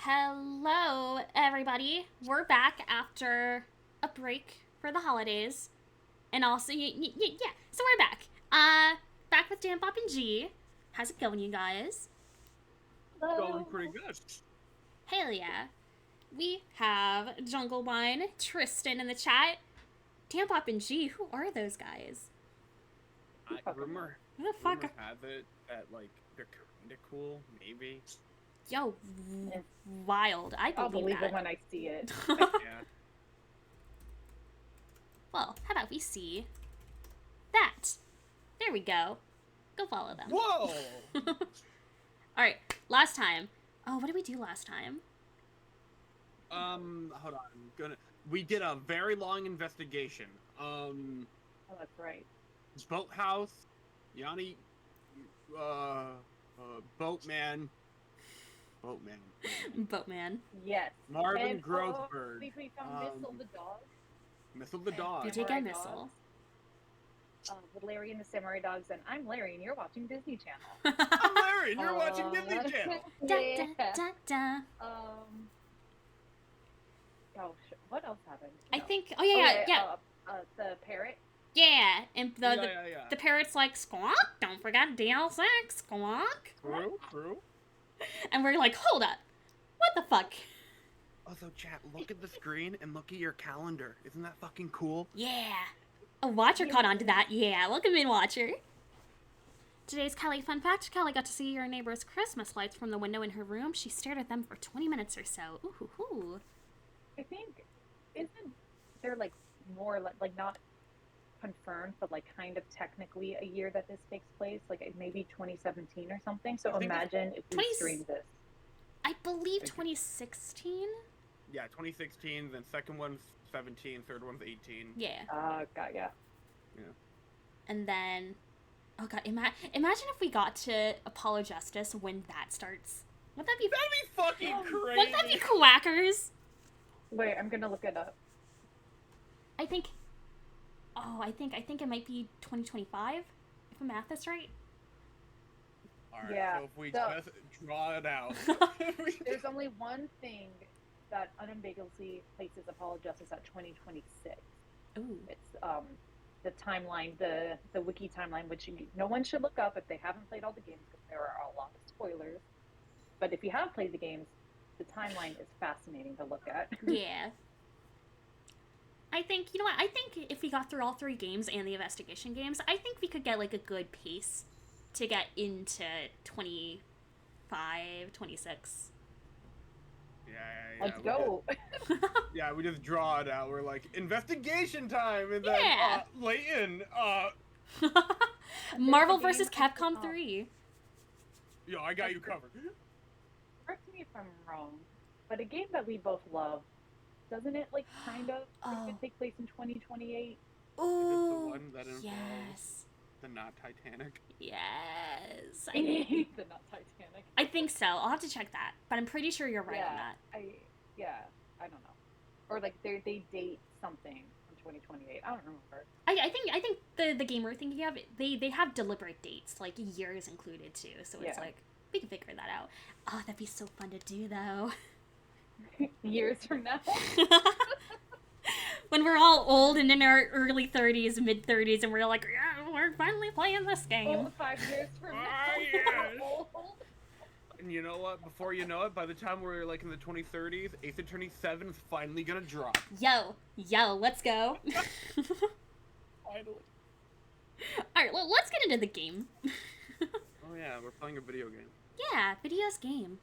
Hello, everybody. We're back after a break for the holidays. And also, yeah, so we're back. Back with Dan, Bob, and G. How's it going, you guys? Going pretty good. Hell yeah. We have Jungle Wine, Tristan in the chat. Dan, Bob, and G, who are those guys? Rumor Who the fuck are... have it that, like, they're kinda cool, maybe. Yo, wild. I'll believe that. it when I see it. Yeah. Well, how about we see that? There we go. Go follow them. Whoa! Alright, last time. Oh, what did we do last time? Hold on. We did a very long investigation. Oh, that's right. Boathouse, Yanni, Boatman. Boatman. Yes. Marvin And, Grothberg. we found Missile the dog. Missile the dog. You take a missile. With Larry and the Samurai Dogs, and I'm Larry, and you're watching Disney Channel. I'm Larry, and you're watching Disney Channel. Da, da, da. What else happened? I No. think. Oh yeah. The parrot. Yeah, and Yeah. the parrot's like squawk. Don't forget DL6 squawk. True. And we're like, hold up, what the fuck? Also, chat, look at the screen and look at your calendar. Isn't that fucking cool? Yeah. A watcher caught on to that. Yeah, welcome in, watcher. Today's Kelly fun fact. Kelly got to see her neighbor's Christmas lights from the window in her room. She stared at them for 20 minutes or so. Ooh. I think, isn't there like more like not confirmed, but like kind of technically a year that this takes place, like maybe 2017 or something. So imagine if we streamed this. I believe 2016. Yeah, 2016. Then second one's 17. Third one's 18. Yeah. Got ya. Yeah. And then, oh god, imagine if we got to Apollo Justice when that starts. Wouldn't that be? That'd be fucking crazy. Wouldn't that be quackers? Wait, I'm gonna look it up. I think it might be 2025, if my math is right. Alright, Yeah, so if we just draw it out. There's only one thing that unambiguously places Apollo Justice at 2026. Ooh. It's the timeline, the wiki timeline, which no one should look up if they haven't played all the games, because there are a lot of spoilers. But if you have played the games, the timeline is fascinating to look at. Yeah. I think, you know what, I think if we got through all 3 games and the investigation games, I think we could get, like, a good pace to get into 25, 26. Yeah. Let's go. Yeah, we just draw it out. We're like, investigation time! And then, Yeah. Layton, Marvel vs. Capcom 3. Yo, I got you covered. Correct me if I'm wrong, but a game that we both love, doesn't it, like, kind of could take place in 2028? Ooh, the one that involves yes. the not Titanic. Yes. The not Titanic. I think so. I'll have to check that, but I'm pretty sure you're right on that. I don't know. Or like they date something from 2028. I don't remember. I think the game we're thinking of, they have deliberate dates, like years included too. So it's like we can figure that out. Oh, that'd be so fun to do though. Years from now. When we're all old and in our early 30s, mid 30s, and we're like, yeah, we're finally playing this game. 5 years from now. Yes. And you know what? Before you know it, by the time we're like in the 2030s, Ace Attorney 7 is finally gonna drop. Yo, let's go. Finally. Alright, well, let's get into the game. Oh yeah, we're playing a video game. Yeah, videos game.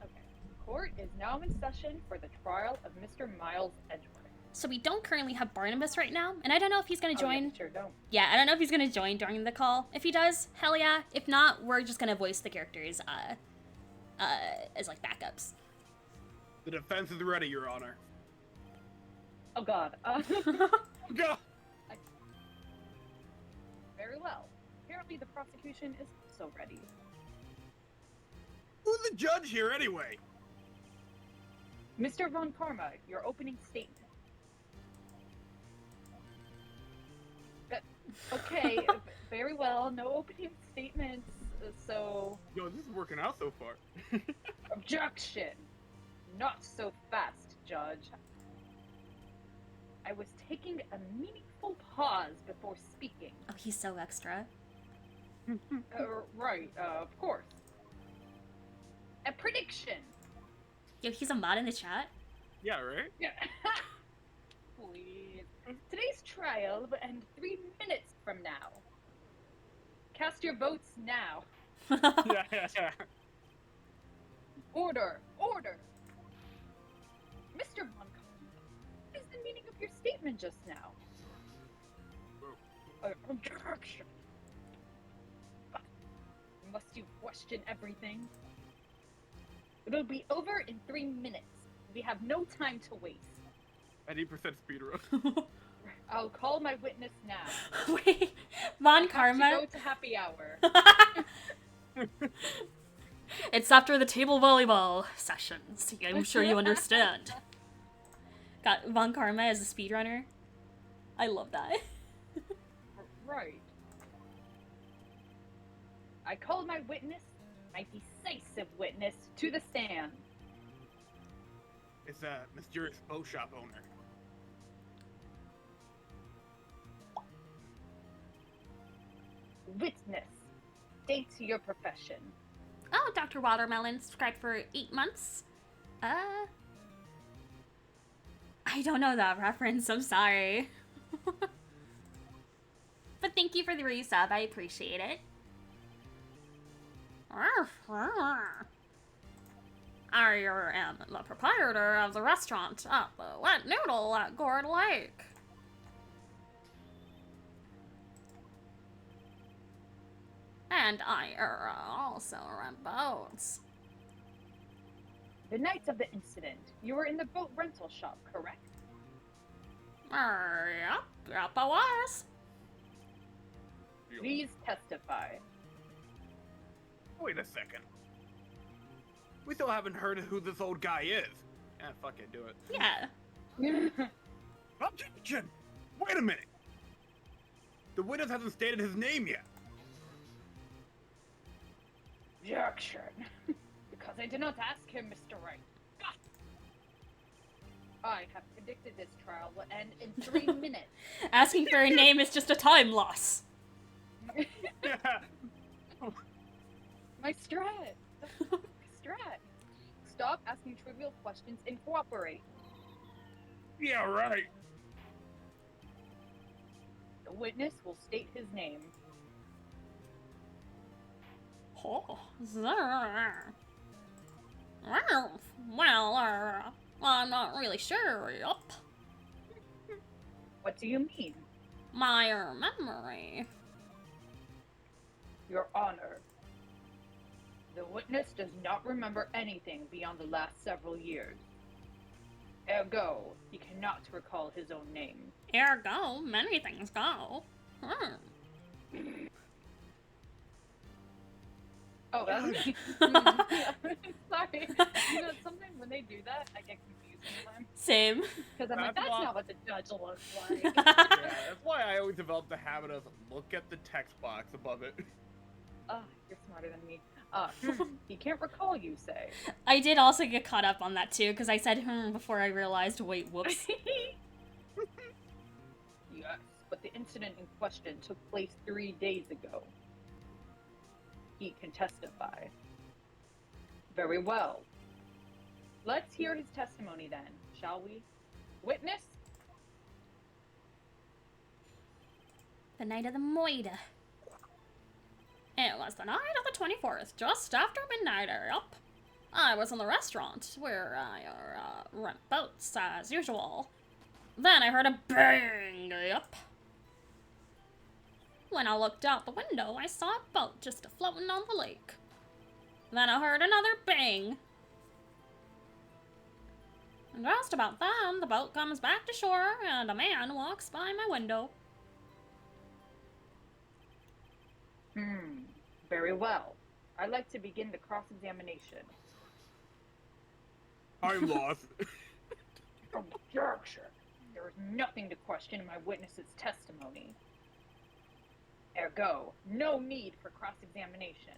Okay. Court is now in session for the trial of Mr. Miles Edgeworth. So we don't currently have Barnabas right now, and I don't know if he's gonna join. Yeah, sure don't. Yeah, I don't know if he's gonna join during the call. If he does, hell yeah. If not, we're just gonna voice the characters as like backups. The defense is ready, Your Honor. Oh God. Go! Very well. Apparently the prosecution is also ready. Who's the judge here anyway? Mr. Von Karma, your opening statement. Okay, very well. No opening statements. So, Yo, this is working out so far. objection! Not so fast, Judge. I was taking a meaningful pause before speaking. Oh, he's so extra. Right, of course. A prediction! Yo, he's a mod in the chat. Yeah, right? Yeah. Please. Today's trial will end 3 minutes from now. Cast your votes now. Yeah. Order! Order! Mr. Montcalm, what is the meaning of your statement just now? Objection! Must you question everything? It'll be over in 3 minutes. We have no time to waste. 80% speedrun. I'll call my witness now. Wait, Von I have to Karma. go to happy hour. It's after the table volleyball sessions. I'm sure you understand. Got Von Karma as a speedrunner. I love that. Right. I call my witness, my decisive witness, to the stand. It's a mysterious bow shop owner. Witness, state your profession. Oh, Dr. Watermelon subscribed for 8 months. I don't know that reference. I'm sorry. But thank you for the resub. I appreciate it. I am the proprietor of the restaurant at the Wet Noodle at Gourd Lake. And I also rent boats. The night of the incident, you were in the boat rental shop, correct? Yep, I was. Please testify. Wait a second. We still haven't heard who this old guy is. Fuck it, do it. Yeah. Objection! Wait a minute! The witness hasn't stated his name yet. Objection. Because I did not ask him, Mr. Wright. I have predicted this trial will end in 3 minutes. Asking for a name is just a time loss. My strat. My strat. Stop asking trivial questions and cooperate. Yeah, right. The witness will state his name. Oh, well, I'm not really sure. Yup. What do you mean? My memory. Your Honor. The witness does not remember anything beyond the last several years. Ergo, he cannot recall his own name. Ergo, many things go. Oh, that was sorry. You know, sometimes when they do that, I get confused sometimes. Same. Because I'm like, That's that's why- not what the judge looks like. Yeah, that's why I always developed the habit of look at the text box above it. Oh, you're smarter than me. He can't recall, you say. I did also get caught up on that too, because I said before I realized, wait, whoops. Yes, but the incident in question took place 3 days ago. He can testify. Very well. Let's hear his testimony then, shall we? Witness? The night of the Moida. It was the night of the 24th, just after midnight, yup. I was in the restaurant, where I rent boats, as usual. Then I heard a bang, yup. When I looked out the window, I saw a boat just floating on the lake. Then I heard another bang. And just about then, the boat comes back to shore, and a man walks by my window. Very well. I'd like to begin the cross-examination. I'm lost. Objection. There is nothing to question in my witness's testimony. Ergo, no need for cross-examination.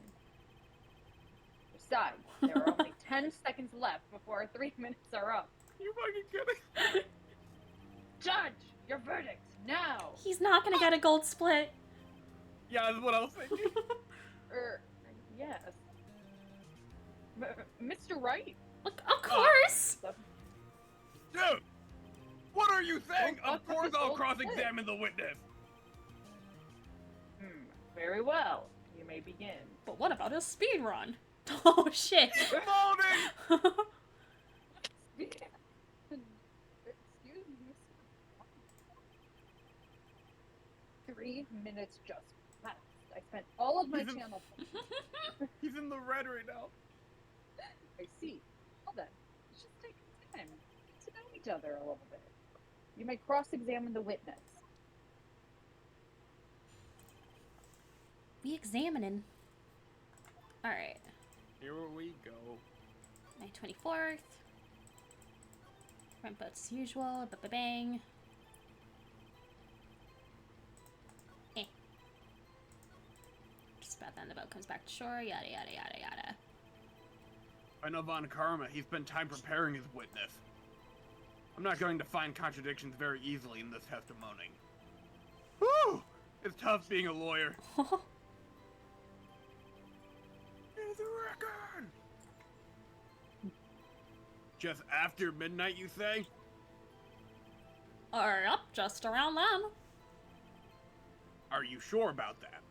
Besides, there are only 10 seconds left before our 3 minutes are up. You fucking kidding? Judge, your verdict, now! He's not gonna get a gold split. Yeah, that's what I was thinking. Yes. Mr. Wright? Look, of course! Dude! What are you saying? Don't Of course fuck with I'll this cross-examine the witness. Very well. You may begin. But what about a speed run? Oh shit. Morning! Excuse me. 3 minutes just passed. I spent all of my He's in- channel. He's in the red right now. I see. Well then, let's just take time to know each other a little bit. You may cross-examine the witness. Be examining. Alright. Here we go. May 24th. Front boats as usual. Ba-ba-bang. Just about then the boat comes back to shore. Yada, yada, yada, yada. I know Von Karma. He spent time preparing his witness. I'm not going to find contradictions very easily in this testimony. Whew! It's tough being a lawyer. Here's a record! Just after midnight, you say? Yep, just around then. Are you sure about that?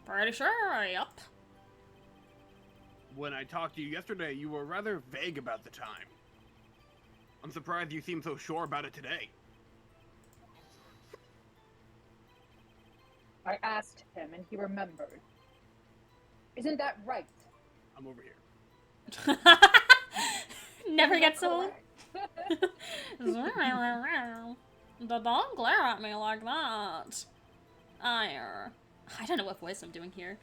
Pretty sure, yep. When I talked to you yesterday, you were rather vague about the time. I'm surprised you seem so sure about it today. I asked him and he remembered. Isn't that right? I'm over here. Never gets old. Correct. Don't glare at me like that. I don't know what voice I'm doing here.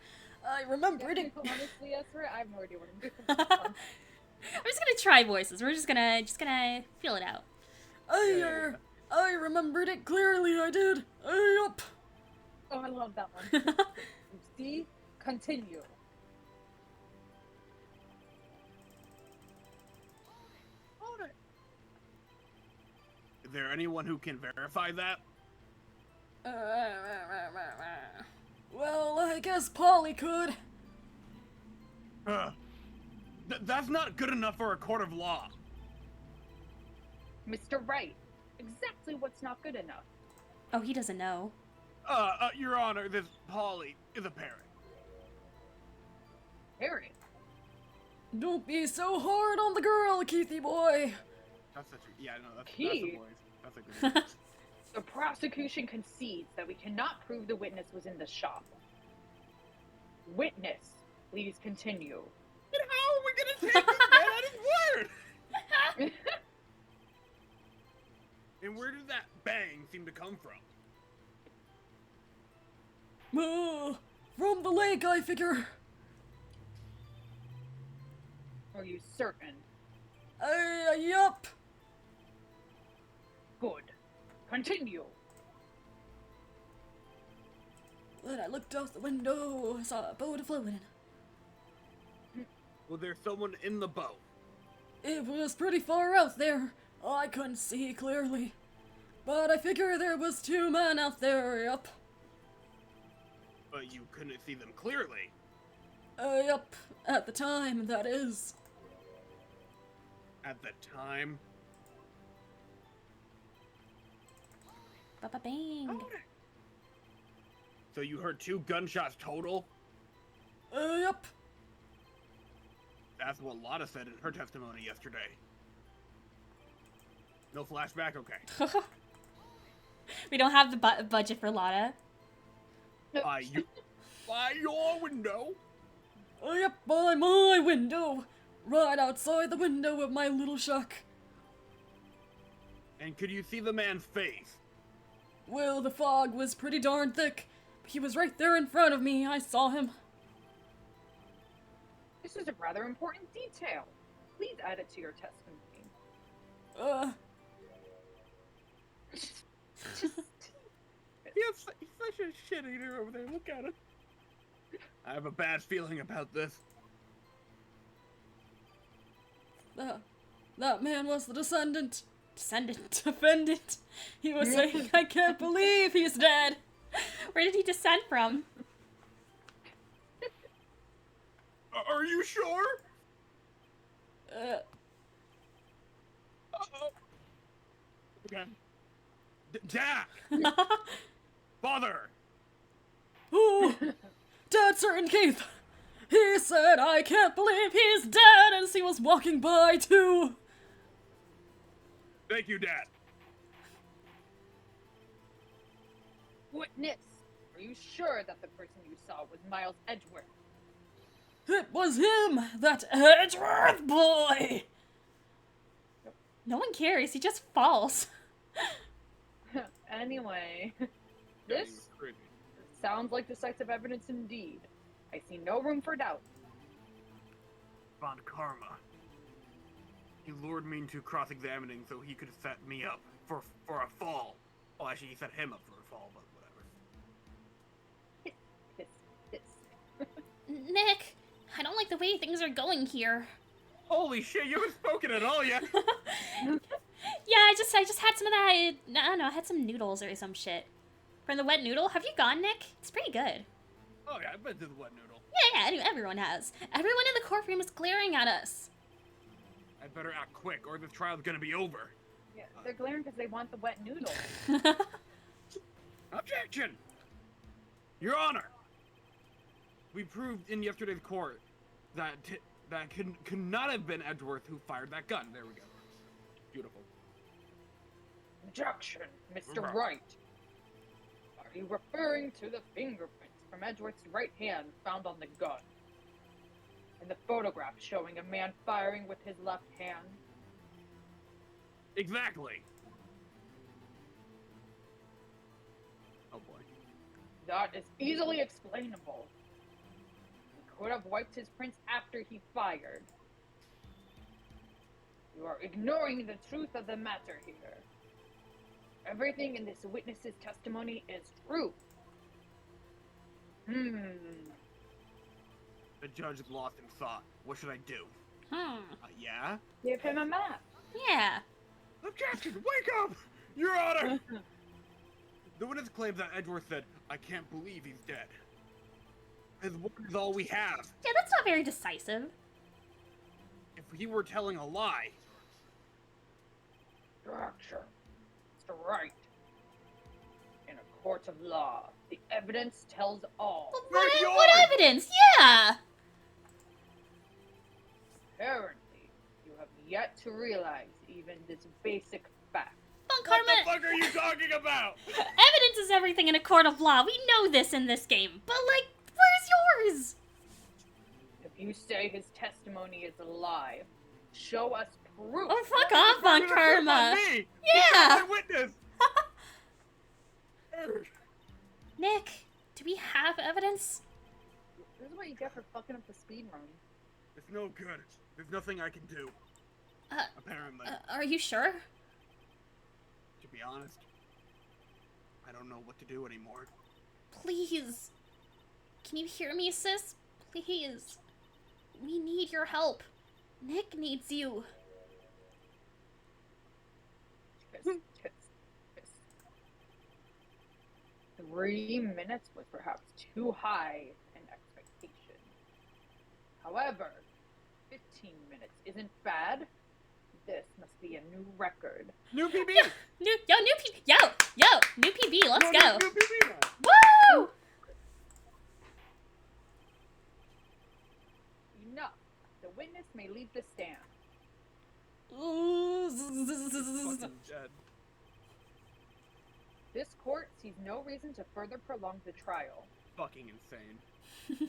I remembered it. Honestly, Ezra, I have no idea what I'm doing. I'm just gonna try voices. We're just gonna feel it out. I remembered it clearly. I did. Yup. Oh, I love that one. You see? Continue. Is there anyone who can verify that? Well, I guess Polly could. That's not good enough for a court of law. Mr. Wright, exactly what's not good enough. Oh, he doesn't know. Your Honor, this Polly is a parent. Harry. Don't be so hard on the girl, Keithy boy. That's such a, yeah, no, that's a Key. voice. That's a good voice. The prosecution concedes that we cannot prove the witness was in the shop. Witness, please continue. And how are we gonna take this man at his word? And where did that bang seem to come from? From the lake, I figure. Are you certain? Yup. Good. Continue. When I looked out the window, I saw a boat floating. Was there someone in the boat? It was pretty far out there. I couldn't see clearly. But I figure there was 2 men out there, yup. But you couldn't see them clearly. Yup. At the time, that is. At the time? Ba-ba-bang. So you heard 2 gunshots total? Yup. That's what Lotta said in her testimony yesterday. No flashback? Okay. We don't have the budget for Lotta. By your window? Yep, by my window. Right outside the window of my little shack. And could you see the man's face? Well, the fog was pretty darn thick. He was right there in front of me. I saw him. This is a rather important detail. Please add it to your testimony. He's such a shit eater over there. Look at him. I have a bad feeling about this. That man was the defendant. He was saying, I can't believe he's dead. Where did he descend from? Are you sure? Okay. Jack! Father! Who? Dead certain Keith. He said, I can't believe he's dead as he was walking by too. Thank you, Dad. Witness, are you sure that the person you saw was Miles Edgeworth? It was him, that Edgeworth boy. No one cares. He just falls. Anyway, this sounds like decisive evidence indeed. I see no room for doubt. Von Karma. He lured me into cross-examining so he could set me up for a fall. Well, actually, he set him up for a fall, but whatever. Nick, I don't like the way things are going here. Holy shit, you haven't spoken at all yet! Yeah, I just had some of that, I don't know, I had some noodles or some shit. From the wet noodle? Have you gone, Nick? It's pretty good. Oh yeah, I've been to the wet noodle. Yeah, everyone has. Everyone in the courtroom is glaring at us. I'd better act quick, or this trial's gonna be over. Yeah, they're glaring because they want the wet noodle. Objection! Your Honor! We proved in yesterday's court that that could not have been Edgeworth who fired that gun. There we go. Beautiful. Objection, Mr. Wright. Are you referring to the fingerprints from Edgeworth's right hand found on the gun? And the photograph showing a man firing with his left hand? Exactly. Oh boy. That is easily explainable. He could have wiped his prints after he fired. You are ignoring the truth of the matter here. Everything in this witness's testimony is true. The judge is lost in thought. What should I do? Yeah? Give him a map. Yeah. Objection! Wake up! Your Honor! The witness claims that Edgeworth said, I can't believe he's dead. His word is all we have. Yeah, that's not very decisive. If he were telling a lie... Objection. Mr. Wright. In a court of law, the evidence tells all. Well, They're what yours! evidence? Yeah. Apparently, you have yet to realize even this basic fact. Von What Karma, the fuck are you talking about? evidence is everything in a court of law. We know this in this game. But, like, where's yours? If you say his testimony is a lie, show us proof. Oh, fuck off, Von You're gonna put it on Karma. me! Yeah. He's my witness! Nick, do we have evidence? This is what you get for fucking up the speed run. It's no good. There's nothing I can do. Apparently. Are you sure? To be honest, I don't know what to do anymore. Please. Can you hear me, sis? Please. We need your help. Nick needs you. Kiss, kiss, kiss. 3 minutes was perhaps too high an expectation. However, 15 minutes isn't bad. This must be a new record. New PB! New PB, let's go. New PB now. Woo! Enough. The witness may leave the stand. Fucking dead. This court sees no reason to further prolong the trial, Fucking insane.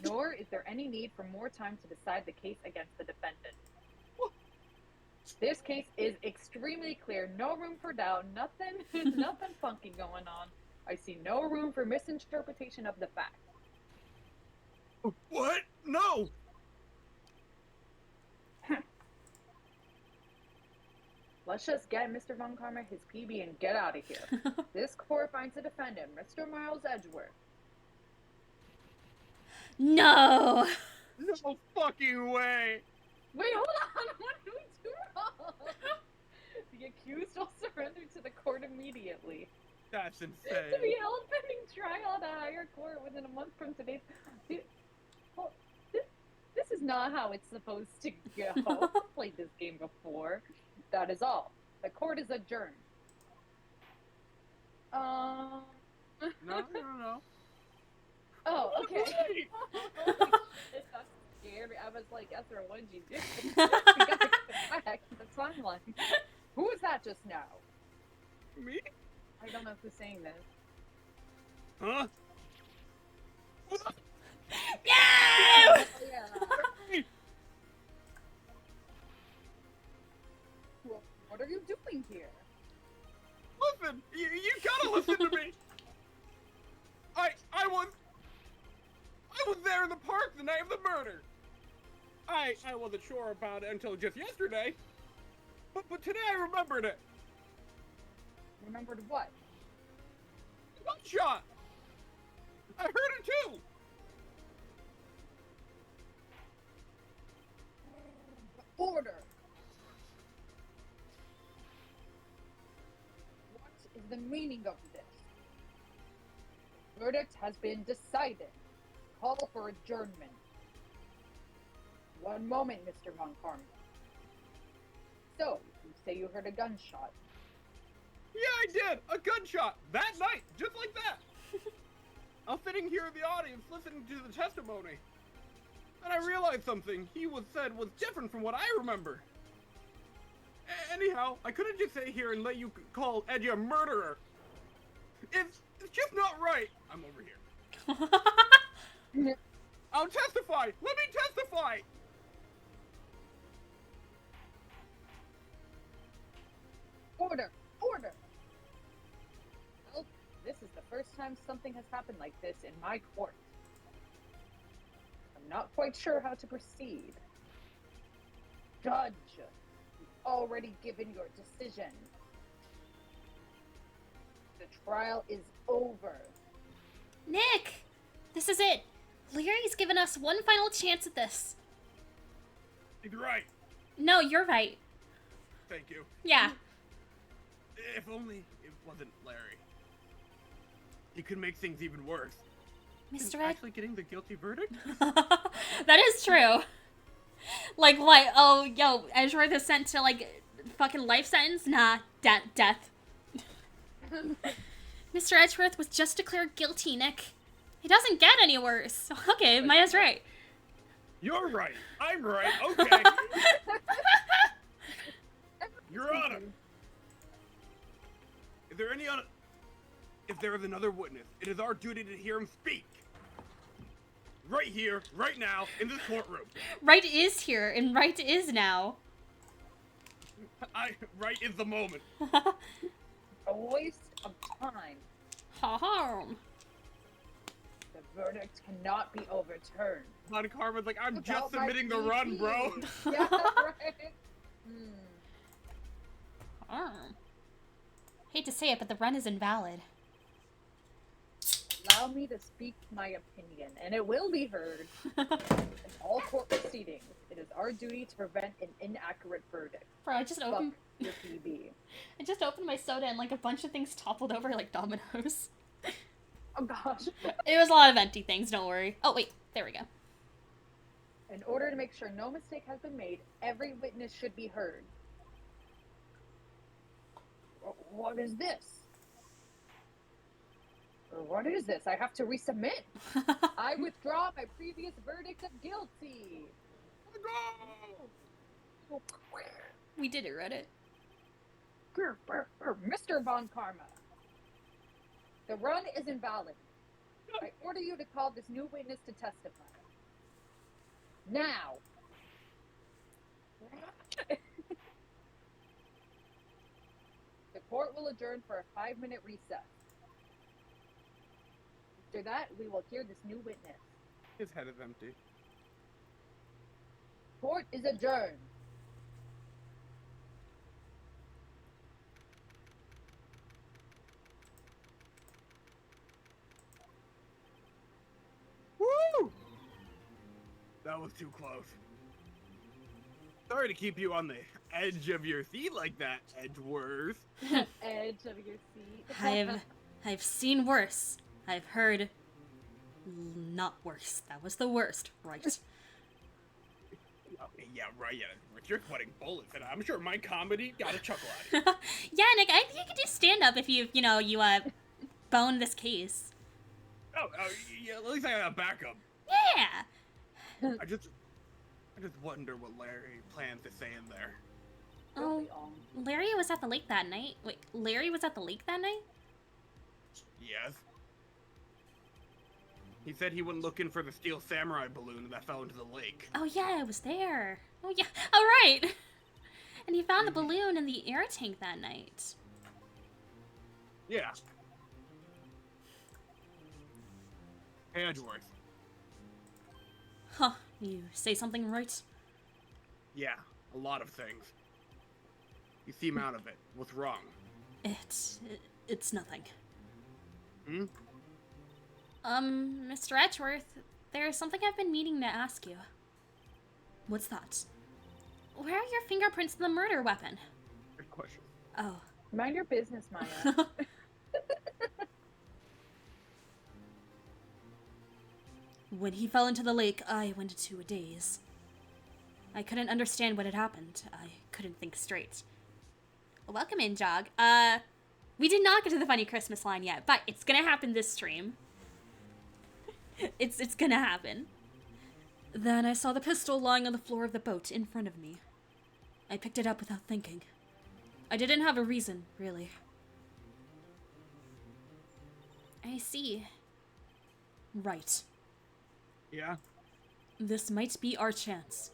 nor is there any need for more time to decide the case against the defendant. This case is extremely clear. No room for doubt. Nothing funky going on. I see no room for misinterpretation of the facts. What? No! Let's just get Mr. Von Karma his PB and get out of here. This court finds the defendant, Mr. Miles Edgeworth. No. No fucking way! Wait, hold on. What are we doing? That's To insane. be held pending trial at a higher court within a month from today's. Well, this is not how it's supposed to go. I've played this game before. That is all. The court is adjourned. No. Oh, okay. Wait. Holy shit, that scared me. I was like, Ezra, what did you do? You got the back the timeline. Who was that just now? Me? I don't know who's saying this. Huh? Yeah! Oh, yeah. Well, what are you doing here? Listen, you gotta listen to me. I was there in the park the night of the murder. I wasn't sure about it until just yesterday. But today I remembered it. Remembered what? Gunshot. I heard it too. Order! What is the meaning of this? Verdict has been decided. Call for adjournment. One moment, Mr. Von Karma. So, you say you heard a gunshot. Yeah, I did. A gunshot that night, just like that. I was sitting here in the audience listening to the testimony, and I realized something he said was different from what I remember. Anyhow, I couldn't just sit here and let you call Eddie a murderer. It's just not right. I'm over here. I'll testify. Let me testify. Order! Order! Well, this is the first time something has happened like this in my court. I'm not quite sure how to proceed. Judge, you've already given your decision. The trial is over. Nick! This is it. Leary's given us one final chance at this. You're right. No, you're right. Thank you. Yeah. If only it wasn't Larry. He could make things even worse. Mr. And Ed? actually getting the guilty verdict? That is true. Like, what? Oh, yo, Edgeworth is sent to, like, fucking life sentence? Nah, death. Mr. Edgeworth was just declared guilty, Nick. It doesn't get any worse. Okay, Maya's right. You're right. I'm right. Okay. Your Honor. If there is another witness, it is our duty to hear him speak. Right here, right now, in this courtroom. Right is here, and right is now. Right is the moment. A waste of time. Harm. The verdict cannot be overturned. Von Karma's like, I'm just Without my submitting the run, bro. PC. Yeah, right. Harm. Hate to say it, but the run is invalid. Allow me to speak my opinion, and it will be heard in all court proceedings. It is our duty to prevent an inaccurate verdict. Bro, I just Fuck opened your PB. I just opened my soda and like a bunch of things toppled over like dominoes. Oh gosh. It was a lot of empty things, don't worry. Oh wait, there we go. In order to make sure no mistake has been made, every witness should be heard. What is this? What is this? I have to resubmit. I withdraw my previous verdict of guilty. Go! We did it, Reddit. Mr. Von Karma, the run is invalid. I order you to call this new witness to testify. Now. The court will adjourn for a 5-minute recess. After that, we will hear this new witness. His head is empty. Court is adjourned. Woo! That was too close. Sorry to keep you on the edge of your seat like that, Edgeworth. Edge of your seat. I've seen worse. I've heard... not worse. That was the worst, right? Yeah, right, yeah. You're sweating bullets, and I'm sure my comedy got a chuckle out of it. Yeah, Nick, I think you could do stand-up if you bone this case. Oh, yeah, at least I got a backup. Yeah! I just wonder what Larry plans to say in there. Oh, Larry was at the lake that night. Wait, Larry was at the lake that night? Yes. He said he went looking for the steel samurai balloon that fell into the lake. Oh yeah, it was there. Oh yeah, oh right! And he found the balloon in the air tank that night. Yeah. Hey, Edgeworth. Huh, you say something right? Yeah, a lot of things. You seem out of it. What's wrong? It's nothing. Hmm? Mr. Edgeworth, there's something I've been meaning to ask you. What's that? Where are your fingerprints in the murder weapon? Good question. Oh. Mind your business, Maya. When he fell into the lake, I went into a daze. I couldn't understand what had happened. I couldn't think straight. Welcome in, Jog. We did not get to the funny Christmas line yet, but it's gonna happen this stream. It's gonna happen. Then I saw the pistol lying on the floor of the boat in front of me. I picked it up without thinking. I didn't have a reason, really. I see. Right. Yeah? This might be our chance.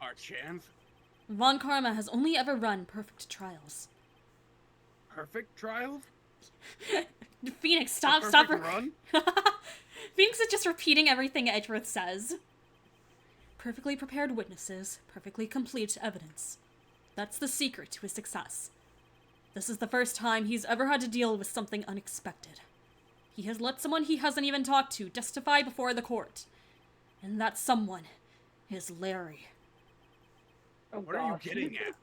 Our chance? Von Karma has only ever run perfect trials. Perfect trials? Phoenix, stop, A stop. perfect run? Phoenix is just repeating everything Edgeworth says. Perfectly prepared witnesses, perfectly complete evidence. That's the secret to his success. This is the first time he's ever had to deal with something unexpected. He has let someone he hasn't even talked to testify before the court. And that someone is Larry. Oh, What are you gosh. getting at?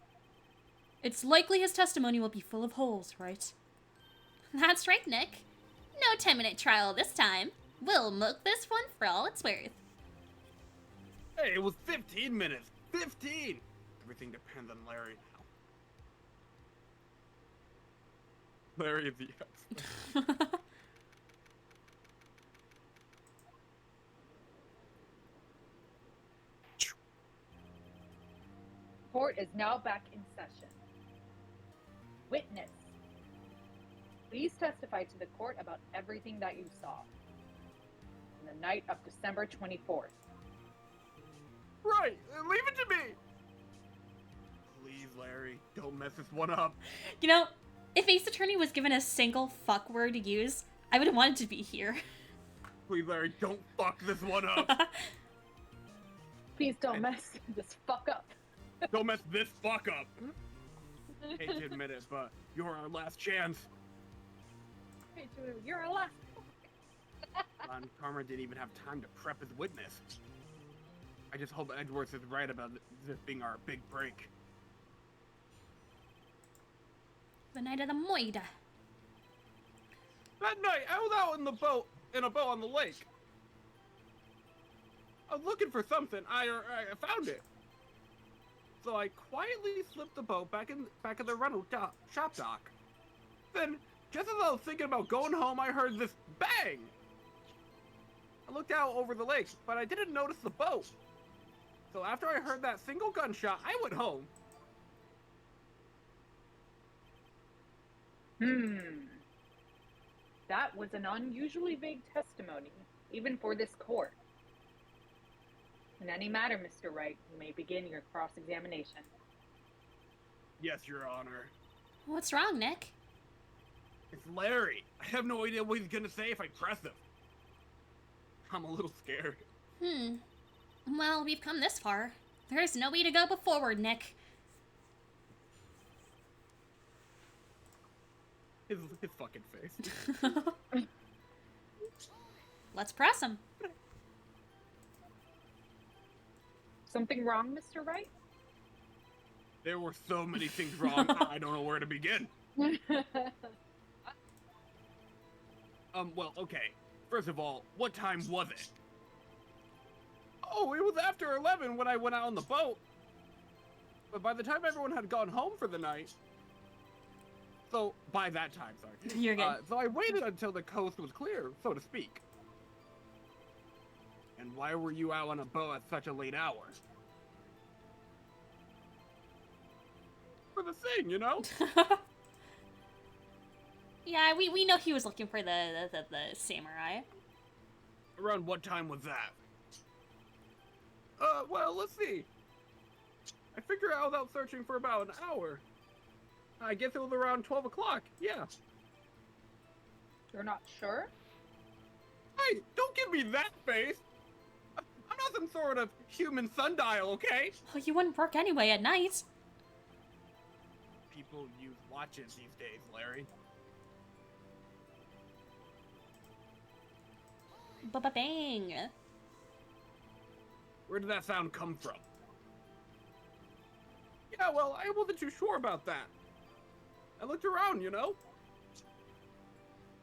It's likely his testimony will be full of holes, right? That's right, Nick. No 10-minute trial this time. We'll milk this one for all it's worth. Hey, it was 15 minutes. 15! Everything depends on Larry now. Larry is the expert. Court is now back in session. Witness, please testify to the court about everything that you saw on the night of December 24th. Right! Leave it to me! Please, Larry, don't mess this one up. You know, if Ace Attorney was given a single fuck word to use, I would have wanted to be here. Please, Larry, don't fuck this one up. Please don't mess this fuck up. Don't mess this fuck up. Hate to admit it, but you're our last chance. You're a last. Von Karma didn't even have time to prep his witness. I just hope Edgeworth is right about this being our big break. The night of the moida. That night, I was out in a boat on the lake. I was looking for something. I found it. So I quietly slipped the boat back in the rental shop dock. Then, just as I was thinking about going home, I heard this bang. I looked out over the lake, but I didn't notice the boat. So after I heard that single gunshot, I went home. That was an unusually vague testimony, even for this court. In any matter, Mr. Wright, you may begin your cross-examination. Yes, Your Honor. What's wrong, Nick? It's Larry. I have no idea what he's gonna say if I press him. I'm a little scared. Well, we've come this far. There's no way to go but forward, Nick. His fucking face. Let's press him. Something wrong, Mr. Wright? There were so many things wrong, I don't know where to begin. Well, okay. First of all, what time was it? Oh, it was after 11 when I went out on the boat. But by the time everyone had gone home for the night... So, by that time, sorry. You're good. So I waited until the coast was clear, so to speak. And why were you out on a boat at such a late hour? For the thing, you know? Yeah, we know he was looking for the samurai. Around what time was that? Well, let's see. I figured I was out searching for about an hour. I guess it was around 12 o'clock, yeah. You're not sure? Hey, don't give me that face! I'm not some sort of human sundial, okay? Well, you wouldn't work anyway at night. People use watches these days, Larry. Ba-ba-bang. Where did that sound come from? Yeah, well, I wasn't too sure about that. I looked around, you know?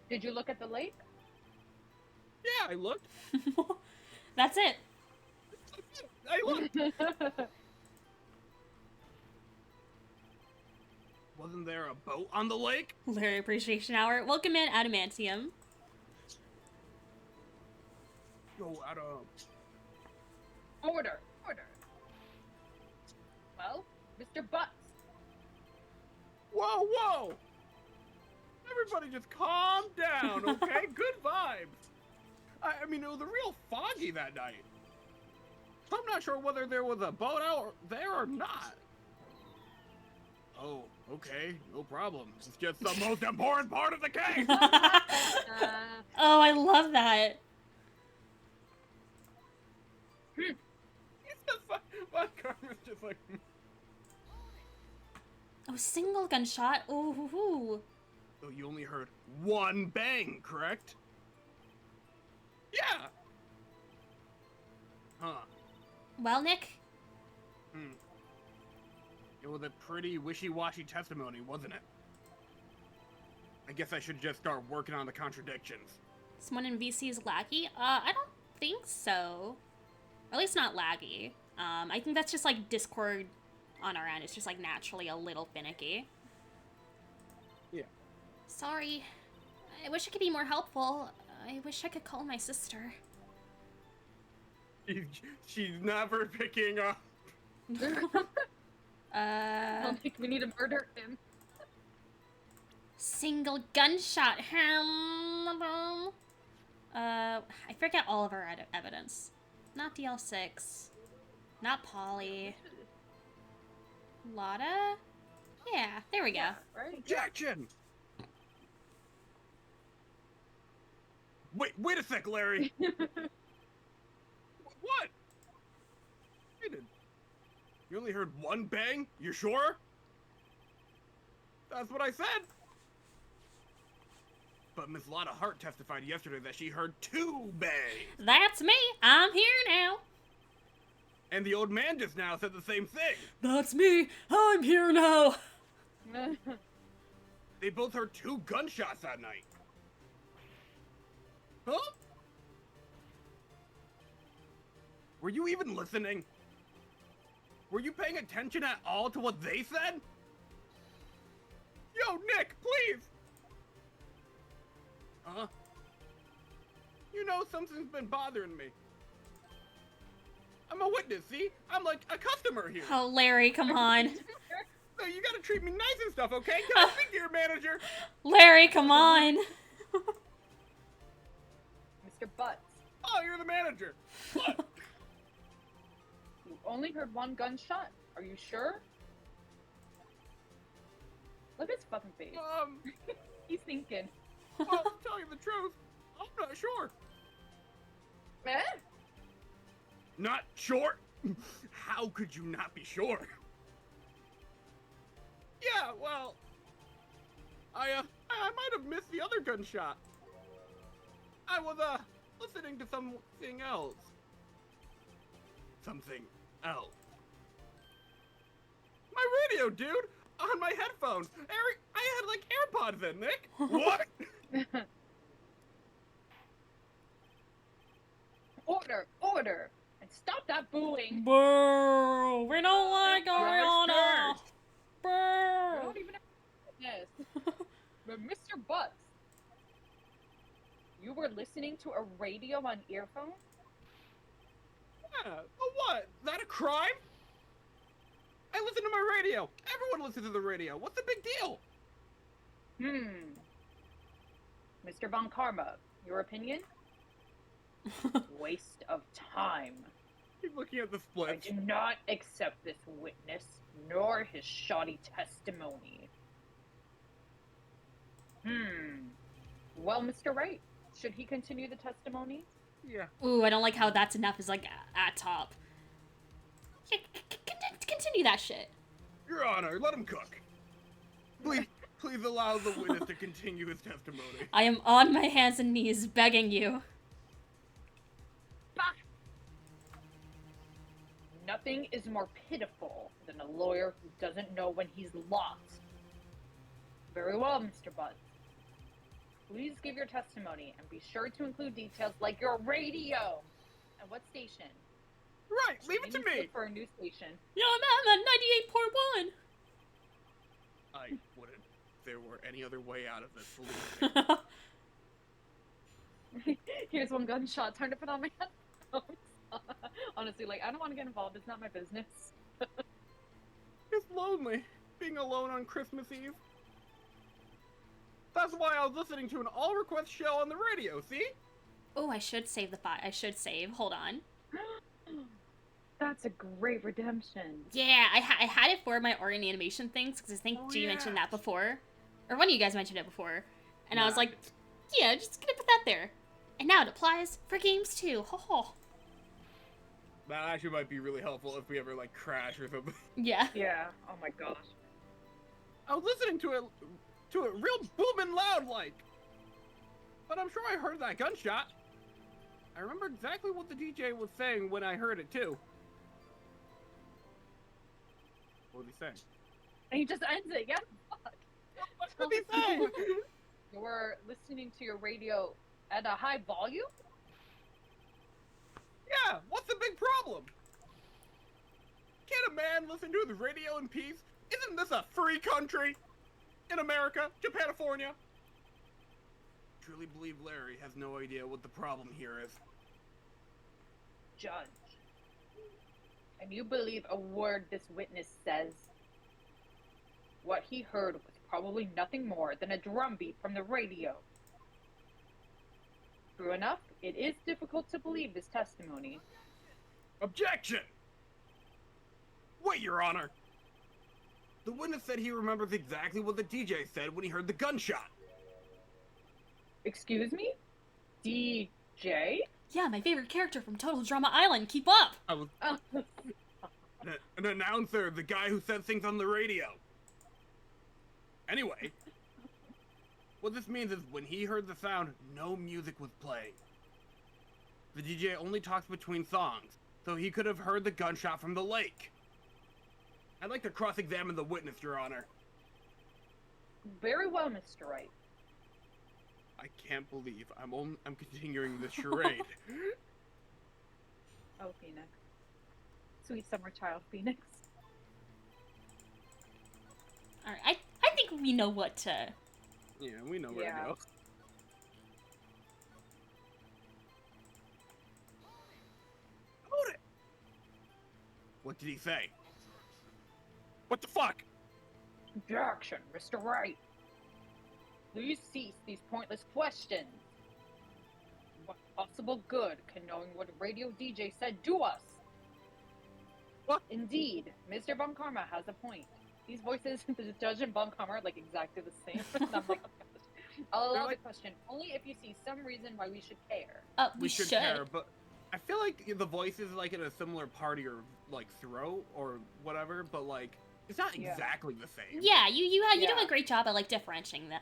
Did you look at the lake? Yeah, I looked. That's it. I looked. Wasn't there a boat on the lake? Larry Appreciation Hour. Welcome in, Adamantium. Yo, Adam. Order. Well, Mr. Butts. Whoa! Everybody just calm down, okay? Good vibes. I mean, it was a real foggy that night. I'm not sure whether there was a boat out there or not. Oh, okay, no problem. It's just the most important part of the case. Oh, I love that. My Carmen's just like... Oh, single gunshot. Ooh. So you only heard one bang, correct? Yeah. Huh. Well, Nick, It was a pretty wishy-washy testimony, wasn't it? I guess I should just start working on the contradictions. someone in VC is laggy? I don't think so. Or at least not laggy. I think that's just like Discord on our end. It's just like naturally a little finicky. Yeah. Sorry. I wish I could be more helpful. I wish I could call my sister. She's never picking up. I don't think we need to murder him. Single gunshot. I forget all of our evidence. Not DL6. Not Polly. Lotta? Yeah, there we go. Right? Objection! Wait a sec, Larry. What? You only heard one bang? You sure? That's what I said. But Miss Lotta Hart testified yesterday that she heard 2 bangs. That's me. I'm here now. And the old man just now said the same thing. That's me. I'm here now. They both heard 2 gunshots that night. Huh? Were you even listening? Were you paying attention at all to what they said? Yo, Nick, please! Huh? You know, something's been bothering me. I'm a witness, see? I'm like a customer here. Oh, Larry, come on. So you gotta treat me nice and stuff, okay? Can I speak to your manager? Larry, come on. Mr. Butts, Oh, you're the manager. What? you only heard 1 gunshot. Are you sure? Look at his fucking face. He's thinking. Well, to tell you the truth, I'm not sure. Eh? Not sure? How could you not be sure? Yeah, well, I might have missed the other gunshot. I was, listening to something else. Something else. My radio, dude! On my headphones! I had, like, AirPods in, Nick! What? Order! Order! And stop that booing! Boo! We don't like our You're honor! scared. You're Boo! not even a witness. But Mr. Butts, you were listening to a radio on earphones? Yeah, but what? Is that a crime? I listen to my radio. Everyone listens to the radio. What's the big deal? Mr. Von Karma, your opinion? Waste of time. Keep looking at the I splits. do not accept this witness, nor his shoddy testimony. Well, Mr. Wright, should he continue the testimony? Yeah. Ooh, I don't like how that's enough is like at top. Yeah, continue that shit. Your Honor, let him cook. Please allow the witness to continue his testimony. I am on my hands and knees begging you. Bah! Nothing is more pitiful than a lawyer who doesn't know when he's lost. Very well, Mr. Butts. Please give your testimony and be sure to include details like your radio and what station. Right, leave it to me. For a new station. Yeah, I'm at 98.1. I wouldn't. If there were any other way out of this, believe me. Here's one gunshot. Time to put on my headphones. Honestly, like, I don't want to get involved. It's not my business. It's lonely, being alone on Christmas Eve. That's why I was listening to an all-request show on the radio, see? Oh, I should save the file. I should save. Hold on. That's a great redemption. Yeah, I had it for my art and animation things, because I think Oh, G yeah. mentioned that before. Or one of you guys mentioned it before. And I was Nah, like, yeah, just gonna put that there. And now it applies for games too. Ho ho. That actually might be really helpful if we ever, like, crash or something. Yeah. Yeah. Oh my gosh. I was listening to it real booming loud, like. But I'm sure I heard that gunshot. I remember exactly what the DJ was saying when I heard it, too. What was he saying? And he just ends it. Yeah. Fuck. What did he say? You were listening to your radio at a high volume? Yeah, what's the big problem? Can't a man listen to his radio in peace? Isn't this a free country? In America, Japanifornia? Truly believe Larry has no idea what the problem here is. Judge. And you believe a word this witness says? What he heard was probably nothing more than a drumbeat from the radio. True enough, it is difficult to believe this testimony. Objection! Wait, Your Honor! The witness said he remembers exactly what the DJ said when he heard the gunshot. Excuse me? DJ? Yeah, my favorite character from Total Drama Island. Keep up! I was Oh, an announcer, the guy who said things on the radio. Anyway, what this means is when he heard the sound, no music was playing. The DJ only talks between songs, so he could have heard the gunshot from the lake. I'd like to cross-examine the witness, Your Honor. very well, Mr. Wright. I can't believe I'm continuing this charade. Oh, Phoenix. Sweet summer child, Phoenix. Alright, I think we know what to... Yeah, we know where Yeah. to go. Hold it! What did he say? What the fuck? Objection, Mr. Wright. Please cease these pointless questions. What possible good can knowing what a radio DJ said do us? What? Indeed, Mr. Von Karma has a point. These voices, the judge and Von Karma are like exactly the same. And I'm like, oh gosh. I'll allow the question only if you see some reason why we should care. We should care, but I feel like the voice is like in a similar part of your like throat or whatever, but like it's not Yeah. exactly the same. Yeah, you do Yeah. a great job at like differentiating them.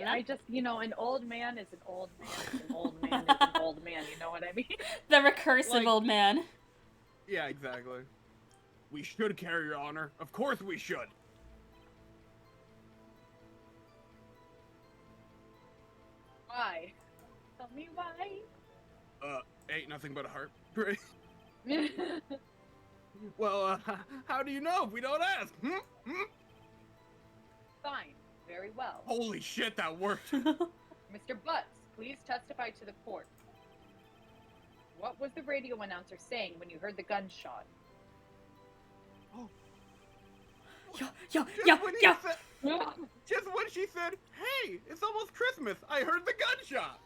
I just, an old man is an old man is an old man is an old man. You know what I mean? The recursive Like- old man. Yeah, exactly. We should care, Your Honor. Of course we should. Why? Tell me why. Ain't nothing but a heartbreak. Well, how do you know if we don't ask? Fine. Very well. Holy shit, that worked. Mr. Butts, please testify to the court. What was the radio announcer saying when you heard the gunshot? Yo. Just when she said, "Hey, it's almost Christmas," I heard the gunshot.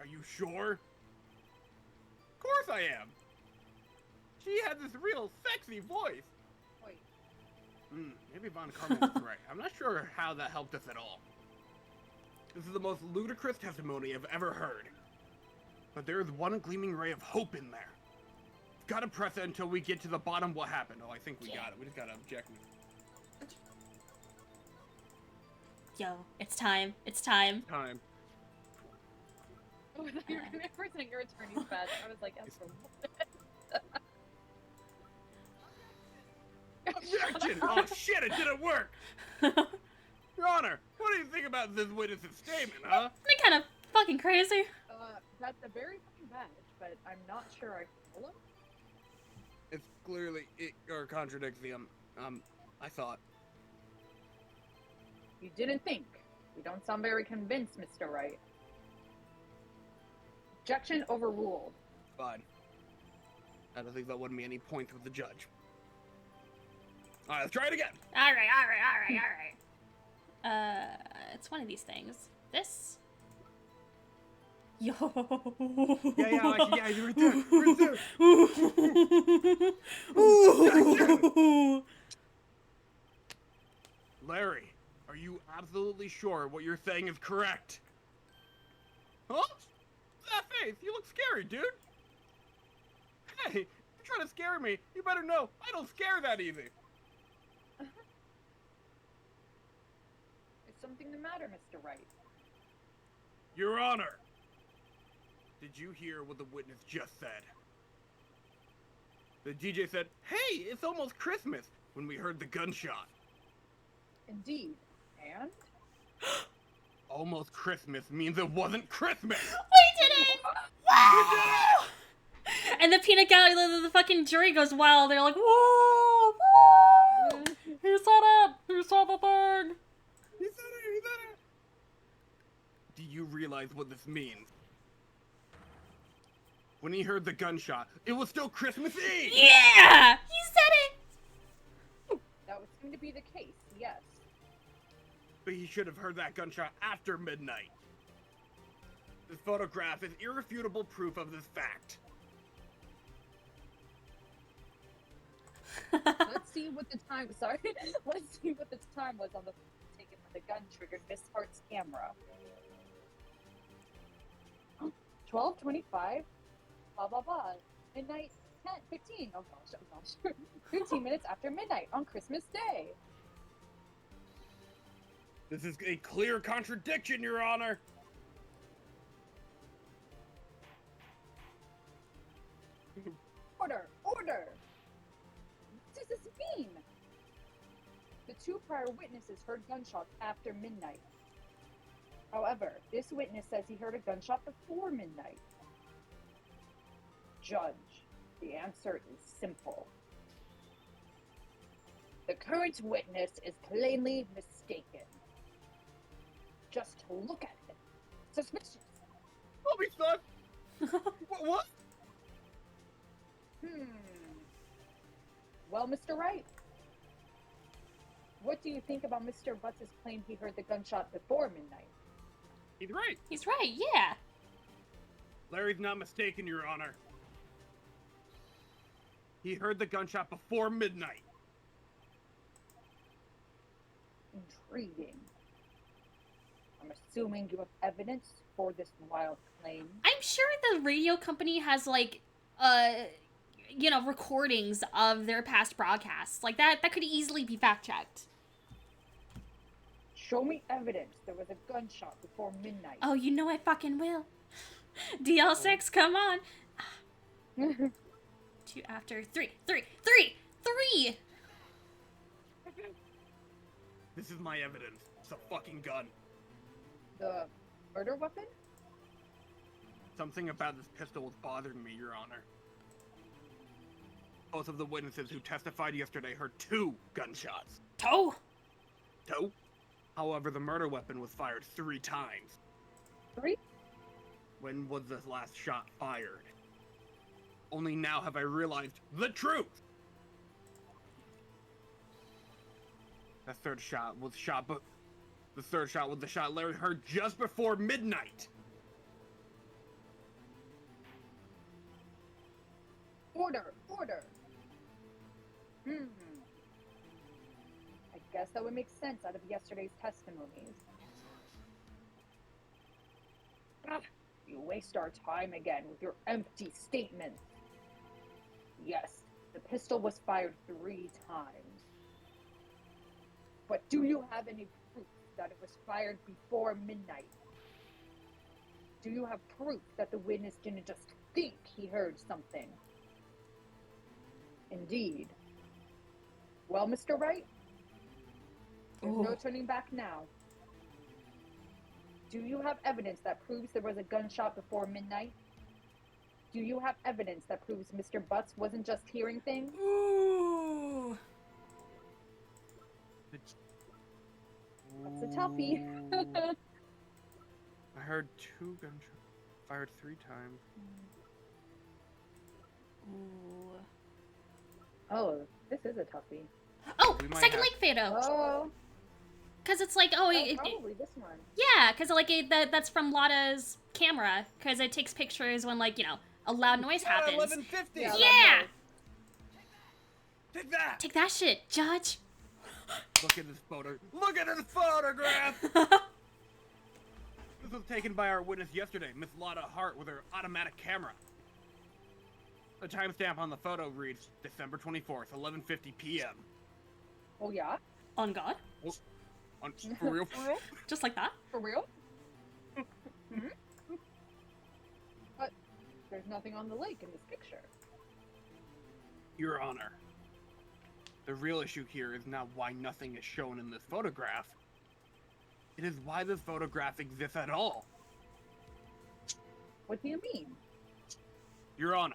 Are you sure? Of course I am. She had this real sexy voice. Wait. Maybe Von Karma was right. I'm not sure how that helped us at all. This is the most ludicrous testimony I've ever heard. But there is one gleaming ray of hope in there. Gotta press it until we get to the bottom what happened. Oh, I think we got it. We just gotta object. Yo, it's time. It's time. Time. Oh, I thought you were going to present your attorney's badge. I was like, that's for Objection! Oh shit, it didn't work! Your Honor, what do you think about this witness's statement, huh? Isn't it kind of fucking crazy? That's a very fine badge, but I'm not sure I follow. It's clearly, or contradicts the, I thought. You didn't think. You don't sound very convinced, Mr. Wright. Objection overruled. Fine. I don't think that wouldn't be any points with the judge. Alright, let's try it again! Alright. It's one of these things. This? Yo. Yeah, you're right there. Right there. Larry, are you absolutely sure what you're saying is correct? Huh? That face, you look scary, dude. Hey, you're trying to scare me. You better know, I don't scare that easy. Is something the matter, Mr. Wright? Your Honor, did you hear what the witness just said? The DJ said, "Hey, it's almost Christmas," when we heard the gunshot. Indeed. And? Almost Christmas means it wasn't Christmas! We did it! You did it! And the peanut gallery, the fucking jury goes wild. They're like, whoa, whoa! He said it! He saw the thing! He said it! Do you realize what this means? When he heard the gunshot, it was still Christmas Eve! Yeah! He said it! That would seem to be the case, yes. But he should have heard that gunshot after midnight. This photograph is irrefutable proof of this fact. Let's see what the time. Sorry. Let's see what the time was on the taken when the gun triggered Miss Hart's camera. 12:25. Blah blah blah. Midnight 10:15. Oh gosh. 15 minutes after midnight on Christmas Day. This is a clear contradiction, Your Honor. Order! Order! What does this mean? The two prior witnesses heard gunshots after midnight. However, this witness says he heard a gunshot before midnight. Judge, the answer is simple. The current witness is plainly mistaken. Just look at him. Suspicious. I'll be stuck. What? Well, Mr. Wright, what do you think about Mr. Butts' claim he heard the gunshot before midnight? He's right. He's right, yeah. Larry's not mistaken, Your Honor. He heard the gunshot before midnight. Intriguing. I'm assuming you have evidence for this wild claim. I'm sure the radio company has, like, recordings of their past broadcasts. Like, that could easily be fact-checked. Show me evidence there was a gunshot before midnight. Oh, you know I fucking will. DL6, come on. 2 after 3. This is my evidence. It's a fucking gun. The murder weapon? Something about this pistol was bothering me, Your Honor. Both of the witnesses who testified yesterday heard 2 gunshots. Toe? 2? However, the murder weapon was fired 3 times. 3? When was this last shot fired? Only now have I realized the truth! The third shot was the shot Larry heard just before midnight. Order! I guess that would make sense out of yesterday's testimonies. You waste our time again with your empty statements. Yes, the pistol was fired 3 times. But do you have any proof that it was fired before midnight? Do you have proof that the witness didn't just think he heard something? Indeed. Well, Mr. Wright, there's no turning back now. Do you have evidence that proves there was a gunshot before midnight? Do you have evidence that proves Mr. Butts wasn't just hearing things? Ooh. That's a toughie. I heard 2 gunshots fired 3 times. Ooh. Oh, this is a toughie. Oh, We might second have- lake photo. Oh, Because it's like, probably this one. yeah, because like that's from Lotta's camera, because it takes pictures when, like, you know, a loud noise happens. 1150! Yeah. Yeah! Take that! Take that shit, Judge. Look at this photo. Look at this photograph! This was taken by our witness yesterday, Miss Lotta Hart, with her automatic camera. The timestamp on the photo reads December 24th, 11:50 p.m. Oh, yeah? On God? For real? Just like that? For real? But there's nothing on the lake in this picture. Your Honor, the real issue here is not why nothing is shown in this photograph. It is why this photograph exists at all. What do you mean? Your Honor,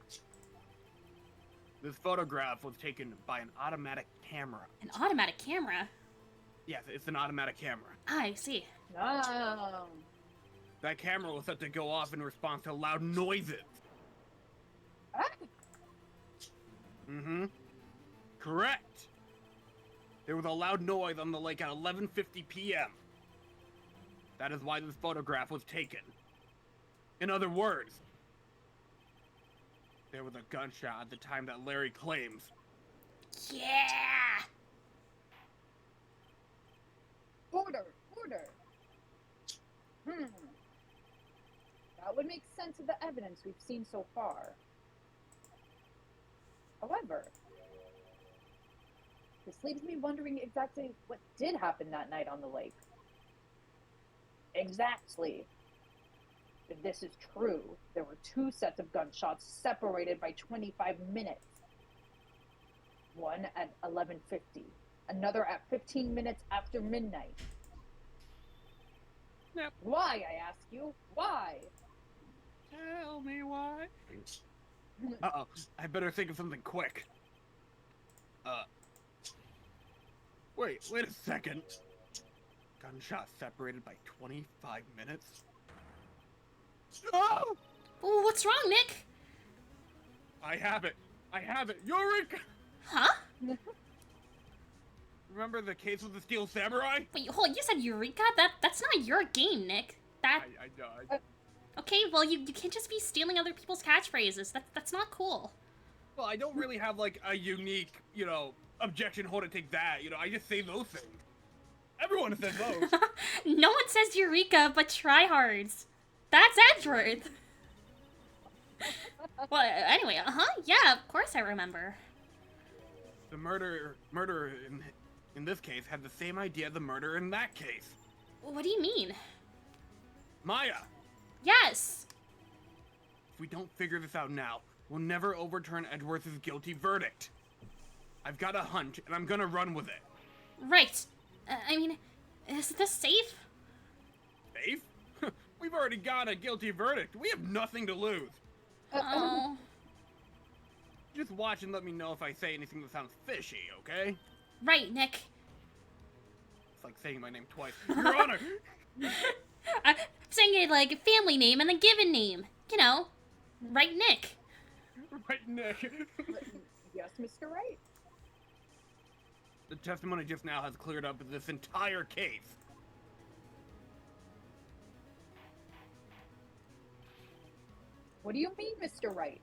this photograph was taken by an automatic camera. An automatic camera? Yes, it's an automatic camera. I see. Oh. That camera was set to go off in response to loud noises. Ah, Mm-hmm. Correct. There was a loud noise on the lake at 11:50 p.m. That is why this photograph was taken. In other words, there was a gunshot at the time that Larry claims. Yeah! order! That would make sense of the evidence we've seen so far. However, this leaves me wondering exactly what did happen that night on the lake. Exactly. If this is true, there were 2 sets of gunshots separated by 25 minutes. One at 11:50, another at 15 minutes after midnight. Yep. Why, I ask you? Why? Tell me why. Uh-oh, I better think of something quick. Wait a second. Gunshot separated by 25 minutes? Oh! Ooh, what's wrong, Nick? I have it! Eureka! Huh? Remember the case with the Steel Samurai? Wait, hold on, you said Eureka? That's not your game, Nick. That... I know. Okay, well, you can't just be stealing other people's catchphrases. That's not cool. Well, I don't really have, like, a unique, objection, hold it, take that. I just say those things. Everyone says those. No one says Eureka but tryhards. That's Edgeworth. Well, anyway, yeah, of course I remember. The murderer in this case had the same idea as the murderer in that case. What do you mean? Maya, Yes! if we don't figure this out now, we'll never overturn Edgeworth's guilty verdict. I've got a hunch, and I'm gonna run with it. Right. I mean, is this safe? Safe? We've already got a guilty verdict. We have nothing to lose. Oh. Just watch and let me know if I say anything that sounds fishy, okay? Right, Nick. It's like saying my name twice. Your Honor! I'm saying it like a family name and then given name. You know, right, Nick. Right, Nick. Yes, Mr. Wright. The testimony just now has cleared up this entire case. What do you mean, Mr. Wright?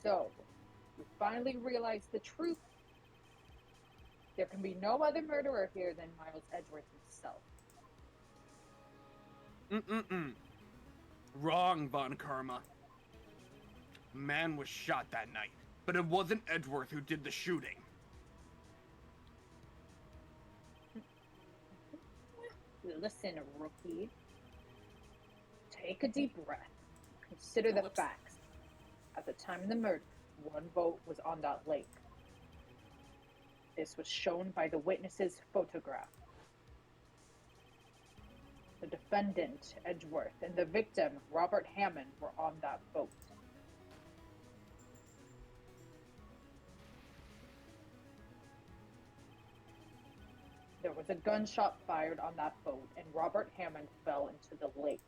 So, you finally realized the truth. There can be no other murderer here than Miles Edgeworth himself. Wrong, Von Karma. Man was shot that night, but it wasn't Edgeworth who did the shooting. Listen, rookie. Take a deep breath. Consider the Whoops. facts. At the time of the murder, one boat was on that lake. This was shown by the witness's photograph. The defendant, Edgeworth, and the victim, Robert Hammond, were on that boat. There was a gunshot fired on that boat, and Robert Hammond fell into the lake.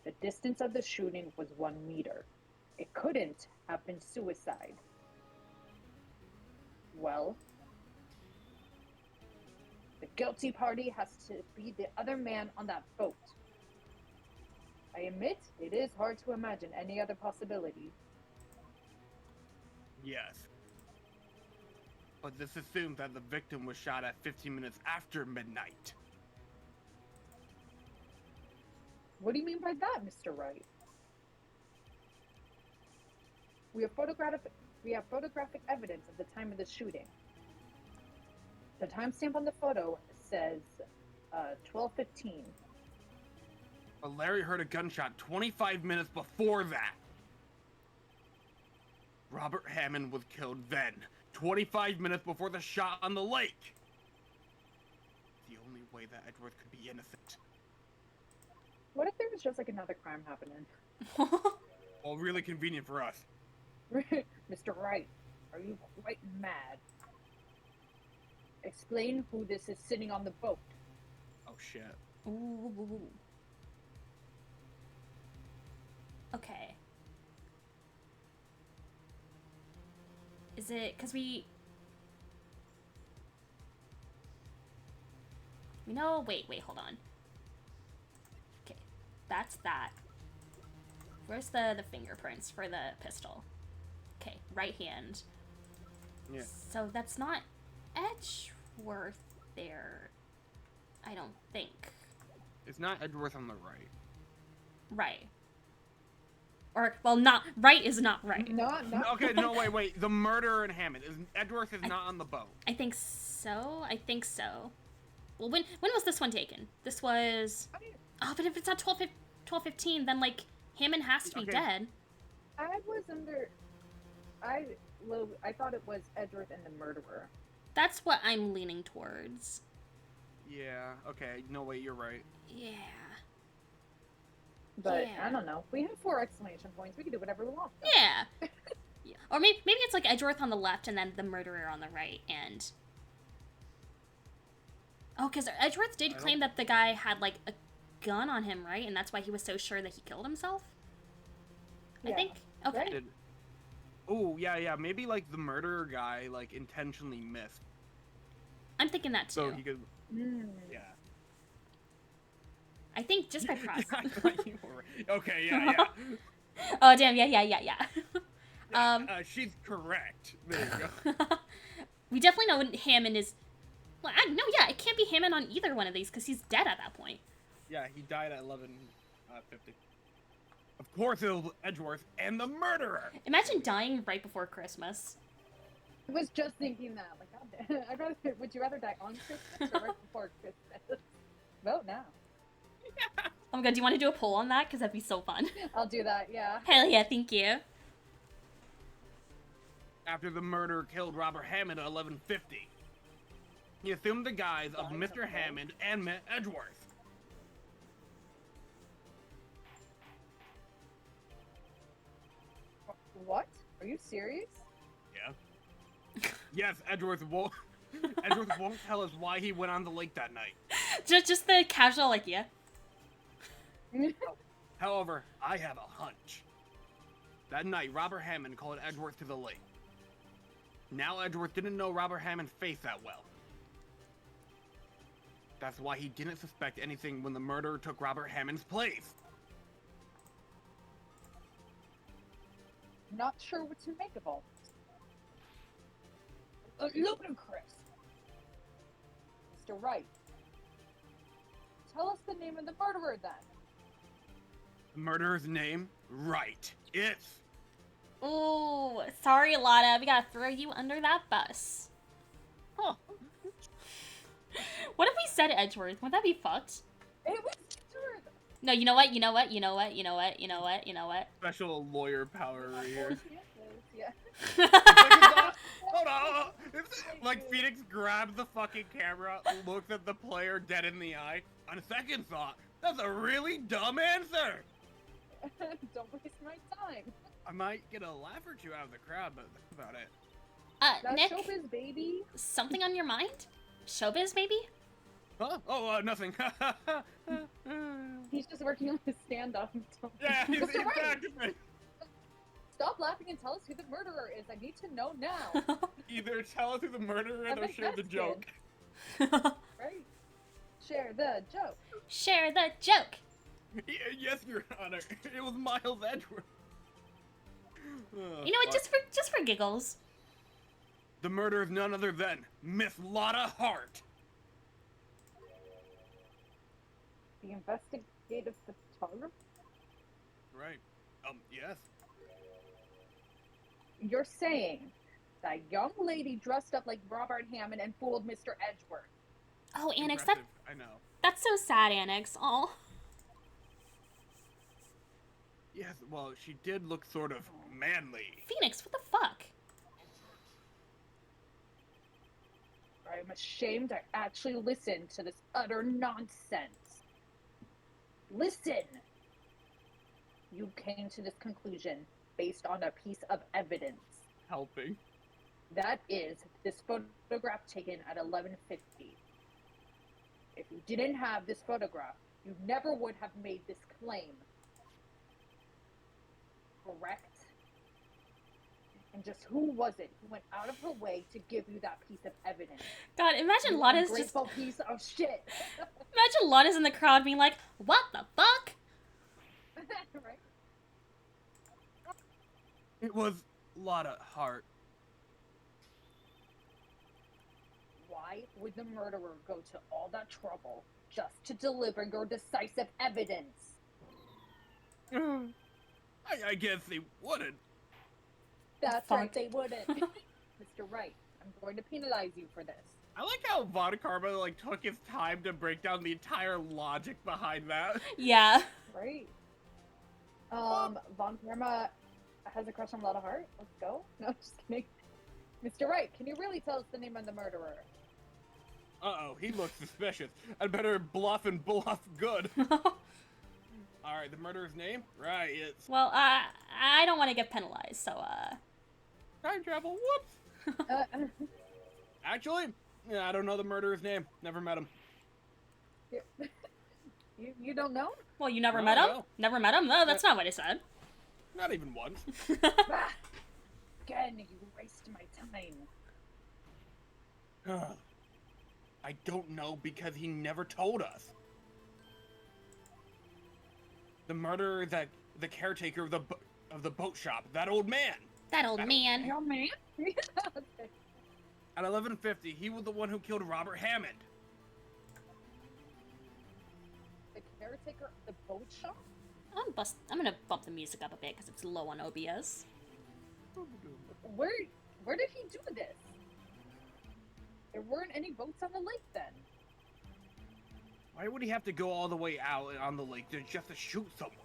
The distance of the shooting was 1 meter. It couldn't have been suicide. Well, the guilty party has to be the other man on that boat. I admit, it is hard to imagine any other possibility. Yes. But this assumes that the victim was shot at 15 minutes after midnight. What do you mean by that, Mr. Wright? We have photographic evidence of the time of the shooting. The timestamp on the photo says 12:15. But Larry heard a gunshot 25 minutes before that. Robert Hammond was killed then, 25 minutes before the shot on the lake. The only way that Edgeworth could be innocent. What if there was just like another crime happening? Well, really convenient for us. Mr. Wright, are you quite mad? Explain who this is sitting on the boat. Oh shit. Ooh. Okay. Is it because we know? Wait, hold on. Okay, that's that. Where's the fingerprints for the pistol? Okay, right hand. Yeah. So that's not Edgeworth there. I don't think. It's not Edgeworth on the right. Right. Or, well, not right is not right. Not Okay, no, wait. The murderer in Hammond. Edgeworth is not on the boat. I think so. Well, when was this one taken? This was... Oh, but if it's at 12:15, then, like, Hammond has to be Okay. dead. I was under. I thought it was Edgeworth and the murderer. That's what I'm leaning towards. Yeah, okay. No, wait, you're right. Yeah. But Yeah. I don't know. We have 4 exclamation points. We can do whatever we want. Yeah. Yeah. Or maybe it's, like, Edgeworth on the left and then the murderer on the right, and... Oh, because Edgeworth did claim that the guy had, like, a gun on him, right? And that's why he was so sure that he killed himself? I Yeah. think? Okay. Right. Oh, yeah. Maybe, like, the murderer guy, like, intentionally missed. I'm thinking that, too. So he could... Mm. Yeah. I think just by process. Okay, yeah. Oh, damn, yeah. She's correct. There you go. We definitely know Hammond is... Well, it can't be Hammond on either one of these, because he's dead at that point. Yeah, he died at 11:50. Of course it was Edgeworth and the murderer! Imagine dying right before Christmas. I was just thinking that. Like, God, I'd rather. Would you rather die on Christmas or right before Christmas? Vote now. Oh my god, do you want to do a poll on that? Because that'd be so fun. I'll do that. Yeah. Hell yeah, thank you. After the murderer killed Robert Hammond at 11:50. He assumed the guise of Mr. Hammond and Miss Edgeworth. What? Are you serious? Yeah. Yes, Edgeworth won't tell us why he went on the lake that night. Just the casual, like, yeah. However, I have a hunch. That night, Robert Hammond called Edgeworth to the lake. Now Edgeworth didn't know Robert Hammond's face that well. That's why he didn't suspect anything when the murderer took Robert Hammond's place. Not sure what to make of all this. Ludicrous. Mr. Wright, tell us the name of the murderer then. The murderer's name? Right. It's... Ooh, sorry, Lotta. We gotta throw you under that bus. Huh. What if we said Edgeworth? Wouldn't that be fucked? It was absurd. No, you know what? Special lawyer power right here. Yeah. Hold on. Like, Phoenix grabs the fucking camera, looks at the player dead in the eye. On second thought, that's a really dumb answer. Don't waste my time. I might get a laugh or two out of the crowd, but that's about it. That's Nick, showbiz, baby. something on your mind? Showbiz, maybe? Huh? Oh, nothing. He's just working on his stand-up. Yeah, he's Mr. Wright, practicing. stop laughing and tell us who the murderer is. I need to know now. Either tell us who the murderer is I'm or share the invested. joke. Right? Share the joke. Share the joke. Yes, Your Honor. It was Miles Edgeworth. You know what? Just for giggles. The murderer is none other than Miss Lotta Hart. The investigative photographer? Right. Yes. You're saying that young lady dressed up like Robert Hammond and fooled Mr. Edgeworth. Oh, Annex, Impressive, I know. that's so sad, Annex. Oh. Yes, well, she did look sort of manly. Phoenix, what the fuck? I'm ashamed I actually listened to this utter nonsense. Listen! You came to this conclusion based on a piece of evidence. Helping. That is this photograph taken at 11:50. If you didn't have this photograph, you never would have made this claim. Correct? And just who was it who went out of her way to give you that piece of evidence? God, imagine You Lotta's just... ungrateful piece of shit. Imagine Lotta's in the crowd being like, what the fuck? Right? It was Lotta Hart. Why would the murderer go to all that trouble just to deliver your decisive evidence? I guess they wouldn't. That's Fuck. right, they wouldn't. Mr. Wright, I'm going to penalize you for this. I like how Von Karma, like, took his time to break down the entire logic behind that. Yeah. Right? Von Karma has a crush on Lotta Hart. Let's go. No, just kidding. Mr. Wright, can you really tell us the name of the murderer? Uh-oh, he looks suspicious. I'd better bluff and bluff good. Alright, the murderer's name? Right, it's... Well, I don't want to get penalized, so, Time travel, whoops! Actually, yeah, I don't know the murderer's name. Never met him. You don't know? Well, you never No, met him? no. Never met him? No, that's not what I said. Not even once. Ah, again, you waste my time. I don't know because he never told us. The murderer is the caretaker of the boat shop. That old man. That old man. Your man? At 11:50, he was the one who killed Robert Hammond. The caretaker of the boat shop? I'm gonna bump the music up a bit because it's low on OBS. Where did he do this? There weren't any boats on the lake then. Why would he have to go all the way out on the lake just to shoot someone?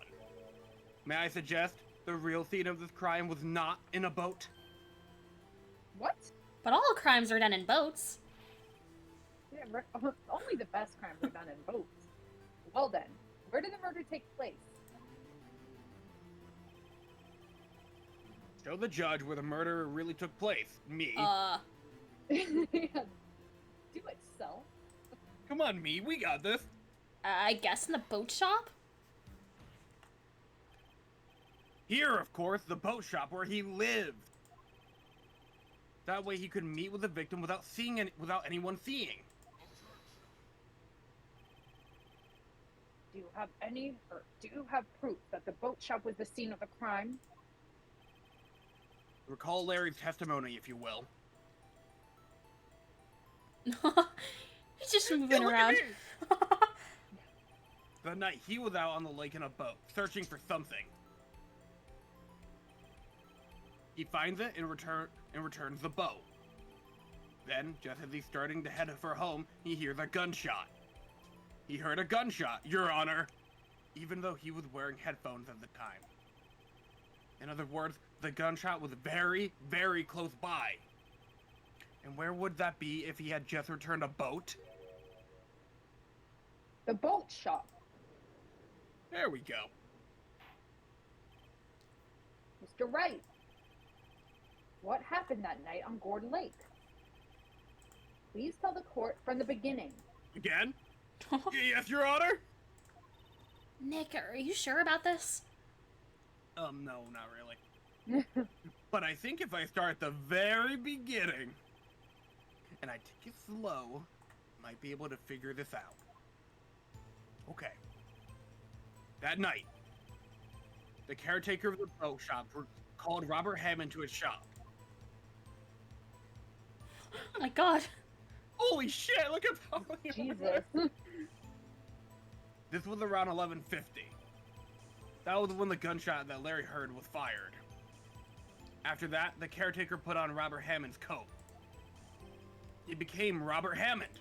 May I suggest the real scene of this crime was not in a boat? What? But all crimes are done in boats. Yeah, only the best crimes are done in boats. Well then, where did the murder take place? Show the judge where the murder really took place. Me. Yeah, do it, self. Come on, me. We got this. I guess in the boat shop? Here, of course, the boat shop where he lived. That way he could meet with the victim without anyone seeing. Do you have proof that the boat shop was the scene of the crime? Recall Larry's testimony, if you will. He's just moving look at around. me! The night he was out on the lake in a boat, searching for something. He finds it and returns the boat. Then, just as he's starting to head for home, he hears a gunshot. He heard a gunshot, Your Honor, even though he was wearing headphones at the time. In other words, the gunshot was very, very close by. And where would that be if he had just returned a boat? The boat shop. There we go. Mr. Wright, what happened that night on Gourd Lake? Please tell the court from the beginning. Again? Yes, Your Honor? Nick, are you sure about this? No, not really. But I think if I start at the very beginning, and I take it slow, I might be able to figure this out. Okay. That night, the caretaker of the boat shop called Robert Hammond to his shop. Oh my god. Holy shit, look at how Jesus. This was around 11:50. That was when the gunshot that Larry heard was fired. After that, the caretaker put on Robert Hammond's coat. He became Robert Hammond.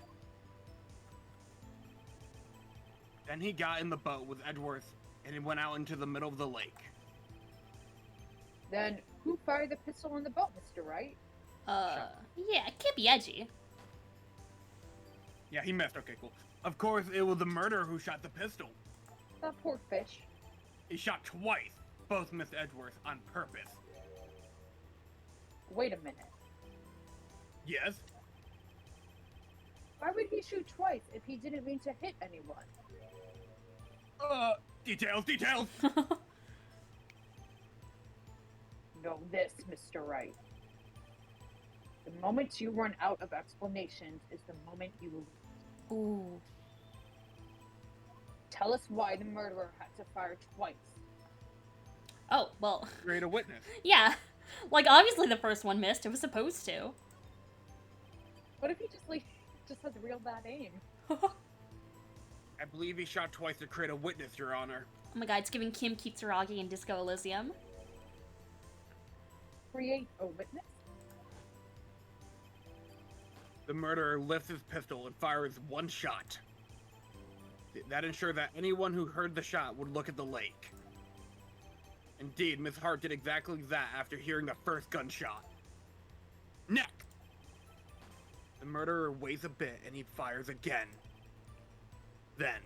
Then he got in the boat with Edgeworth and he went out into the middle of the lake. Then who fired the pistol on the boat, Mr. Wright? Yeah, it can't be Edgy. Yeah, he missed. Okay, cool. Of course, it was the murderer who shot the pistol. That poor fish. He shot twice, both missed Edgeworth on purpose. Wait a minute. Yes? Why would he shoot twice if he didn't mean to hit anyone? Details. Know this, Mr. Wright. The moment you run out of explanations is the moment you lose. Ooh. Tell us why the murderer had to fire twice. Oh, well. Create a witness. Yeah. Like, obviously the first one missed. It was supposed to. What if he just has real bad aim? I believe he shot twice to create a witness, Your Honor. Oh my god, it's giving Kim Kitsuragi and Disco Elysium. Create a witness? The murderer lifts his pistol and fires one shot. That ensured that anyone who heard the shot would look at the lake. Indeed, Miss Hart did exactly that after hearing the first gunshot. Neck! The murderer waits a bit and he fires again. Then...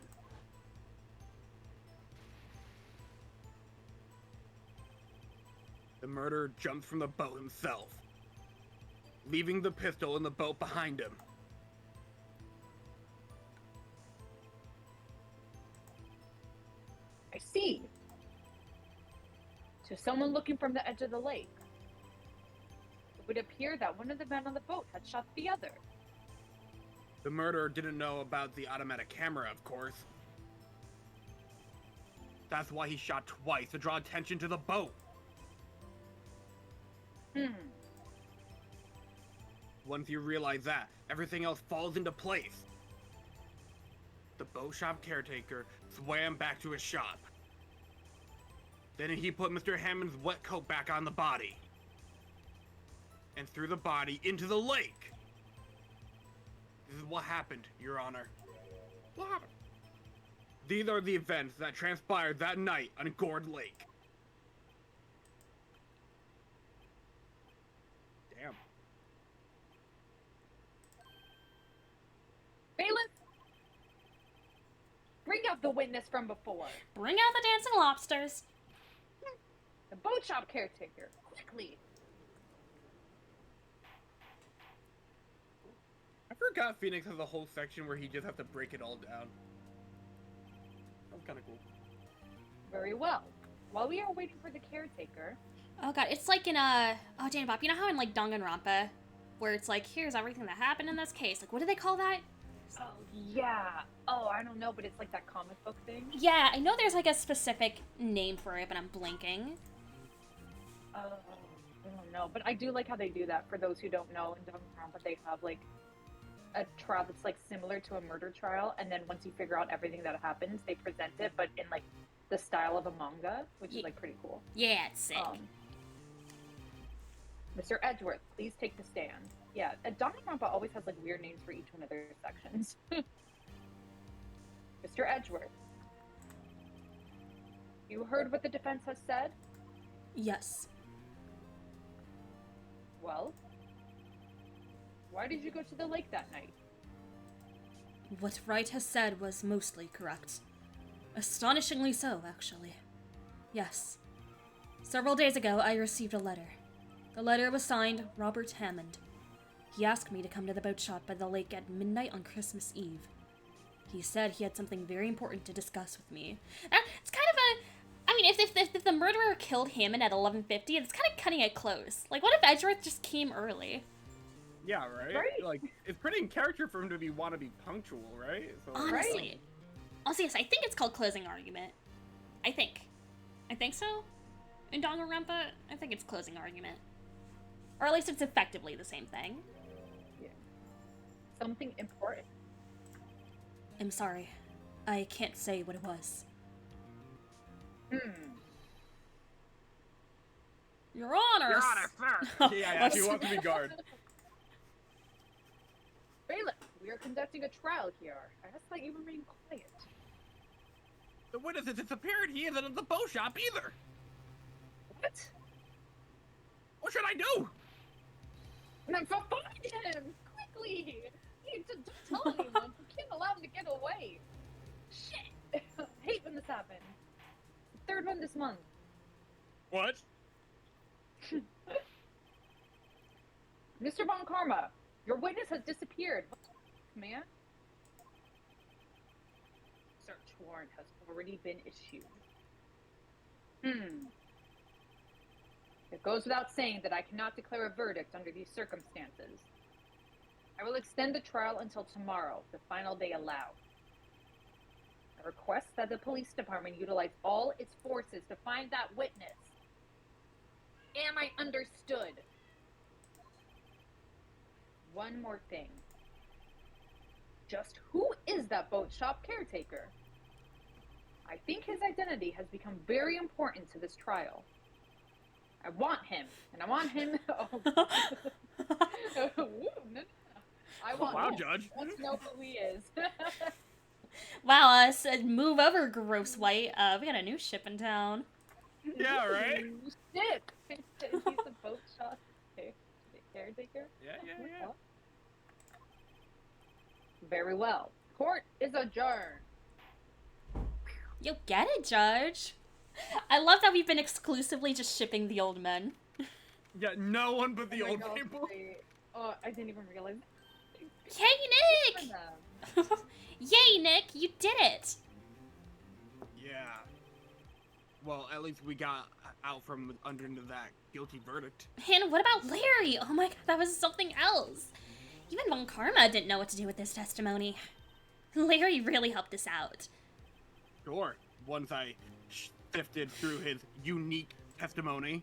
the murderer jumps from the boat himself, leaving the pistol in the boat behind him. I see. To someone looking from the edge of the lake, it would appear that one of the men on the boat had shot the other. The murderer didn't know about the automatic camera, of course. That's why he shot twice, to draw attention to the boat. Once you realize that, everything else falls into place. The boat shop caretaker swam back to his shop. Then he put Mr. Hammond's wet coat back on the body. And threw the body into the lake. This is what happened, Your Honor. Yeah. These are the events that transpired that night on Gourd Lake. Damn. out the witness from before. Bring out the dancing lobsters. The boat shop caretaker. Quickly. I forgot Phoenix has a whole section where he just has to break it all down. That was kind of cool. Very well. While we are waiting for the caretaker... Oh god, it's like in oh Danny Bob, you know how in like Danganronpa, where it's like, here's everything that happened in this case. Like, what do they call that? Oh, yeah. Oh, I don't know, but it's like that comic book thing. Yeah, I know there's like a specific name for it, but I'm blanking. I don't know, but I do like how they do that. For those who don't know, in Danganronpa, they have like a trial that's like similar to a murder trial, and then once you figure out everything that happens, they present it, but in like the style of a manga, which is like pretty cool. Yeah, it's sick. Mr. Edgeworth, please take the stand. Yeah, Danganronpa always has like weird names for each one of their sections. Mr. Edgeworth, you heard what the defense has said? Yes. Well, why did you go to the lake that night? What Wright has said was mostly correct. Astonishingly so, actually. Yes. Several days ago, I received a letter. The letter was signed Robert Hammond. He asked me to come to the boat shop by the lake at midnight on Christmas Eve. He said he had something very important to discuss with me. It's kind of a... I mean, if the murderer killed Hammond at 11:50, it's kind of cutting it close. Like, what if Edgeworth just came early? Yeah, right? Like, it's pretty in character for him to want to be punctual, right? So, Honestly. Right. Also, yes, I think it's called closing argument. I think so. In Danganronpa, I think it's closing argument. Or at least it's effectively the same thing. Yeah. Something important. I'm sorry. I can't say what it was. Your Honor! Your Honor, sir! yeah, he wants to be guard. Bailiff, we are conducting a trial here. I ask that you remain quiet. The witness has disappeared. He isn't at the boat shop either. What? What should I do? Then find him! Quickly! Don't tell anyone. You can't allow him to get away. Shit! I hate when this happens. The third one this month. What? Mr. Von Karma, your witness has disappeared. What the man? Search warrant has already been issued. It goes without saying that I cannot declare a verdict under these circumstances. I will extend the trial until tomorrow, the final day allowed. I request that the police department utilize all its forces to find that witness. Am I understood? One more thing. Just who is that boat shop caretaker? I think his identity has become very important to this trial. I want him, and I want him. I want Wow, him. Judge. I want to know who he is. Wow, move over, gross white. We got a new ship in town. Yeah, right? Shit! He's a boat shop caretaker? Yeah. Very well. Court is adjourned. You get it, Judge. I love that we've been exclusively just shipping the old men. Yeah, no one but the Oh my old God, people. I didn't even realize. Yay, Nick! Yay, Nick, you did it! Yeah. Well, at least we got out from under that guilty verdict. And what about Larry? Oh my god, that was something else. Even Von Karma didn't know what to do with this testimony. Larry really helped us out. Sure. Once I sifted through his unique testimony,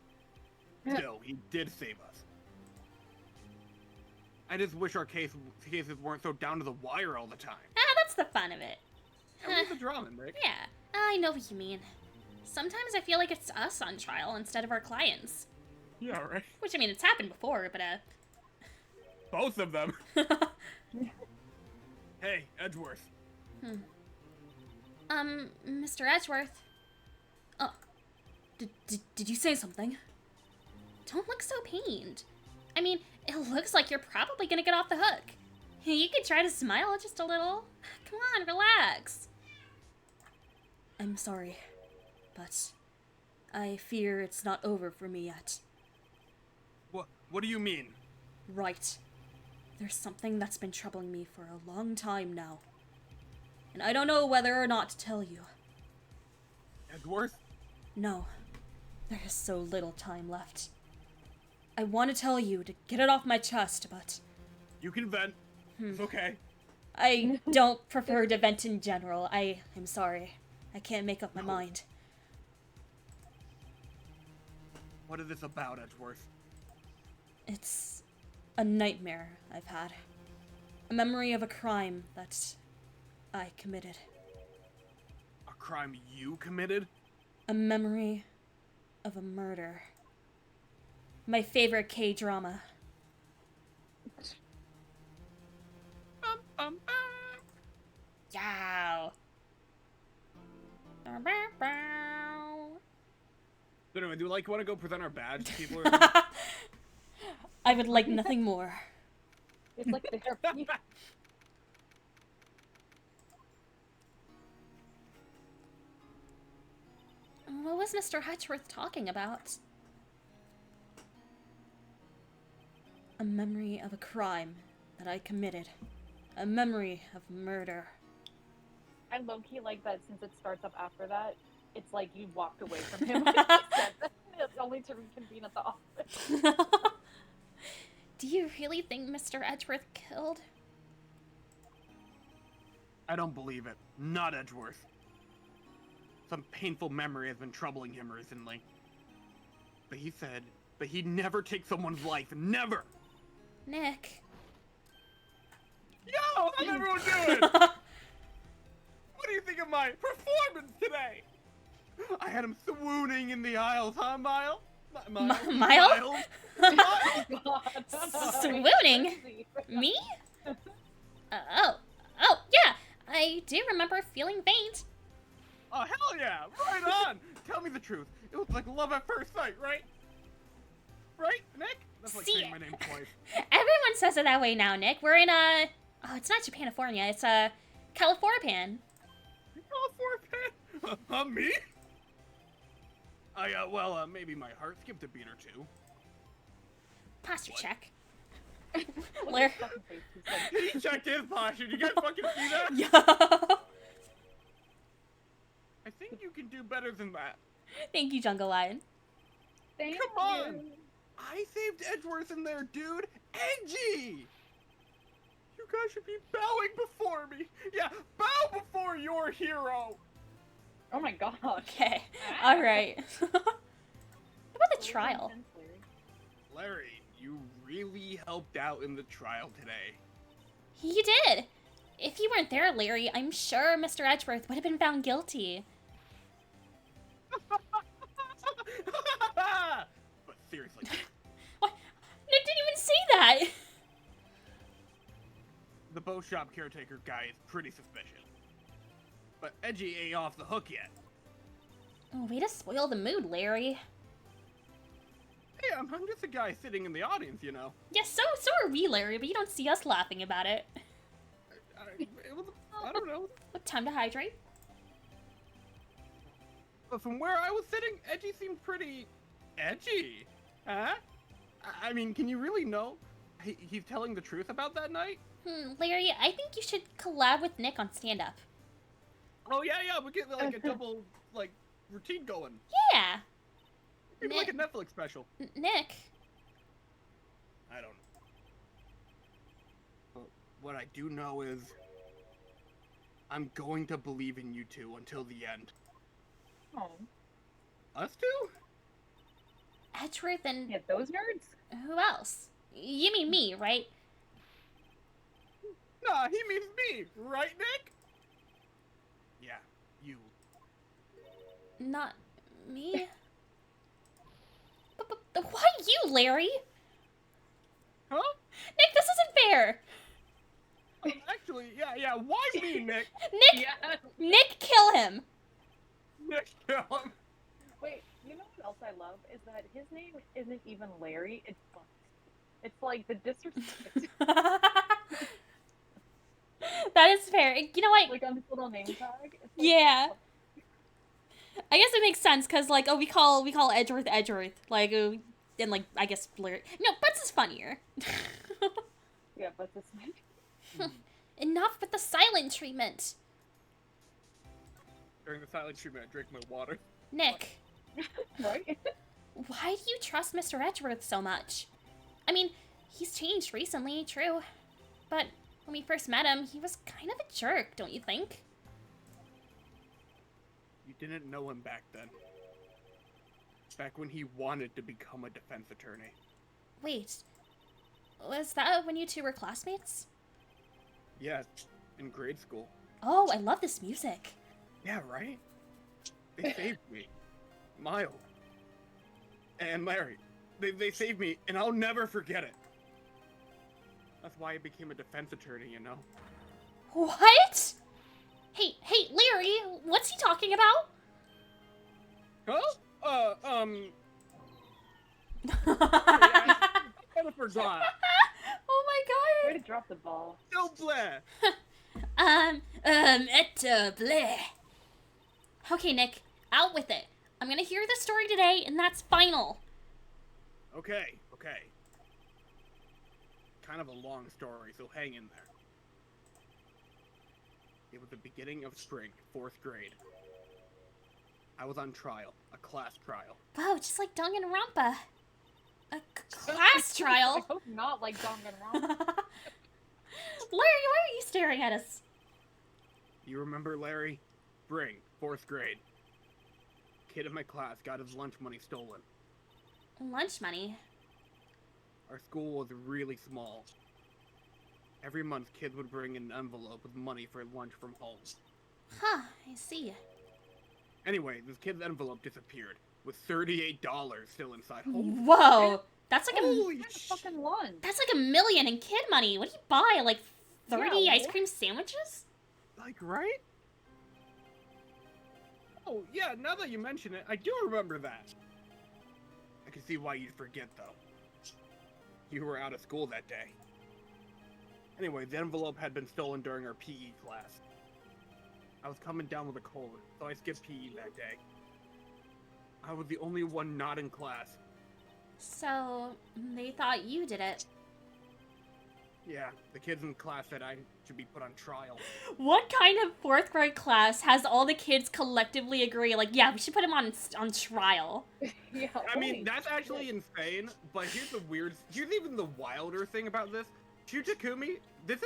still, he did save us. I just wish our cases weren't so down to the wire all the time. That's the fun of it. That was the drama, Nick. Yeah, I know what you mean. Sometimes I feel like it's us on trial instead of our clients. Yeah, right. Which, I mean, it's happened before, but, Both of them. Hey, Edgeworth. Mr. Edgeworth. Oh. Did you say something? Don't look so pained. I mean, it looks like you're probably gonna get off the hook. You could try to smile just a little. Come on, relax. I'm sorry, but I fear it's not over for me yet. What do you mean? Right. There's something that's been troubling me for a long time now. And I don't know whether or not to tell you. Edgeworth? No. There is so little time left. I want to tell you to get it off my chest, but You can vent. It's okay. I don't prefer to vent in general. I'm sorry. I can't make up my No. mind. What is this about, Edgeworth? It's a nightmare I've had. A memory of a crime that I committed. A crime you committed? A memory of a murder. My favorite K-drama. Yow. So anyway, do you want to go present our badge to people? Or I would like nothing more. It's like therapy. What was Mr. Hedgeworth talking about? A memory of a crime that I committed. A memory of murder. I low-key like that since it starts up after that. It's like you walked away from him when he said that. It's only to reconvene at the office. Do you really think Mr. Edgeworth killed? I don't believe it. Not Edgeworth. Some painful memory has been troubling him recently. But he said that he'd never take someone's life. Never! Nick. Yo, how's everyone doing? What do you think of my performance today? I had him swooning in the aisles, huh, Mile? Mile? Miles? God. Swooning? Me? Oh, yeah. I do remember feeling faint. Oh, hell yeah! Right on! Tell me the truth. It was like love at first sight, right? Right, Nick? That's like See- saying my name twice. Everyone says it that way now, Nick. We're in oh, it's not Japanifornia. It's California. California? Me? Maybe my heart skipped a beat or two. Posture What? check. Look Where? at his fucking face. He's like, He checked his posture. You guys fucking see that? Yo! I think you can do better than that. Thank you, Jungle Lion. thank Come on. you. I saved Edgeworth in there, dude. Edgy! You guys should be bowing before me. Yeah, bow before your hero. Oh my god. Okay. All right. What about the trial? Larry, you really helped out in the trial today. He did. If you weren't there, Larry, I'm sure Mr. Edgeworth would have been found guilty. But seriously, What? Nick didn't even say that. the bow shop caretaker guy is pretty suspicious. But Edgy ain't off the hook yet. Oh, way to spoil the mood, Larry. Hey, I'm just a guy sitting in the audience, you know. Yes, so are we, Larry, but you don't see us laughing about it. I don't know. What time to hydrate? But from where I was sitting, Edgy seemed pretty edgy. Huh? I mean, can you really know he's telling the truth about that night? Larry, I think you should collab with Nick on stand-up. Oh, yeah, we get like a double, like, routine going. Yeah. Maybe like a Netflix special. Nick. I don't know. But what I do know is I'm going to believe in you two until the end. Oh. Us two? Edgeworth and Yeah, those nerds? who else? You mean me, right? Nah, he means me, right, Nick? Yeah, you. Not me. But why you, Larry? Huh? Nick, this isn't fair. Actually, yeah, why me, Nick? Nick, Yeah. Nick, kill him. Nick, kill him. Wait, you know what else I love? Is that his name isn't even Larry, it's Bugs. It's like the disrespect. That is fair. You know what? Like on his little name tag. It's like, Yeah. I guess it makes sense, because, like, oh, we call Edgeworth, like, and, like, I guess Blair. No, Butts is funnier. Yeah, but this Enough with the silent treatment. During the silent treatment, I drink my water. Nick, right? why do you trust Mr. Edgeworth so much? I mean, he's changed recently, true. But when we first met him, he was kind of a jerk, don't you think? You didn't know him back then. Back when he wanted to become a defense attorney. Wait, was that when you two were classmates? Yeah, in grade school. Oh, I love this music. Yeah, right? They saved me. Miles. And Larry. They saved me, and I'll never forget it. That's why I became a defense attorney, you know? What? Hey, Larry, what's he talking about? Huh? I kind of forgot. Oh my Way to drop the ball. So blah. Bleh. Okay, Nick, out with it. I'm gonna hear the story today, and that's final. Okay. Kind of a long story, so hang in there. It was the beginning of spring, 4th grade. I was on trial, a class trial. Whoa, just like Danganronpa. A class trial? I hope not like Danganronpa. Larry, why are you staring at us? You remember Larry? Spring, 4th grade. Kid in my class got his lunch money stolen. Lunch money? Our school was really small. Every month, kids would bring an envelope with money for lunch from home. Huh, I see. Anyway, this kid's envelope disappeared, with $38 still inside. Holy Whoa, that's like Holy Fucking lunch. that's like $1 million in kid money. What do you buy? Like 30 Yeah, ice what? cream sandwiches? Like, right? Oh, yeah, now that you mention it, I do remember that. I can see why you'd forget, though. You were out of school that day. Anyway, the envelope had been stolen during our PE class. I was coming down with a cold, so I skipped PE that day. I was the only one not in class. So, they thought you did it. Yeah, the kids in class said I should be put on trial. What kind of 4th grade class has all the kids collectively agree, like, yeah, we should put him on trial? Yeah. I mean, holy that's actually shit. insane, but here's even the wilder thing about this. Shutakumi, this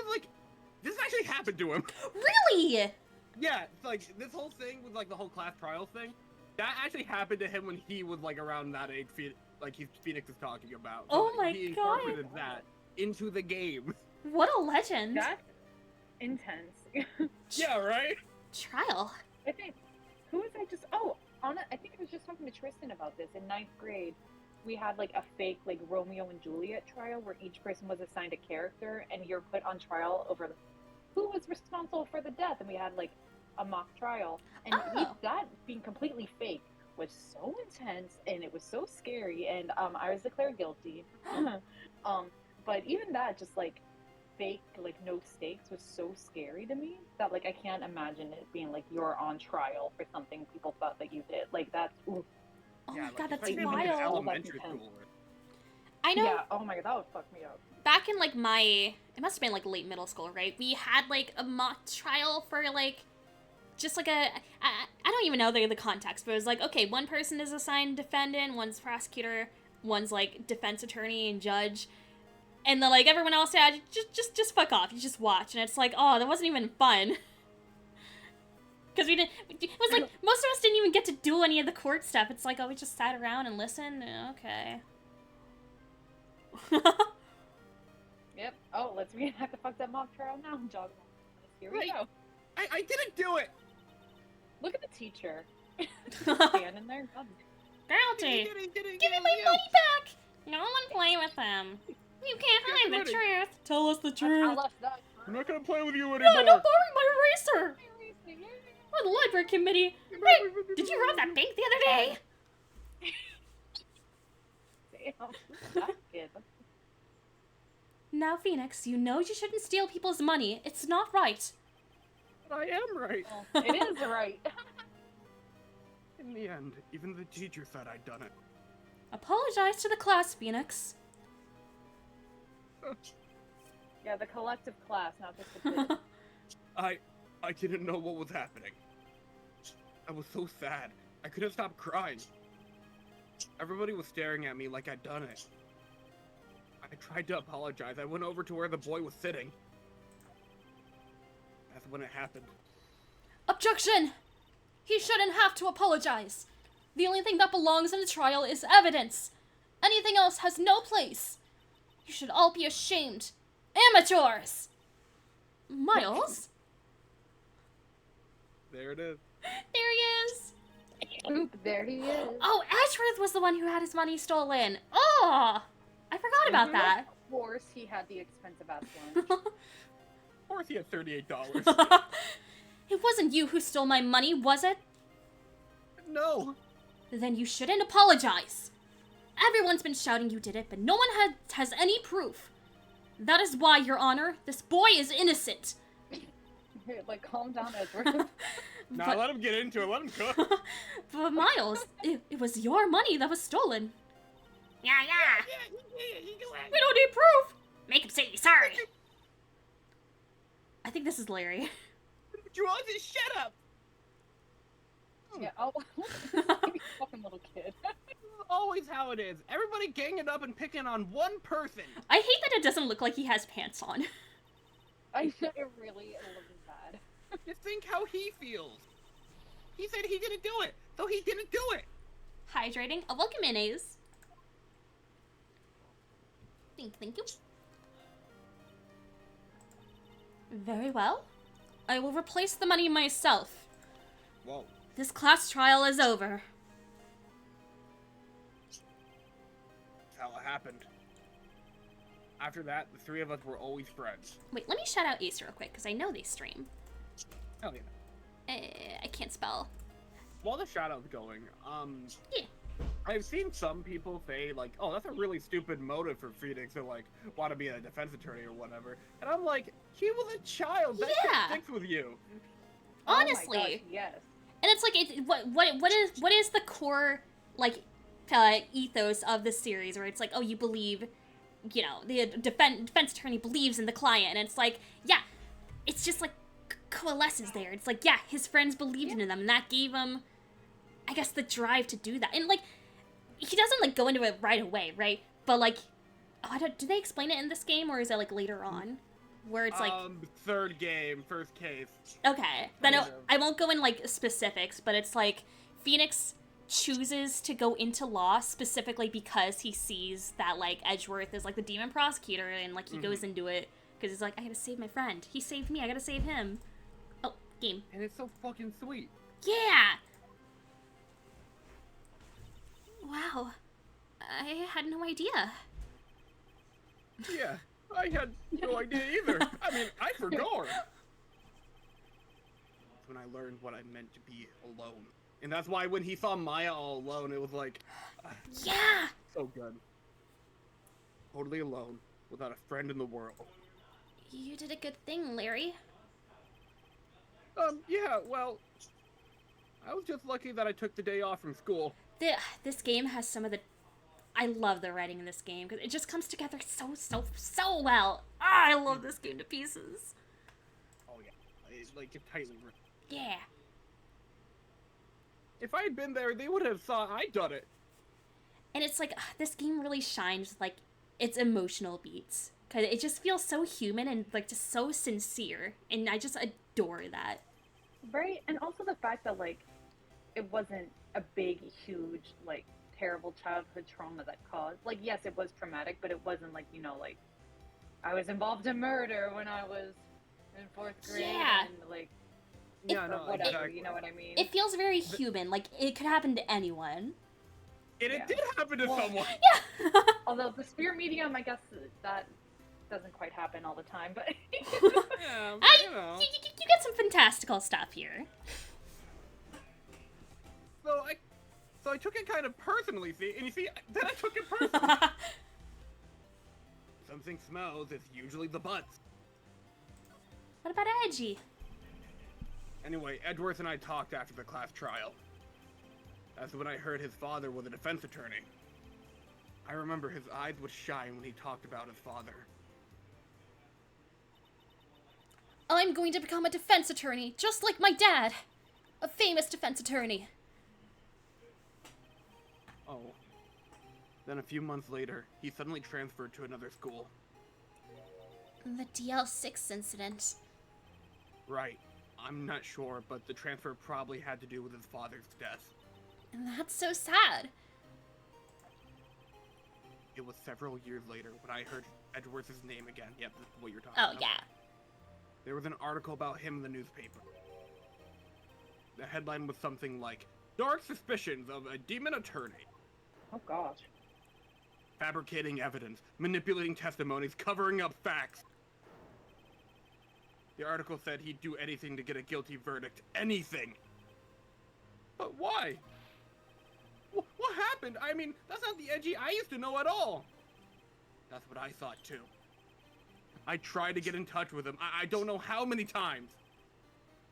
actually happened to him. Really? Yeah, it's like, this whole thing with, like, the whole class trial thing, that actually happened to him when he was, like, around that age, like Phoenix is talking about. Oh So my he God. incorporated that into the game. What a legend. That's intense. Yeah, right? Trial. I think, who was I just, I think I was just talking to Tristan about this. In 9th grade, we had like a fake like Romeo and Juliet trial where each person was assigned a character and you're put on trial over who was responsible for the death. And we had like a mock trial. And Oh. that being completely fake was so intense and it was so scary. And I was declared guilty. But even that, just like fake, like no stakes, was so scary to me that like I can't imagine it being like you're on trial for something people thought that you did. Like that's oof. Oh Yeah, my like, god, if that's I even was in wild. elementary That's school. I know Yeah. Oh my god, that would fuck me up. back in like it must have been like late middle school, right? We had like a mock trial for like just like I don't even know the context, but it was like, okay, one person is assigned defendant, one's prosecutor, one's like defense attorney and judge. And then like everyone else said, just fuck off, you just watch. And it's like, oh, that wasn't even fun. Because it was like, most of us didn't even get to do any of the court stuff. It's like, oh, we just sat around and listened. Okay. Yep. Oh, let's reenact the fucked up mock trial now, John. Here we Right. go. I didn't do it! Look at the teacher. Standing there. God. Guilty. He did it, Give me my money back. No one play with them. You can't hide the money. truth. Tell us the I truth. left that. I'm not gonna play with you No, anymore. don't borrow my eraser. Oh, the library committee. Hey, did you rob that bank the other day? Damn. That kid. Now, Phoenix, you know you shouldn't steal people's money. It's not right. I am right. It is right. In the end, even the teacher said I'd done it. Apologize to the class, Phoenix. Yeah, the collective class, not just the kids. I didn't know what was happening. I was so sad. I couldn't stop crying. Everybody was staring at me like I'd done it. I tried to apologize. I went over to where the boy was sitting. That's when it happened. Objection! He shouldn't have to apologize. The only thing that belongs in the trial is evidence. Anything else has no place. You should all be ashamed. Amateurs! Miles? There it is. There he is. Oop, there he is. Oh, Edgeworth was the one who had his money stolen. Oh, I forgot about that. Of course, he had the expensive ass lunch. Of course he had $38. It wasn't you who stole my money, was it? No. Then you shouldn't apologize. Everyone's been shouting you did it, but no one has any proof. That is why, Your Honor, this boy is innocent. Here, like, calm down, Edward. Nah, let him get into it. Let him cook. But Miles, it was your money that was stolen. Yeah. We don't need proof. Make him say he's sorry. I think this is Larry. Draws his shut up. Yeah, oh, fucking little kid. Always how it is. Everybody ganging up and picking on one person. I hate that it doesn't look like he has pants on. It really looks bad. Just think how he feels. He said he didn't do it, so he didn't do it. Hydrating. A welcome mayonnaise. Thank you. Very well. I will replace the money myself. Whoa. This class trial is over. That's how it happened. After that, the three of us were always friends. Wait, let me shout out Ace real quick, because I know they stream. Hell yeah. I can't spell. While the shout-out's going, Yeah. I've seen some people say, like, oh, that's a really stupid motive for Phoenix to, like, want to be a defense attorney or whatever. And I'm like, he was a child. That Yeah. shit sticks with you. Honestly. Oh my gosh, yes. And it's like, what is the core, like, ethos of the series, where it's like, oh, you believe, you know, the defense attorney believes in the client, and it's like, yeah, it's just like coalesces there. It's like, yeah, his friends believed in them, and that gave him, I guess, the drive to do that. And like, he doesn't like go into it right away, right? But like, do they explain it in this game, or is it like later on, where it's like, Third game, first case. okay, then Kind of. I won't go in like specifics, but it's like Phoenix chooses to go into law specifically because he sees that like Edgeworth is like the demon prosecutor, and like he goes into it because he's like, I gotta save my friend. He saved me. I gotta save him. Oh, game. And it's so fucking sweet. Yeah. Wow. I had no idea. Yeah, I had no idea either. I mean, I forgot. That's when I learned what I meant to be alone. And that's why when he saw Maya all alone, it was like, Yeah. so good. Totally alone, without a friend in the world. You did a good thing, Larry. Yeah, well, I was just lucky that I took the day off from school. This game has some of the... I love the writing in this game, because it just comes together so well. Ah, I love this game to pieces. Oh yeah, it's like just tightly written. Yeah. If I had been there, they would have thought I'd done it. And it's like, this game really shines, like, its emotional beats. Because it just feels so human and, like, just so sincere. And I just adore that. Right, and also the fact that, like, it wasn't a big, huge, like, terrible childhood trauma that caused. Like, yes, it was traumatic, but it wasn't like, you know, like, I was involved in murder when I was in 4th grade. Yeah. And, like, Yeah, or no, whatever, exactly. you know what I mean? It feels very human. Like, it could happen to anyone. And Yeah. it did happen to someone. Yeah. Although the spear medium, I guess that doesn't quite happen all the time, but... Yeah, but, you know. You get some fantastical stuff here. So I took it kind of personally, see? And you see, then I took it personally. Something smells, it's usually the butts. What about Edgy? Anyway, Edgeworth and I talked after the class trial. That's when I heard his father was a defense attorney. I remember his eyes would shine when he talked about his father. I'm going to become a defense attorney, just like my dad. A famous defense attorney. Oh. Then a few months later, he suddenly transferred to another school. The DL6 incident. Right. I'm not sure, but the transfer probably had to do with his father's death. And that's so sad. It was several years later when I heard Edgeworth's name again. Yep, this is what you're talking Oh, about. yeah. There was an article about him in the newspaper. The headline was something like, "Dark suspicions of a demon attorney. Oh gosh. Fabricating evidence, manipulating testimonies, covering up facts." The article said he'd do anything to get a guilty verdict. Anything. But why? What happened? I mean, that's not the Edgy I used to know at all. That's what I thought too. I tried to get in touch with him. I don't know how many times.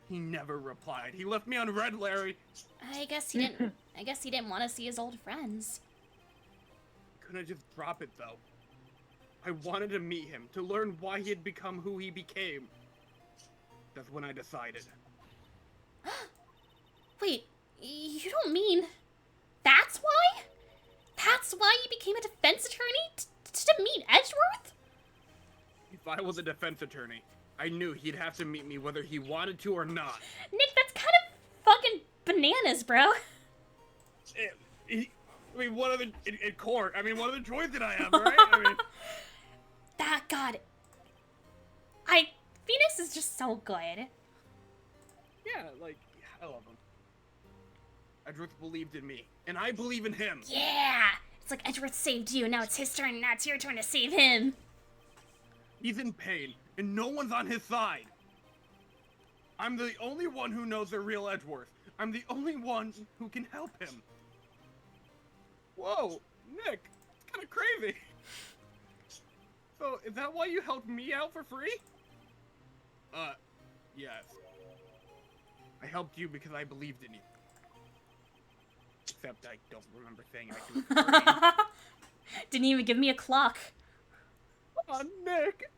He never replied. He left me on red, Larry. I guess he didn't. I guess he didn't want to see his old friends. Couldn't I just drop it though? I wanted to meet him, to learn why he had become who he became. That's when I decided. Wait, you don't mean that's why? That's why you became a defense attorney? To meet Edgeworth? If I was a defense attorney, I knew he'd have to meet me whether he wanted to or not. Nick, that's kind of fucking bananas, bro. I mean, what other in court? I mean, what other choice did I have, right? I mean, That God. Phoenix is just so good. yeah, like I love him. Edgeworth believed in me, and I believe in him. Yeah! It's like Edgeworth saved you, now it's his turn, now it's your turn to save him. He's in pain, and no one's on his side. I'm the only one who knows the real Edgeworth. I'm the only one who can help him. Whoa, Nick, it's kind of crazy. So, is that why you helped me out for free? Yes. I helped you because I believed in you. Except I don't remember saying I do it for free. Didn't even give me a clock. Oh, Nick!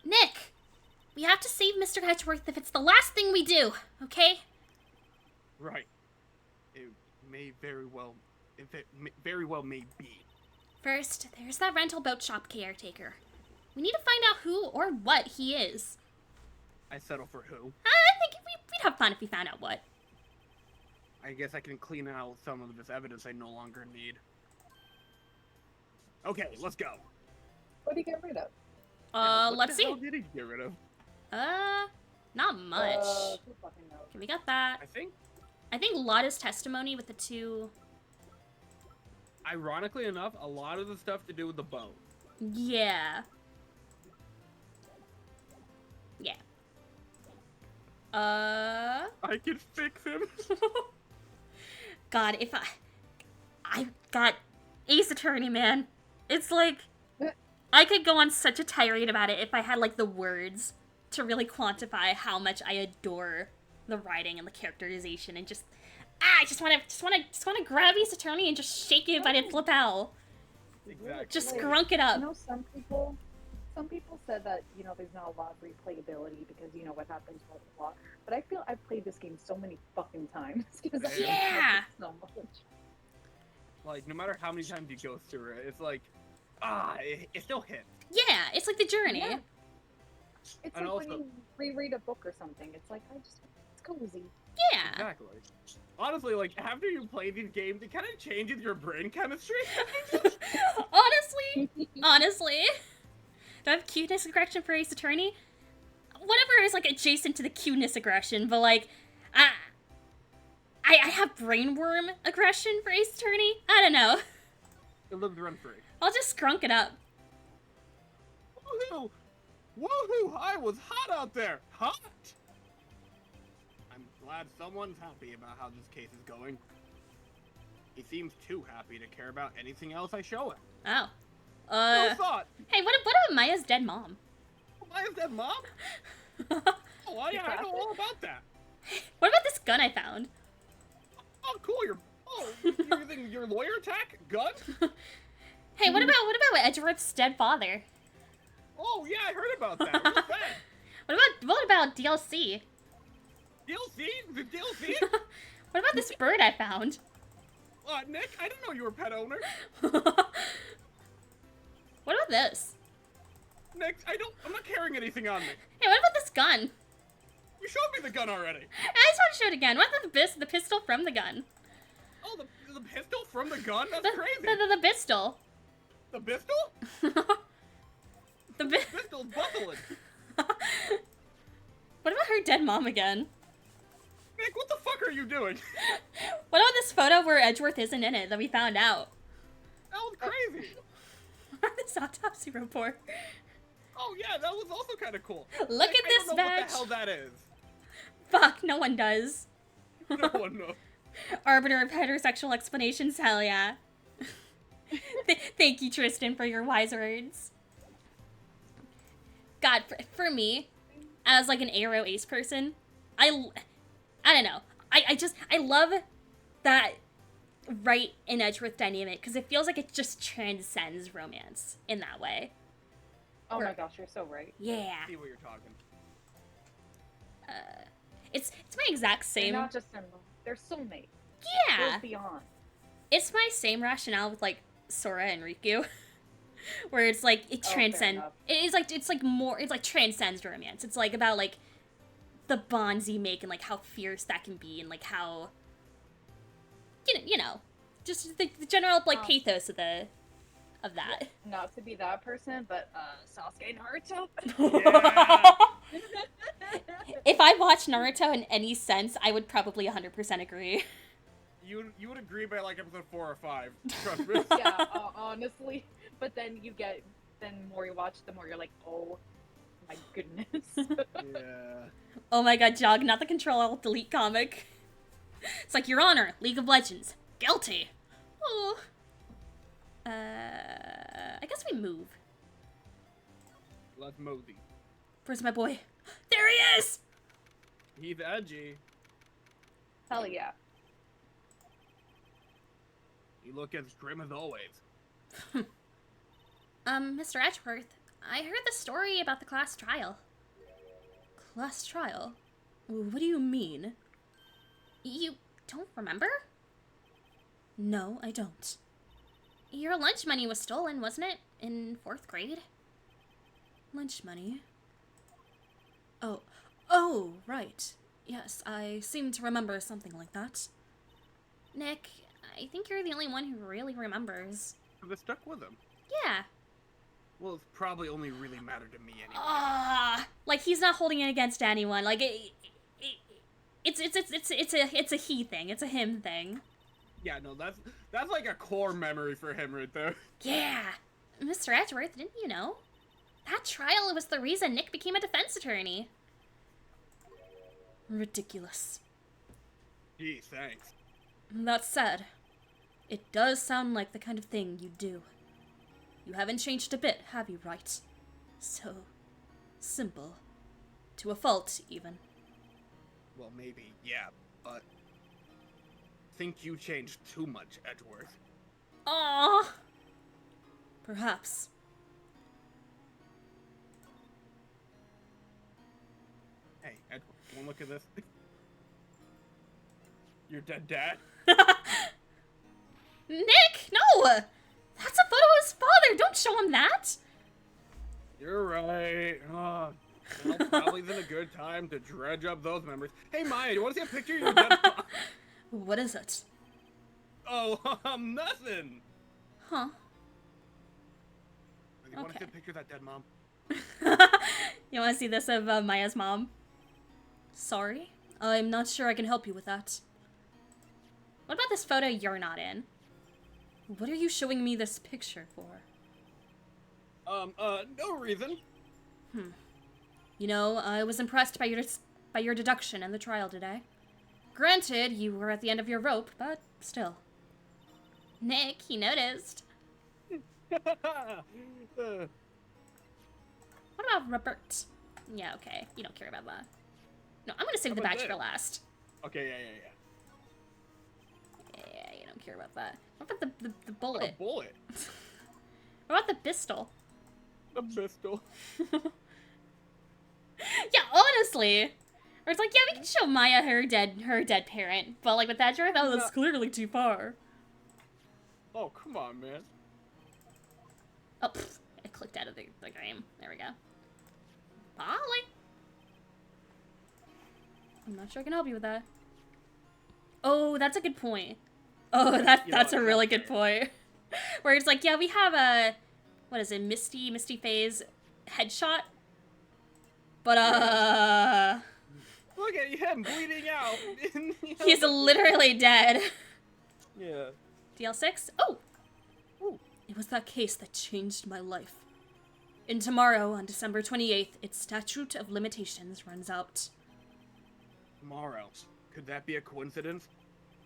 Nick! We have to save Mr. Edgeworth if it's the last thing we do, okay? Right. It may very well, very well may be. First, there's that rental boat shop caretaker. We need to find out who or what he is. I settle for who? I think we'd have fun if we found out what. I guess I can clean out some of this evidence I no longer need. Okay, let's go. What do you get rid of? What Let's the hell see. did he get rid of? Not much. Who fucking knows? Okay, we got that. I think Lotta's testimony with the two... ironically enough, a lot of the stuff to do with the boat. Yeah. Yeah. I can fix him. God, if I got Ace Attorney, man. It's like, I could go on such a tirade about it if I had, like, the words to really quantify how much I adore the writing and the characterization and just, I just want to grab Ace Attorney and just shake it by the lapel. Exactly. Just grunk it up. You know, some people said that, you know, there's not a lot of replayability because, you know, what happens with the plot. But I feel I've played this game so many fucking times because I Yeah. love it so much. Like, no matter how many times you go through it, it's like, it still hits. Yeah, it's like the journey. Yeah. It's And like when also- you reread a book or something. It's like, it's cozy. Yeah. Exactly. Honestly, like, after you play these games, it kind of changes your brain chemistry. Honestly. Do I have cuteness aggression for Ace Attorney? Whatever is, like, adjacent to the cuteness aggression, but, like, I have brainworm aggression for Ace Attorney? I don't know. It lives rent-free. I'll just scrunk it up. Woohoo! Woohoo! I was hot out there! Hot! I'm glad someone's happy about how this case is going. He seems too happy to care about anything else I show him. Oh. No thought! Hey, what about Maya's dead mom? Why is that, Mom? Oh, yeah, I know all about that. What about this gun I found? Oh, cool. You're using your lawyer attack gun? Hey, what about Edgeworth's dead father? Oh yeah, I heard about that. What's that? What about DLC? DLC? The DLC? What about this bird I found? Nick, I didn't know you were a pet owner. What about this? Nick, I'm not carrying anything on me. Hey, what about this gun? You showed me the gun already. I just want to show it again. What about the pistol from the gun? Oh, the pistol from the gun? That's crazy. The pistol. The pistol? The pistol's bustling. What about her dead mom again? Nick, what the fuck are you doing? What about this photo where Edgeworth isn't in it that we found out? That was crazy. This autopsy report. Oh yeah, that was also kind of cool. Look Nick, at this I don't know badge. what the hell that is. Fuck, no one does. No one knows. Arbiter of heterosexual explanations, hell yeah. Thank you, Tristan, for your wise words. God, for me, as like an Aero Ace person, I don't know. I love that Wright and Edgeworth dynamic because it feels like it just transcends romance in that way. Oh my gosh, you're so right. Yeah. I see what you're talking. It's my exact They're same. not just in love. They're soulmates. Yeah. It goes beyond. It's my same rationale with like Sora and Riku. Where it's like it fair transcends. enough. It's like transcends romance. It's like about like the bonds you make and like how fierce that can be and like how you know just the general like pathos of that. Not to be that person, but Sasuke and Naruto. Yeah. If I watched Naruto in any sense, I would probably 100% agree. You would agree by like episode 4 or 5. Trust me. Yeah, honestly. But then the more you watch, the more you're like, oh my goodness. Yeah. Oh my god, Jog, not the Control-Alt-Delete comic. It's like, Your Honor, League of Legends. Guilty. Oh. I guess we move. Let's mosey. Where's my boy? There he is! He's edgy. Hell yeah. You look as grim as always. Mr. Edgeworth, I heard the story about the class trial. Class trial? What do you mean? You don't remember? No, I don't. Your lunch money was stolen, wasn't it? In 4th grade? Lunch money? Oh, right. Yes, I seem to remember something like that. Nick, I think you're the only one who really remembers. They stuck with him. Yeah. Well, it's probably only really mattered to me anyway. Like he's not holding it against anyone. Like it's a he thing. It's a him thing. Yeah, no, that's like a core memory for him right there. Yeah, Mr. Edgeworth, didn't you know? That trial was the reason Nick became a defense attorney. Ridiculous. Gee, thanks. That said, it does sound like the kind of thing you do. You haven't changed a bit, have you, right? So simple. To a fault, even. Well, maybe, yeah, but think you changed too much, Edgeworth. Aww. Perhaps. Hey, Edgeworth, wanna look at this? Your dead dad? Nick, no! That's a photo of his father! Don't show him that! You're right. Now probably isn't a good time to dredge up those memories. Hey, Maya, you want to see a picture of your dead mom? What is it? Oh, nothing. Huh. You want to see Okay. a picture of that dead mom? You want to see this of Maya's mom? Sorry, I'm not sure I can help you with that. What about this photo you're not in? What are you showing me this picture for? No reason. You know, I was impressed by your deduction in the trial today. Granted, you were at the end of your rope, but still. Nick, he noticed. What about Robert? Yeah, okay. You don't care about that. No, I'm gonna save the How about badge for this? last. Okay, yeah. care about that. What about the A bullet? bullet. What about the pistol? A pistol. Yeah, honestly. Or it's like, yeah, we can show Maya her dead parent, but like with Edgeworth, oh, that's clearly too far. Oh, come on, man. Oh, pfft, I clicked out of the game. There we go. Polly. I'm not sure I can help you with that. Oh, that's a good point. Oh, that's a really good point. Where it's like, yeah, we have a, what is it, Misty Phase headshot. But, Look at him bleeding out. he's literally dead. Yeah. DL6? Oh! Ooh. It was that case that changed my life. And tomorrow, on December 28th, its statute of limitations runs out. Tomorrow. Could that be a coincidence?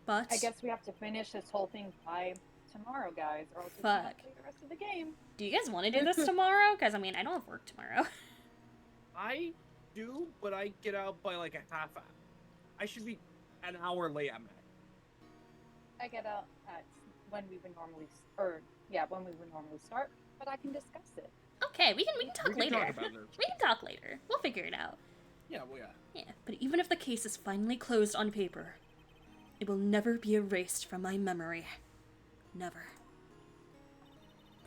But I guess we have to finish this whole thing by tomorrow, guys, or else we Fuck. can't play the rest of the game. Do you guys want to do this tomorrow? Because, I mean, I don't have work tomorrow. I do, but I get out by like a half hour. I should be an hour late at max. I get out at when we would normally, when we would normally start, but I can discuss it. Okay, we can talk We can later. talk about this. We can talk later. We'll figure it out. Yeah, well, yeah. Yeah. But even if the case is finally closed on paper, it will never be erased from my memory. Never.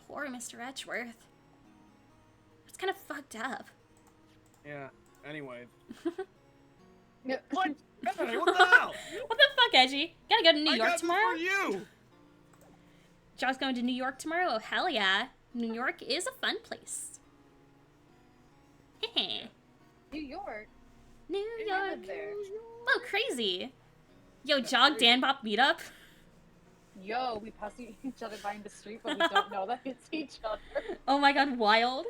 Poor Mr. Edgeworth. It's kind of fucked up. Yeah. Anyways. Yeah. What? Hey, what the hell? What the fuck, Edgy? Gotta go to New I York got tomorrow? this for you. Josh's going to New York tomorrow? Oh, hell yeah. New York is a fun place. Heh. New York. New I York. live there. Oh, crazy. Yo, Jog Dan Bop meetup? Yo, we pass each other by in the street, but we don't know that it's each other. Oh my god, wild.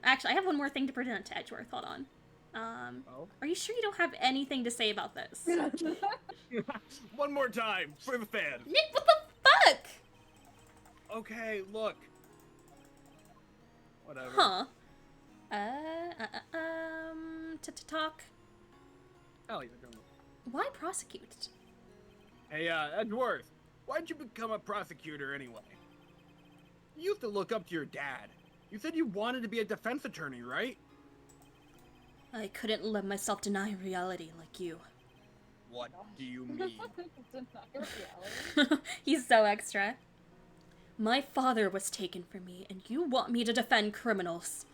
Actually, I have one more thing to present to Edgeworth. Hold on. Oh. Are you sure you don't have anything to say about this? One more time for the fans. Nick, what the fuck? Okay, look. Whatever. Huh. Talk. Hell, you're going. Why prosecute? Hey, Edgeworth, why'd you become a prosecutor anyway? You used to look up to your dad. You said you wanted to be a defense attorney, right? I couldn't let myself deny reality like you. What do you mean? Deny reality. He's so extra. My father was taken from me, and you want me to defend criminals.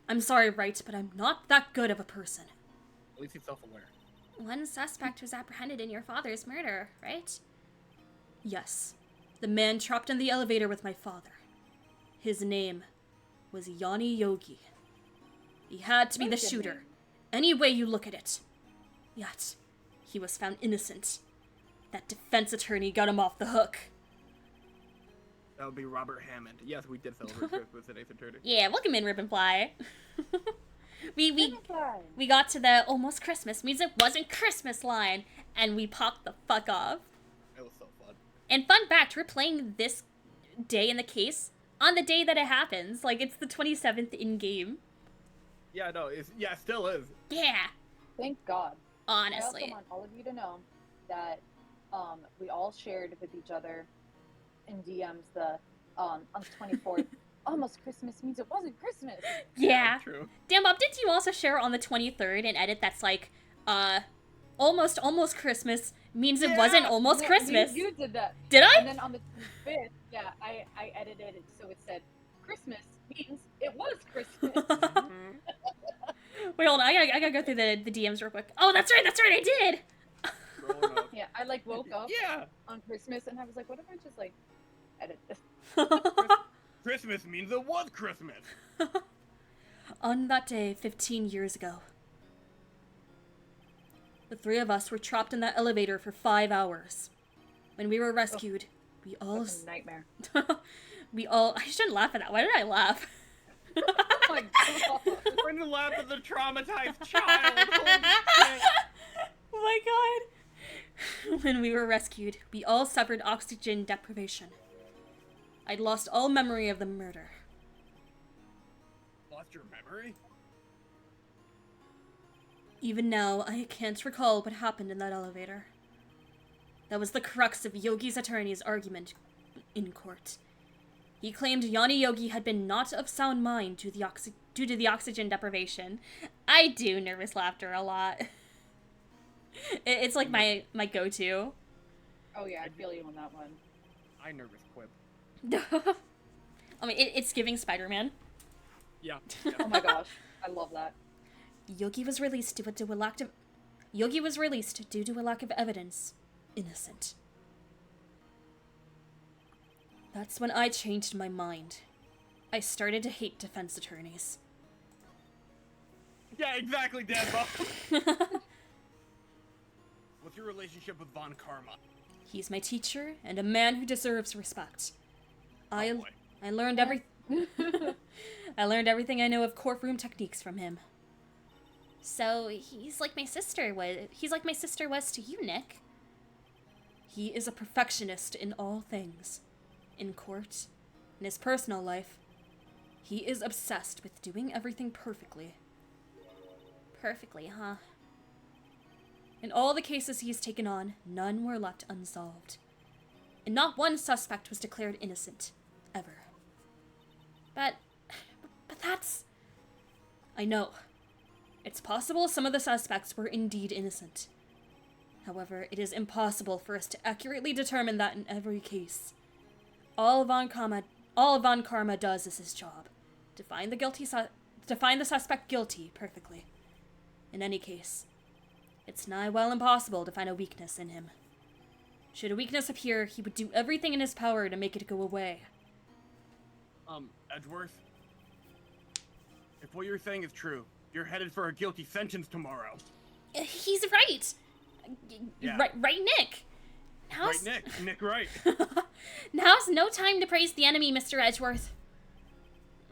I'm sorry, right, but I'm not that good of a person. At least he's self-aware. One suspect was apprehended in your father's murder, right? Yes, the man trapped in the elevator with my father. His name was Yanni Yogi. He had to be the That's a good shooter, name. any way you look at it. Yet, he was found innocent. That defense attorney got him off the hook. That would be Robert Hammond. Yes, we did celebrate Christmas at Ace Attorney. Yeah, welcome in, Rip and Fly. we Fine. we got to the almost Christmas means it wasn't Christmas line, and we popped the fuck off. It was so fun. And fun fact, we're playing this day in the case on the day that it happens. Like, it's the 27th in-game. Yeah, no, it still is. Yeah, Thank God. honestly. I also want all of you to know that we all shared with each other in DMs the on the 24th. Almost Christmas means it wasn't Christmas. Yeah. True. Damn, Bob, did you also share on the 23rd an edit that's like, almost Christmas means it wasn't almost Yeah, Christmas? You did that. Did I? And then on the 25th, yeah, I edited it so it said Christmas means it was Christmas. Wait, hold on, I gotta go through the DMs real quick. Oh, that's right, I did! Growing up. Yeah, I like woke up Yeah. on Christmas and I was like, what if I just like edit this? Christmas means it was Christmas. On that day, 15 years ago, the three of us were trapped in that elevator for 5 hours. When we were rescued, we all... That's a nightmare. I shouldn't laugh at that. Why did I laugh? Oh my God. When you laugh at the traumatized child. Holy shit. Oh my god. When we were rescued, we all suffered oxygen deprivation. I'd lost all memory of the murder. Lost your memory? Even now, I can't recall what happened in that elevator. That was the crux of Yogi's attorney's argument in court. He claimed Yanni Yogi had been not of sound mind due to the oxygen deprivation. I do nervous laughter a lot. It's like my go-to. Oh yeah, I feel you on that one. I nervous quip. I mean, it's giving Spider-Man. Yeah. Oh my gosh, I love that. Yogi was released due to a lack of evidence. Innocent. That's when I changed my mind. I started to hate defense attorneys. Yeah, exactly, Dad Bob. What's your relationship with Von Karma? He's my teacher and a man who deserves respect. I boy. learned I learned everything I know of courtroom techniques from him. So he's like my sister was to you, Nick. He is a perfectionist in all things. In court, in his personal life, he is obsessed with doing everything perfectly. Perfectly, huh? In all the cases he has taken on, none were left unsolved. And not one suspect was declared innocent. Ever. But that's... I know. It's possible some of the suspects were indeed innocent. However, it is impossible for us to accurately determine that in every case. All Von Karma does is his job. To find the suspect guilty perfectly. In any case, it's nigh well impossible to find a weakness in him. Should a weakness appear, he would do everything in his power to make it go away. Edgeworth? If what you're saying is true, you're headed for a guilty sentence tomorrow. He's right. Yeah. Right, Nick. Right, Nick, right. Now's no time to praise the enemy, Mr. Edgeworth.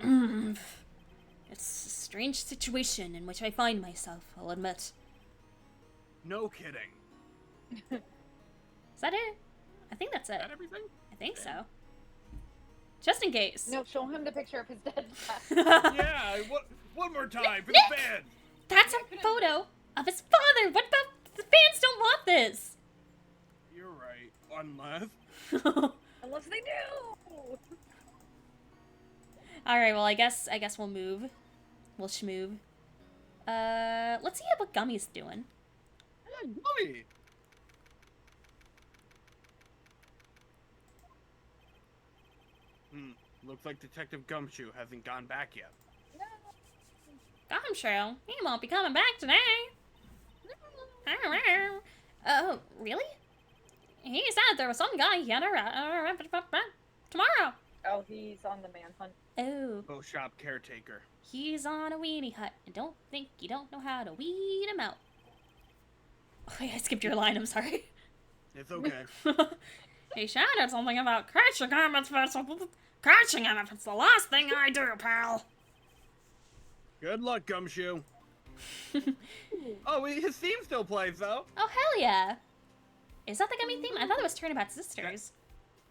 It's a strange situation in which I find myself, I'll admit. No kidding. Is that it? I think that's it. Is that everything? I think so. Just in case. No, show him the picture of his dead cat. Yeah, one more time for Nick! the fans. That's a photo of his father. What about the fans don't want this? You're right. Unless... Unless they do. All right. Well, I guess we'll move. We'll schmove. Let's see what Gummy's doing. Yeah, Gummy. Looks like Detective Gumshoe hasn't gone back yet. Gumshoe, he won't be coming back today. Oh, really? He said there was some guy he had tomorrow. Oh, he's on the manhunt. Oh, Bow shop caretaker. he's on a weenie hut. I don't think you don't know how to weed him out. Oh, I skipped your line. I'm sorry. It's okay. He shouted something about catching him. Catching him if it's the last thing I do, pal. Good luck, Gumshoe. Oh, his theme still plays, though. Oh, hell yeah. Is that the Gummy theme? I thought it was Turnabout Sisters.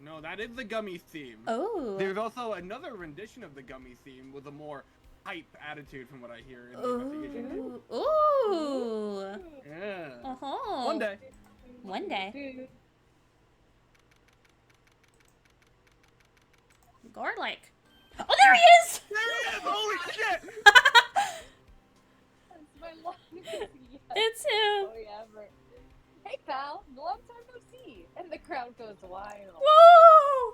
No, that is the Gummy theme. Oh. There's also another rendition of the Gummy theme with a more hype attitude from what I hear in the investigation. Ooh. Ooh. Yeah. Oh. One day. One day. Gorlike. Oh, there he is! There he is! Holy shit! That's my longest yes. It's him. Oh, yeah, ever. Hey, pal. Long time no see. And the crowd goes wild. Whoa!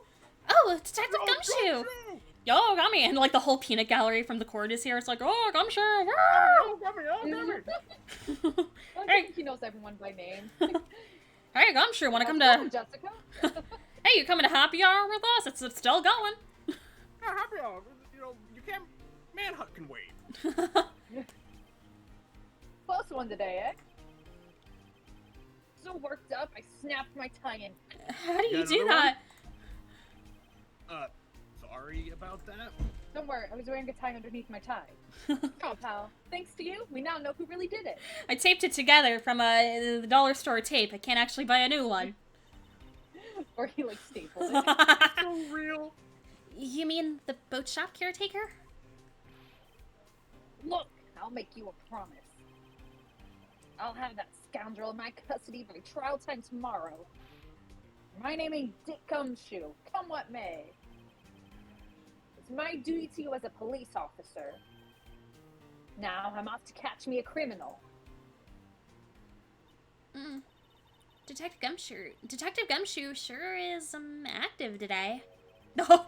Oh, Detective Oh, Gumshoe! Gumshoe! Yo, Gummy! And like the whole peanut gallery from the court is here. It's like, oh, Gumshoe! Woo! Oh, Gummy, oh, Gummy! I think he knows everyone by name. Hey, Gumshoe, wanna come Oh, to... Jessica? Hey, you coming to happy hour with us? It's still going. Yeah, happy hour. You know, you can't... Manhunt can wait. Close one today, eh? So worked up, I snapped my tie-in. How do you got do another that? Sorry about that. Don't worry, I was wearing a tie underneath my tie. Oh, pal. Thanks to you, we now know who really did it. I taped it together from the dollar store tape. I can't actually buy a new one. Or he, like, stapled it. So real. You mean the boat shop caretaker? Look, I'll make you a promise. I'll have that scoundrel in my custody by trial time tomorrow. My name ain't Dick Gumshoe. Come what may. It's my duty to you as a police officer. Now I'm off to catch me a criminal. Detective Gumshoe sure is active today. Oh,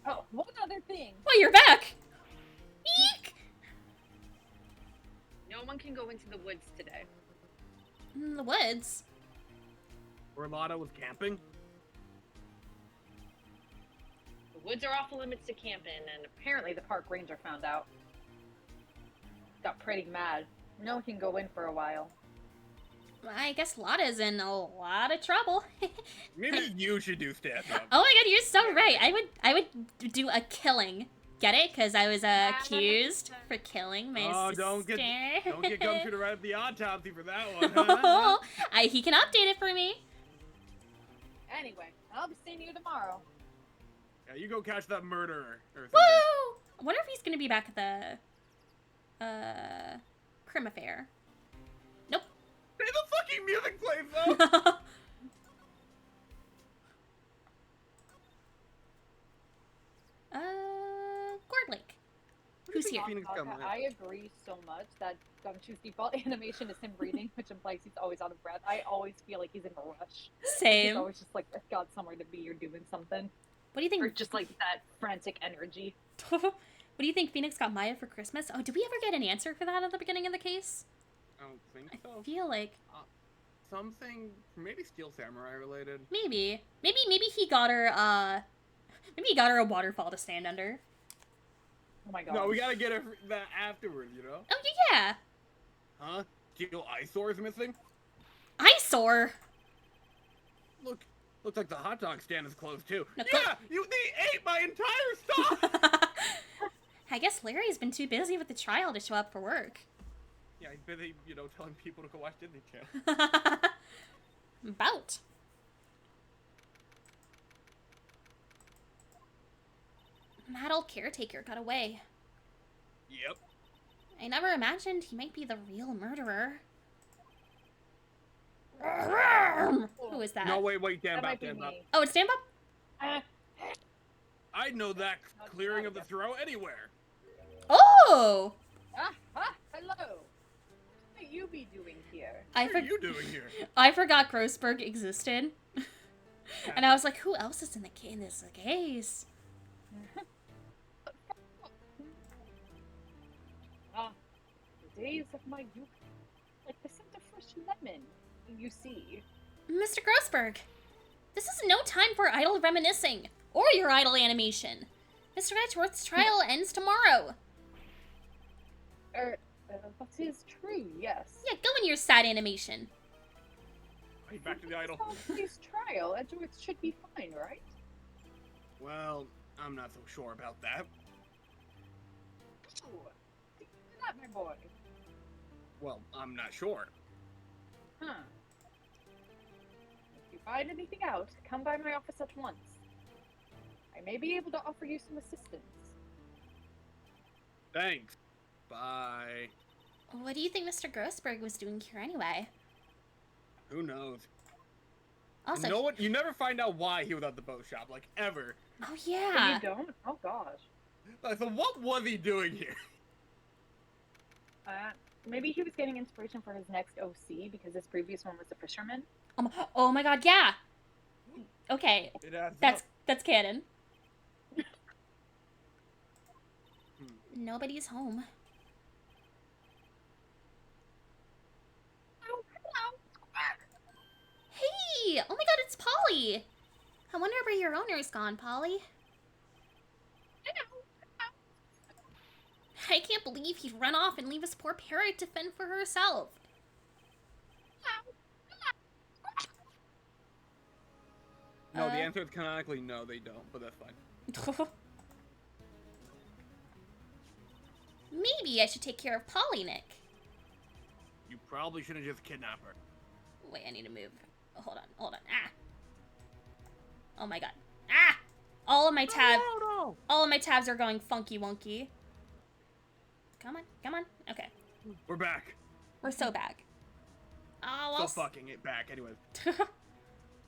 Oh, one other thing. you're back. Eek! No one can go into the woods today. In the woods. Where Lotto was camping? The woods are off limits to camping, and Apparently the park ranger found out. Got pretty mad. No one can go in for a while. I guess Lotta's in a lot of trouble. Maybe you should do stand-up. Oh my god, you're so right. I would do a killing. Get it? Because I was accused for killing my sister. Don't get Gumshoe to write up the autopsy for that one. Oh, he can update it for me. Anyway, I'll be seeing you tomorrow. Yeah, you go catch that murderer or something. Woo! I wonder if he's gonna be back at the Crim Affair. Nope. Hey, the fucking music plays though. Gourd Lake. Who's here? Phoenix Okay, Gumshoe. I agree so much that Gumshoe's default animation is him reading, which implies he's always out of breath. I always feel like he's in a rush. He's Same. always just like, I've got somewhere to be or doing something. What do you think? Or just like that frantic energy. What do you think Phoenix got Maya for Christmas? Oh, did we ever get an answer for that at the beginning of the case? I don't think I so. feel like Something maybe Steel Samurai related. maybe he got her maybe he got her a waterfall to stand under. Oh my god. No, we gotta get it that afterwards, you know? Oh yeah. Huh? Steel Eyesore's missing? Eyesore. Looks like the hot dog stand is closed too. No, Yeah, they ate my entire stuff. I guess Larry's been too busy with the trial to show up for work. Yeah, he's busy, telling people to go watch Disney Channel. Bout. That old caretaker got away. Yep. I never imagined he might be the real murderer. Who is that? No, wait, Dan That Bop, might be Dan Bop. me. Oh, it's Dan Bob? I'd know that clearing of the throat anywhere. Oh! Hello. What might you be doing here? What are you doing here? I forgot Grossberg existed. And I was like, who else is in this case? The days of my youth. Like the scent of fresh lemon. You see. Mr. Grossberg, this is no time for idle reminiscing, or your idle animation. Mr. Edgeworth's trial ends tomorrow. That is true, yes. Yeah, go in your sad animation. Wait, back to the idol. This trial, Edgeworth should be fine, right? Well, I'm not so sure about that. Oh, that my boy. Well, I'm not sure. Huh. If you find anything out, come by my office at once. I may be able to offer you some assistance. Thanks. Bye. What do you think Mr. Grossberg was doing here anyway? Who knows? Also, You know what? You never find out why he was at the boat shop, like, ever. oh But yeah. you don't? Oh gosh. Like, so what was he doing here? Maybe he was getting inspiration for his next OC because his previous one was a fisherman. Oh my god, yeah. Okay, It adds that's canon. Hmm. Nobody's home. Oh, hello. Hey! Oh my god, it's Polly! I wonder where your owner's gone, Polly. I can't believe he'd run off and leave his poor parrot to fend for herself. No, the answer is canonically no, they don't, but that's fine. Maybe I should take care of Polly, Nick. You probably shouldn't just kidnap her. Wait, I need to move. Oh, hold on. Ah! Oh my god. Ah! All of my tabs are going funky wonky. Come on. Okay. We're back. We're so back. Oh, So I'll fucking it back, anyways.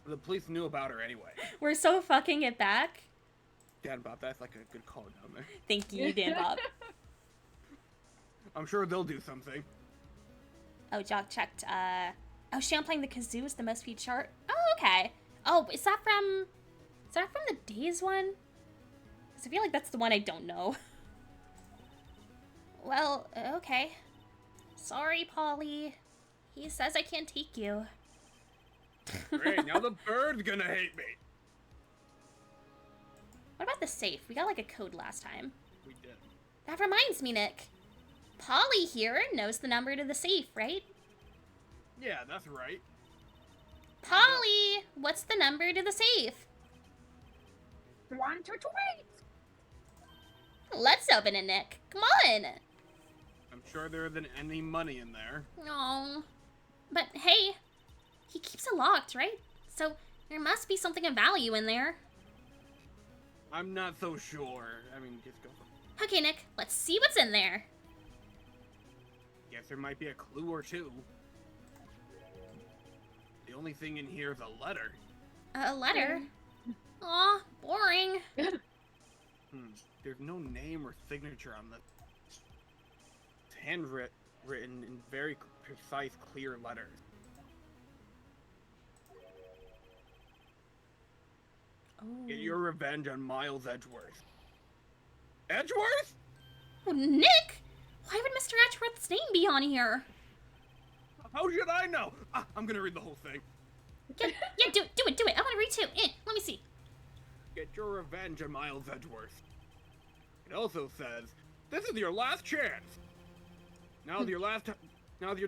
The police knew about her anyway. We're so fucking it back. Dan Bob, that's like a good call down there. Thank you, Dan Bob. I'm sure they'll do something. Oh, Jock checked. Oh, Sham playing the kazoo is the most viewed chart. Oh, okay. Oh, is that from the Days one? Because I feel like that's the one I don't know. Well, okay. Sorry, Polly. He says I can't take you. Great, now the bird's gonna hate me. What about the safe? We got like a code last time. We did. That reminds me, Nick. Polly here knows the number to the safe, right? Yeah, that's right. Polly, what's the number to the safe? 1, 2, 3. Let's open it, Nick. Come on. I'm sure there isn't any money in there. No. But hey, he keeps it locked, right? So there must be something of value in there. I'm not so sure. I mean, just go for it. Okay, Nick, let's see what's in there. Guess there might be a clue or two. The only thing in here is a letter. A letter? Aw, boring. There's no name or signature on this. It's handwritten in very precise, clear letters. Oh. Get your revenge on Miles Edgeworth. Edgeworth? Oh, Nick! Why would Mr. Edgeworth's name be on here? How should I know? I'm gonna read the whole thing. Yeah, do it. I want to read too. Let me see. Get your revenge on Miles Edgeworth. It also says, this is your last chance. Now's your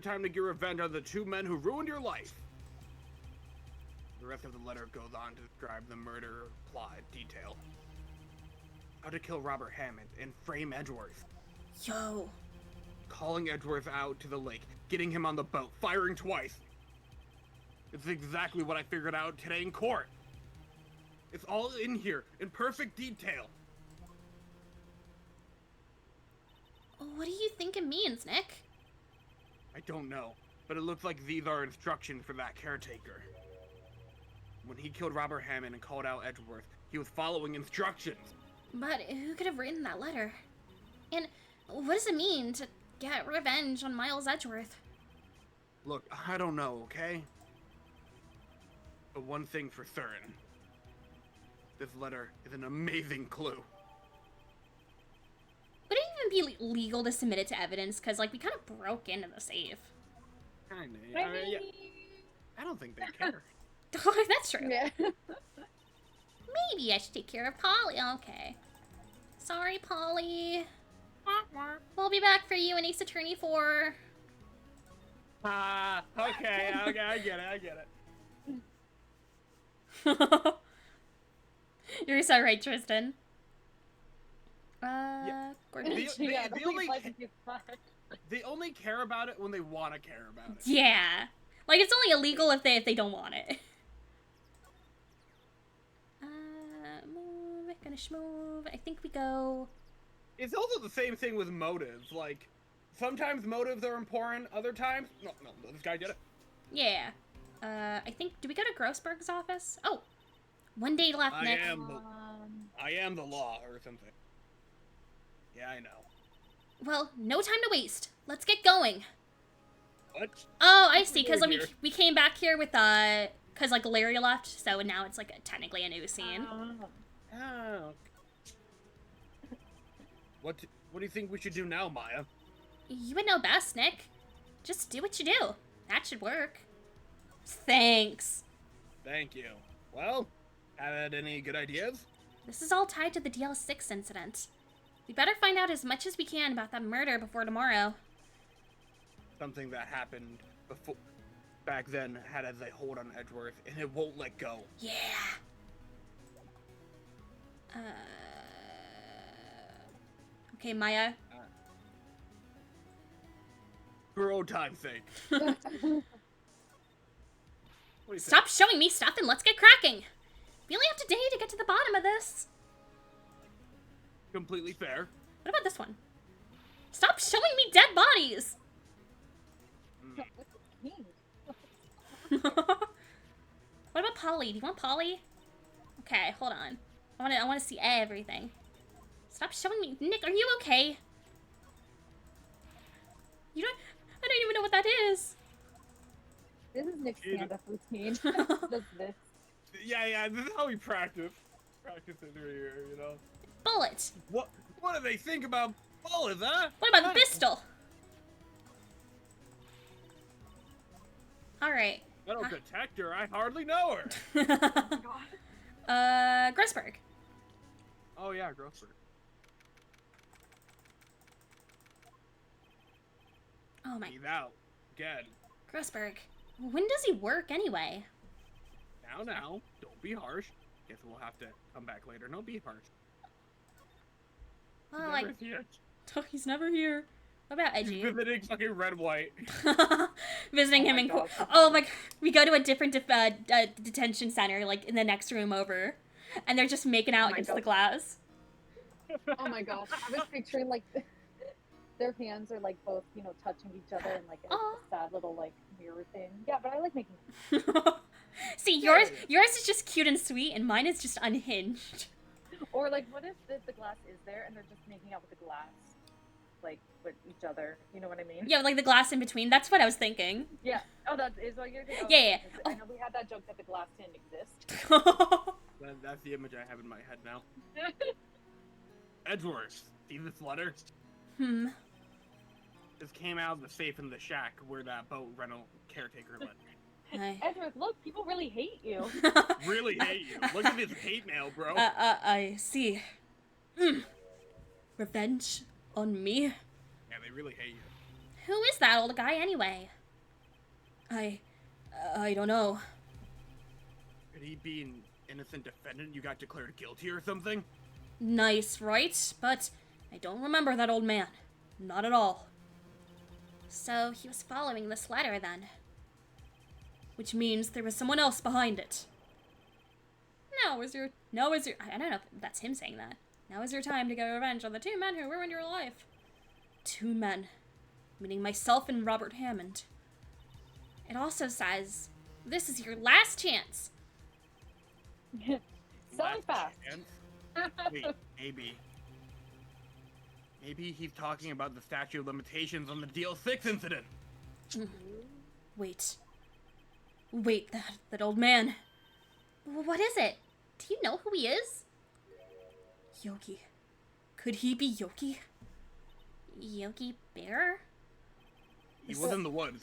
time to get revenge on the 2 men who ruined your life. The rest of the letter goes on to describe the murder plot detail. How to kill Robert Hammond and frame Edgeworth. Yo. Calling Edgeworth out to the lake, getting him on the boat, firing twice. It's exactly what I figured out today in court. It's all in here, in perfect detail. What do you think it means, Nick? I don't know, but it looks like these are instructions for that caretaker. When he killed Robert Hammond and called out Edgeworth, he was following instructions. But who could have written that letter? And what does it mean to get revenge on Miles Edgeworth? Look, I don't know, okay? But one thing for certain. This letter is an amazing clue. Would it even be legal to submit it to evidence? Because, like, we kind of broke into the safe. Kinda. I mean, yeah. I don't think they care. Oh, that's true. Yeah. Maybe I should take care of Polly. Okay. Sorry, Polly. We'll be back for you in Ace Attorney 4. Okay, I get it. You're so right, Tristan. Gordon. Yeah, They the only police license is fine. They only care about it when they want to care about it. Yeah. Like, it's only illegal if they don't want it. Move, gonna schmove. I think we go... It's also the same thing with motives. Like, sometimes motives are important, other times... No, this guy did it. Yeah. I think... Do we go to Grossberg's office? Oh! 1 day left, Nick. I am the law, or something. Yeah, I know. Well, no time to waste. Let's get going. What? Oh, I see. Because Here. we came back here with, because, like, Larry left, so now it's, like, technically a new scene. Oh. What do you think we should do now, Maya? You would know best, Nick. Just do what you do. That should work. Thanks. Thank you. Well, had any good ideas? This is all tied to the DL6 incident. We better find out as much as we can about that murder before tomorrow. Something that happened before, back then, had as a hold on Edgeworth, and it won't let go. Yeah. Okay, Maya. For old time's sake. What do you say? Stop showing me stuff and let's get cracking. We only have today to get to the bottom of this. Completely fair. What about this one? Stop showing me dead bodies. What about Polly? Do you want Polly? Okay, hold on. I wanna see everything. Stop showing me. Nick, are you okay? You don't. I don't even know what that is. This is Nick's Either. stand-up routine. Does this? Yeah, this is how we practice. Practice it through here, you know? Bullet. What do they think about bullets, huh? What about the pistol? All right. I don't detect her. I hardly know her. Grossberg. Oh, yeah, Grossberg. Oh my. He's out. Again. Grossberg. When does he work anyway? Now. Don't be harsh. Guess we'll have to come back later. No, be harsh. Well, Never here. He's never here. What about Edgy? Visiting fucking red white. Visiting him my in God. oh my, we go to a different detention center, like in the next room over, and they're just making out my against God. the glass. Oh my gosh, I was picturing like their hands are like both, you know, touching each other in like a Aw. sad little like mirror thing. Yeah, but I like making. See, yours is just cute and sweet, and mine is just unhinged. Or like, what if the glass is there and they're just making out with the glass, like with each other? You know what I mean? Yeah, like the glass in between. That's what I was thinking. Yeah. Oh, that is what you're thinking. Oh, Yeah. I know we had that joke that the glass didn't exist. That's the image I have in my head now. Edgeworth, see this letter? Hmm. This came out of the safe in the shack where that boat rental caretaker lived. Edward, look, people really hate you. Really hate you. Look at this hate mail, bro. I see. Revenge on me? Yeah, they really hate you. Who is that old guy anyway? I don't know. Could he be an innocent defendant you got declared guilty or something? Nice, right? But I don't remember that old man. Not at all. So he was following this letter then. Which means there was someone else behind it. Now is your I don't know if that's him saying that. Now is your time to get revenge on the two men who ruined your life. Two men. Meaning myself and Robert Hammond. It also says, this is your last chance. Selling Last fast. chance? Wait, maybe. Maybe he's talking about the statute of limitations on the DL6 incident. Wait, that old man. What is it? Do you know who he is? Yogi. Could he be Yogi? Yogi Bear? He was in the woods.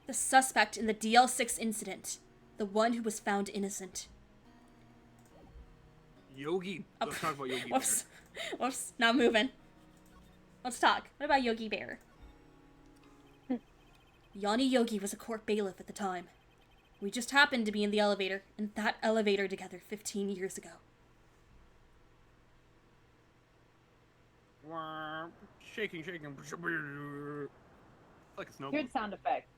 The suspect in the DL6 incident. The one who was found innocent. Yogi. Let's talk about Yogi Bear. Whoops. Whoops. Not moving. Let's talk. What about Yogi Bear? Yanni Yogi was a court bailiff at the time. We just happened to be in the elevator, in that elevator together 15 years ago. Shaking. Like a snowball. Good sound effect.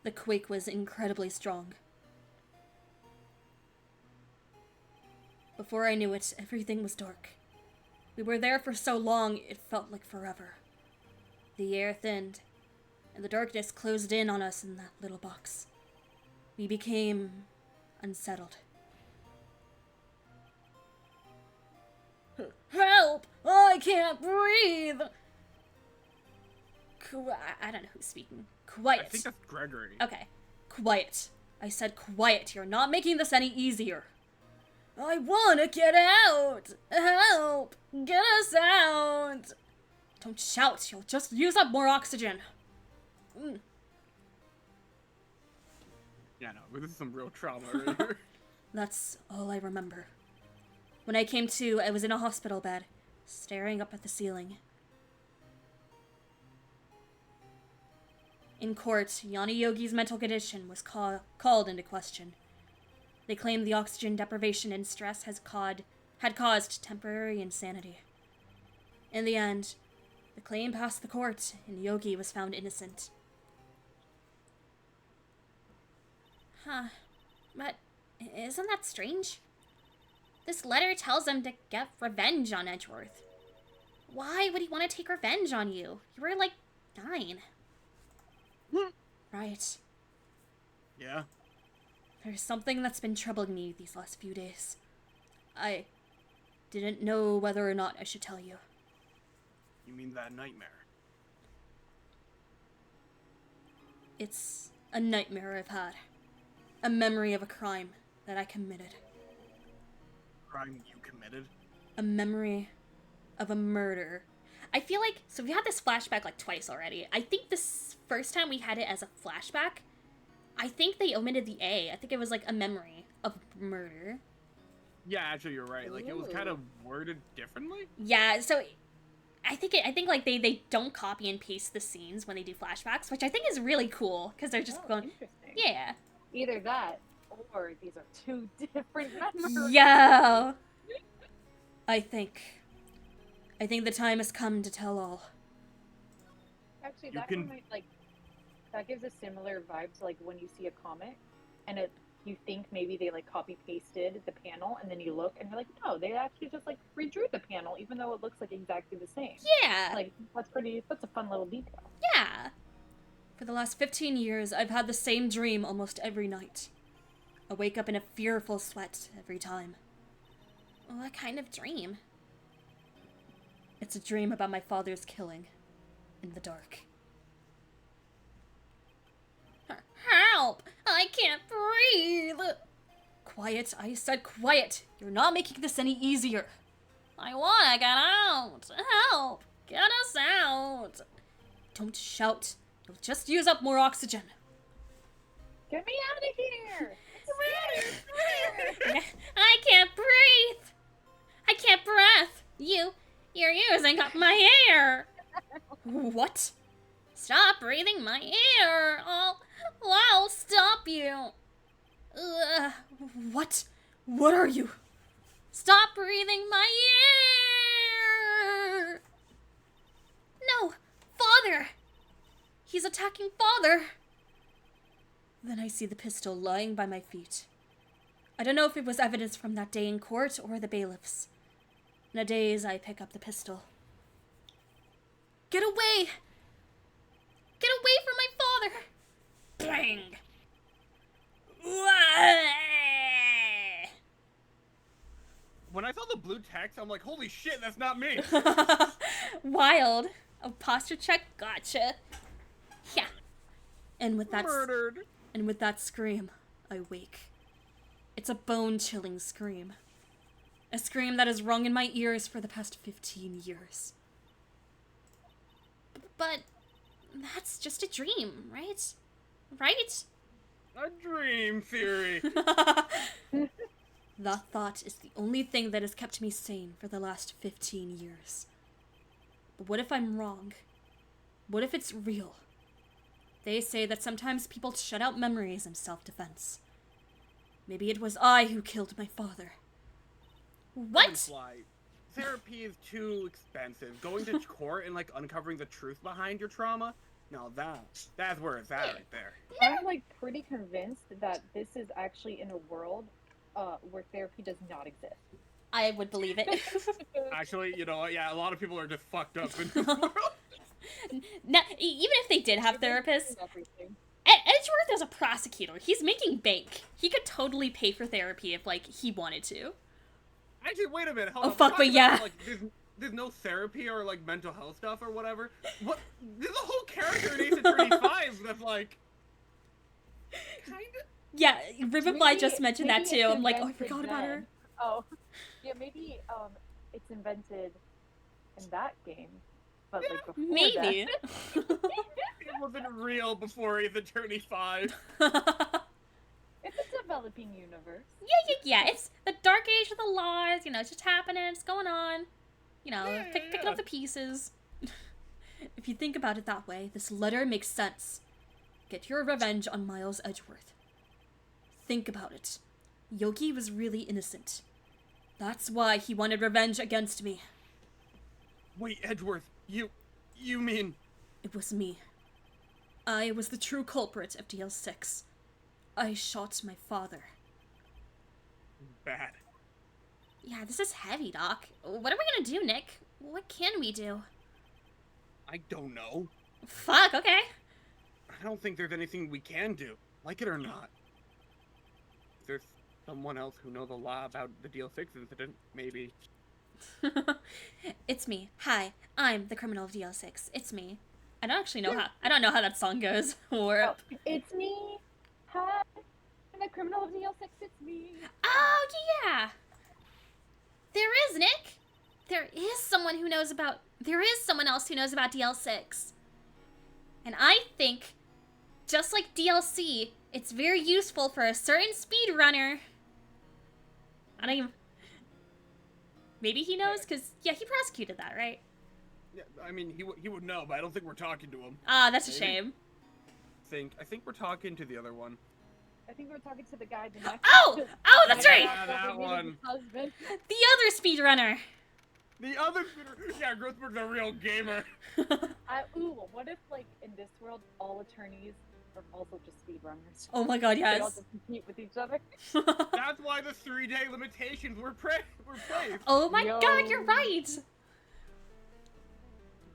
The quake was incredibly strong. Before I knew it, everything was dark. We were there for so long, it felt like forever. The air thinned, and the darkness closed in on us in that little box. We became unsettled. Help! I can't breathe! I don't know who's speaking. Quiet. I think that's Gregory. Okay. Quiet. I said quiet. You're not making this any easier. I wanna get out! Help! Get us out! Don't shout. You'll just use up more oxygen. Yeah, no, this is some real trauma right here. That's all I remember. When I came to, I was in a hospital bed, staring up at the ceiling. In court, Yanni Yogi's mental condition was called into question. They claimed the oxygen deprivation and stress had caused temporary insanity. In the end, the claim passed the court, and Yogi was found innocent. Huh. But isn't that strange? This letter tells him to get revenge on Edgeworth. Why would he want to take revenge on you? You were like 9. Right. Yeah. There's something that's been troubling me these last few days. I didn't know whether or not I should tell you. You mean that nightmare? It's a nightmare I've had. A memory of a crime that I committed. Crime you committed? A memory of a murder. I feel like, so we had this flashback like twice already. I think this first time we had it as a flashback, I think they omitted the A. I think it was like a memory of murder. Yeah, actually, you're right. Like, it was kind of worded differently. Yeah, so I think like they don't copy and paste the scenes when they do flashbacks, which I think is really cool because they're just going, Interesting. yeah. Either that, or these are two different memories. Yo! I think the time has come to tell all. Actually, You that can- might like that gives a similar vibe to like when you see a comic, and you think maybe they like copy pasted the panel, and then you look and you're like, no, they actually just like redrew the panel, even though it looks like exactly the same. Yeah. Like that's a fun little detail. Yeah. For the last 15 years, I've had the same dream almost every night. I wake up in a fearful sweat every time. What kind of dream? It's a dream about my father's killing in the dark. Help! I can't breathe! Quiet, I said quiet. You're not making this any easier. I wanna get out! Help! Get us out! Don't shout. You'll just use up more oxygen. Get me out of here! I can't breathe! I can't breathe! You're using up my air! What? Stop breathing my air! I'll stop you! Ugh. What? What are you? Stop breathing my air! No! Father! He's attacking Father! Then I see the pistol lying by my feet. I don't know if it was evidence from that day in court or the bailiffs. In a daze, I pick up the pistol. Get away! Get away from my father! Bang! When I saw the blue text, I'm like, holy shit, that's not me! Wild. Oh, posture check. Gotcha. Yeah. And with that Murdered! and with that scream, I wake. It's a bone-chilling scream. A scream that has rung in my ears for the past 15 years. But that's just a dream, right? Right? A dream theory! That thought is the only thing that has kept me sane for the last 15 years. But what if I'm wrong? What if it's real? They say that sometimes people shut out memories in self-defense. Maybe it was I who killed my father. What? Fly. Therapy is too expensive. Going to court and like uncovering the truth behind your trauma, now that's where it's at right there. I'm like pretty convinced that this is actually in a world where therapy does not exist. I would believe it. Actually, you know, yeah, a lot of people are just fucked up in this world. No, even if they did have therapists, Everything. Edgeworth is a prosecutor. He's making bank. He could totally pay for therapy if, like, he wanted to. Actually, wait a minute. Hold Oh, on. fuck, We're but talking yeah. about, like, there's no therapy or like mental health stuff or whatever. What? There's a whole character in Ace Attorney 5 that's like, kind of. Yeah, Rivenfly Maybe- just mentioned that maybe too. it's I'm like, oh, I invented forgot about her. then. Oh, yeah, maybe it's invented in that game, but like before Maybe. It wasn't real before Ace Attorney 5. that. It's a developing universe. Yeah, it's the dark age of the laws, you know, it's just happening, it's going on. You know, Yeah, picking yeah. up the pieces. If you think about it that way, this letter makes sense. Get your revenge on Miles Edgeworth. Think about it. Yogi was really innocent. That's why he wanted revenge against me. Wait, Edgeworth, you mean? It was me. I was the true culprit of DL6. I shot my father. Bad. Yeah, this is heavy, Doc. What are we gonna do, Nick? What can we do? I don't know. Fuck, okay. I don't think there's anything we can do, like it or not. Someone else who knows a lot about the DL6 incident, maybe. It's me. Hi, I'm the criminal of DL6. It's me. I don't actually know how. I don't know how that song goes. Or Oh, it's me. Hi, I'm the criminal of DL6. It's me. Oh, yeah. There is, Nick. There is someone who knows about. There is someone else who knows about DL6. And I think, just like DLC, it's very useful for a certain speedrunner. I don't even. Maybe he knows, because, yeah, he prosecuted that, right? Yeah, I mean, he would know, but I don't think we're talking to him. Ah, that's a Maybe. shame. I think we're talking to the other one. I think we're talking to the guy the next. Oh! Oh, that's right! Yeah, that one. Husband. The other speedrunner. The other speeder. Yeah, Grossberg's a real gamer. Ooh, what if, like, in this world, all attorneys are also just speedrunners? oh my god, They all yes. just compete with each other. That's why the 3-day limitations were placed. Oh my Yo. god, you're right!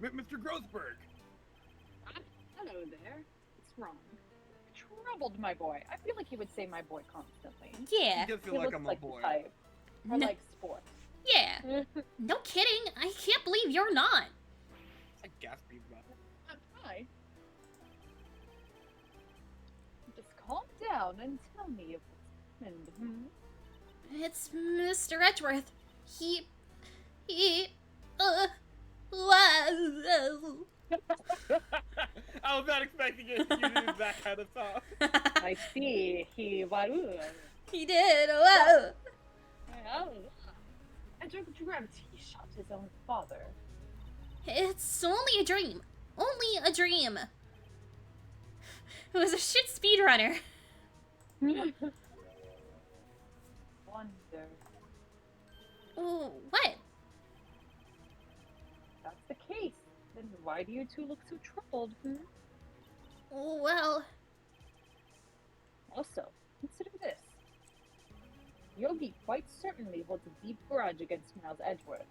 Mr. Grossberg. Hello there. What's wrong? Troubled my boy. I feel like he would say my boy constantly. Yeah. I just feel He like looks I'm a like boy. the type. I No. like sports. Yeah. No kidding. I can't believe you're not. I guess people. Hi. Just calm down and tell me if what's happened. It's Mr. Edgeworth. Whoa. I was not expecting it. You to do that kind of song. I see. He He did. Whoa. And he shot his own father. It's only a dream. Only a dream. It was a shit speedrunner. Wonder. Oh, what? That's the case. Then why do you two look so troubled? Well, Also, consider this. Yogi quite certainly holds a deep grudge against Miles Edgeworth.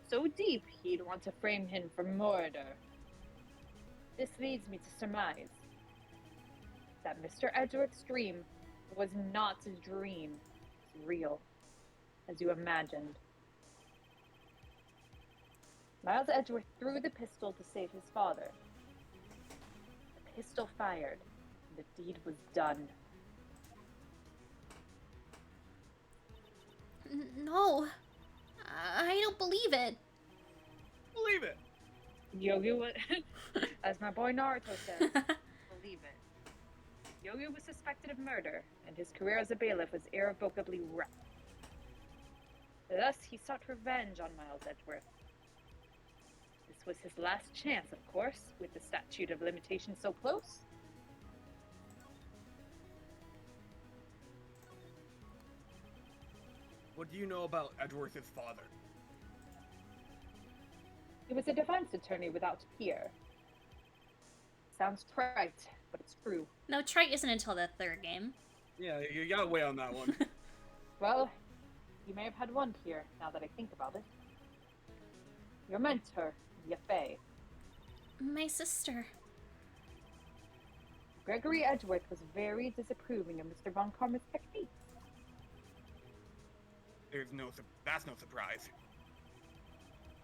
So deep, he'd want to frame him for murder. This leads me to surmise that Mr. Edgeworth's dream was not a dream. It's real, as you imagined. Miles Edgeworth threw the pistol to save his father. The pistol fired, and the deed was done. no. I don't believe it. Believe it. Yogi was, as my boy Naruto says, believe it. Yogi was suspected of murder, and his career as a bailiff was irrevocably wrecked. Thus, he sought revenge on Miles Edgeworth. This was his last chance, of course, with the statute of limitations so close. What do you know about Edgeworth's father? He was a defense attorney without peer. Sounds trite, but it's true. No, trite isn't until the third game. Yeah, you got away on that one. Well, you may have had one peer, now that I think about it. Your mentor, Yafei. My sister. Gregory Edgeworth was very disapproving of Mr. Von Karma's techniques. That's no surprise.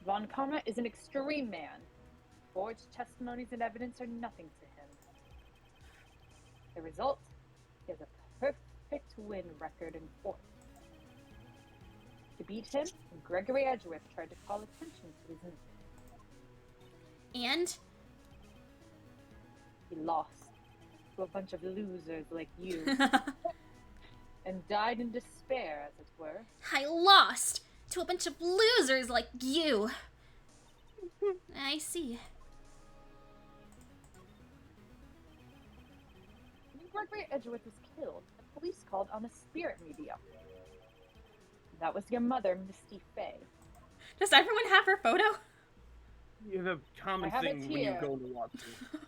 Von Karma is an extreme man. Forged testimonies and evidence are nothing to him. The result is a perfect win record in court. To beat him, Gregory Edgeworth tried to call attention to his And? He lost to a bunch of losers like you, and died in despair, as it were. I lost to a bunch of losers like you. I see. When Gregory Edgeworth was killed, the police called on the spirit medium. That was your mother, Misty Fay. Does everyone have her photo? Yeah, the common I have it thing when you here. go to walkthrough.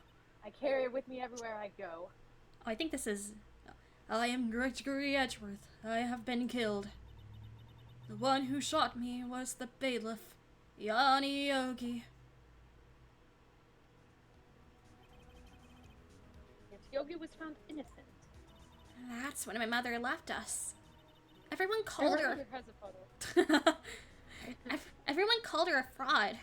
I carry it with me everywhere I go. I think this is. I am Gregory Edgeworth. I have been killed. The one who shot me was the bailiff, Yanni Yogi. Yet Yogi was found innocent. That's when my mother left us. Everyone called Her her. mother has a photo. Everyone called her a fraud.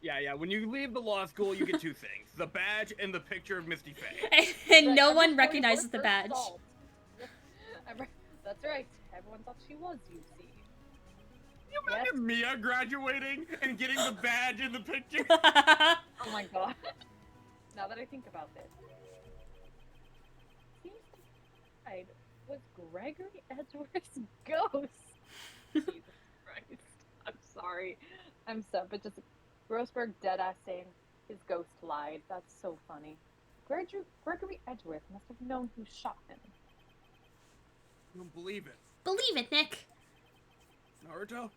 Yeah. When you leave the law school, you get two things: the badge and the picture of Misty Faye. And Right, no everyone one called recognizes her the for badge. assault. That's right. Everyone thought she was UC. You imagine Mia graduating and getting the badge in the picture? Oh my god. Now that I think about this. Seems like was Gregory Edgeworth's ghost. Jesus Christ. I'm sorry. I'm so, but just Grossberg deadass saying his ghost lied. That's so funny. Gregory Edgeworth must have known who shot him. I don't believe it. Believe it, Nick. Naruto?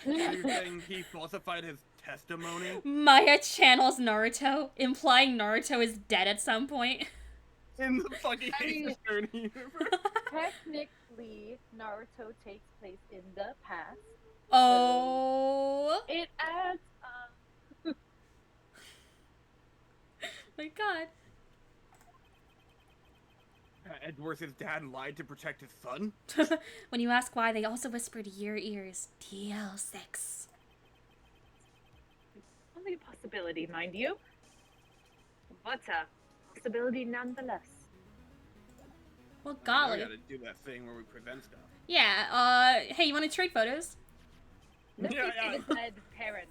So you're saying he falsified his testimony? Maya channels Naruto, implying Naruto is dead at some point. In the fucking I mean- Ace Attorney universe? Technically, Naruto takes place in the past. Oh It adds up. my god. Edgeworth's dad lied to protect his son? When you ask why, they also whispered your ears, TL6. Only a possibility, mind you. But a possibility nonetheless. Well, I golly. gotta do that thing where we present stuff. Yeah, hey, you want to trade photos? Let me Yeah, see yeah. the dead parents.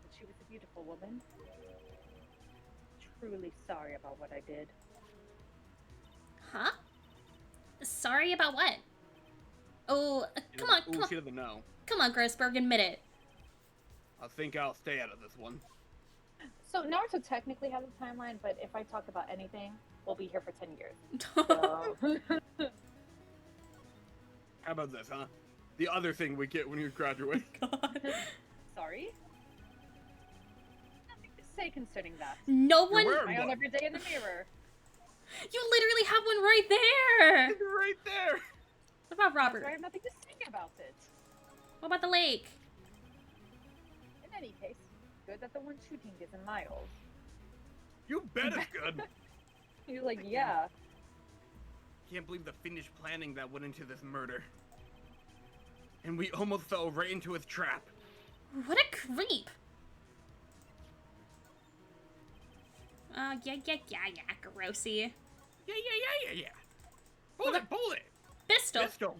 But she was a beautiful woman. Truly sorry about what I did. Huh? Sorry about what? Oh, come on. She doesn't know. Come on, Grossberg, admit it. I think I'll stay out of this one. So Naruto technically has a timeline, but if I talk about anything, we'll be here for 10 years. So How about this, huh? The other thing we get when you graduate. God. sorry. Nothing to say concerning that. No one. wearing- I own one. every day in the mirror. You literally have one right there. It's right there! What about That's Robert? why I have nothing to say about it. What about the lake? In any case, good that the one shooting isn't Miles. You bet it's good! He's like, yeah. Can't believe the finished planning that went into this murder. And we almost fell right into his trap. What a creep. Yeah, grossy. Yeah. Pull it! Pistol. Pistol!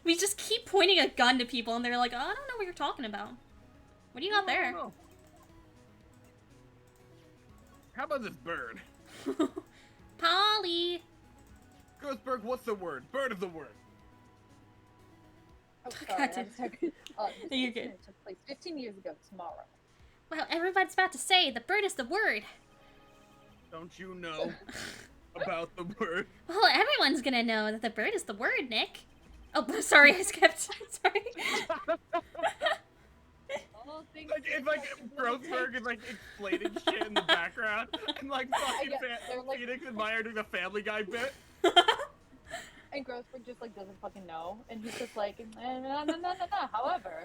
We just keep pointing a gun to people and they're like, oh, I don't know what you're talking about. What do you got there? No. How about this bird? Polly. Grossberg, what's the word? Bird is the word. Oh, God sorry. damn. This You're good. incident took place 15 years ago tomorrow. Well, everybody's about to say the bird is the word. Don't you know about the word? Well, everyone's gonna know that the bird is the word, Nick. Oh, sorry, I skipped. Sorry. All things It's like Grossberg is like explaining shit in the background, and like fucking they're like- Phoenix and Meyer doing the Family Guy bit. And Grossberg just like doesn't fucking know, and he's just like, no. However,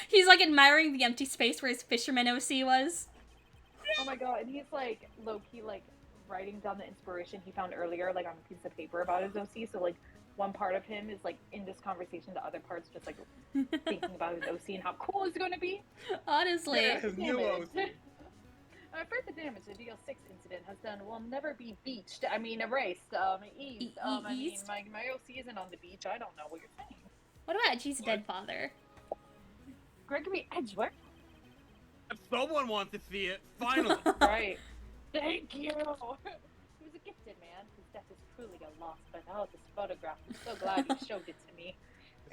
He's like admiring the empty space where his fisherman OC was. oh my god, and he's like low key like writing down the inspiration he found earlier, like on a piece of paper about his OC. So like one part of him is like in this conversation, the other part's just like thinking about his OC and how cool it's going to be. Honestly. Yeah, his new Damage. OC. I've heard the damage the DL6 incident has done will never be beached. I mean, erased. Eased. I mean, Eased? my OC isn't on the beach. I don't know what you're saying. What about G's dead father? Gregory Edgeworth? If someone wants to see it, finally. Right. Thank you. He was a gifted man whose death is truly a loss, but oh, this photograph. I'm so glad you showed it to me.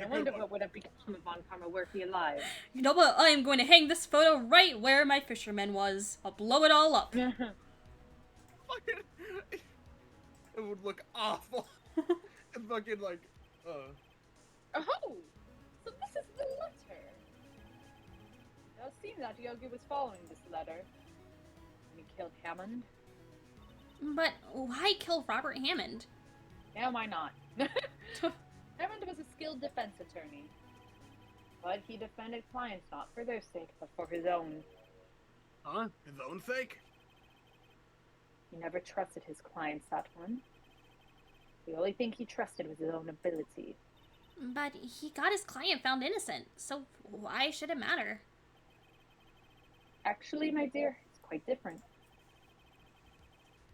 I wonder what would have become of Von Karma were he alive. You know what? I am going to hang this photo right where my fisherman was. I'll blow it all up. Fucking- it would look awful. And fucking like, Oh, so this is the letter. Now it seems that Yogi was following this letter. And he killed Hammond. But why kill Robert Hammond? Yeah, why not? Hammond was a skilled defense attorney. But he defended clients not for their sake, but for his own. huh? His own sake? He never trusted his clients, that one. The only thing he trusted was his own ability. But he got his client found innocent, so why should it matter? Actually, my dear, it's quite different.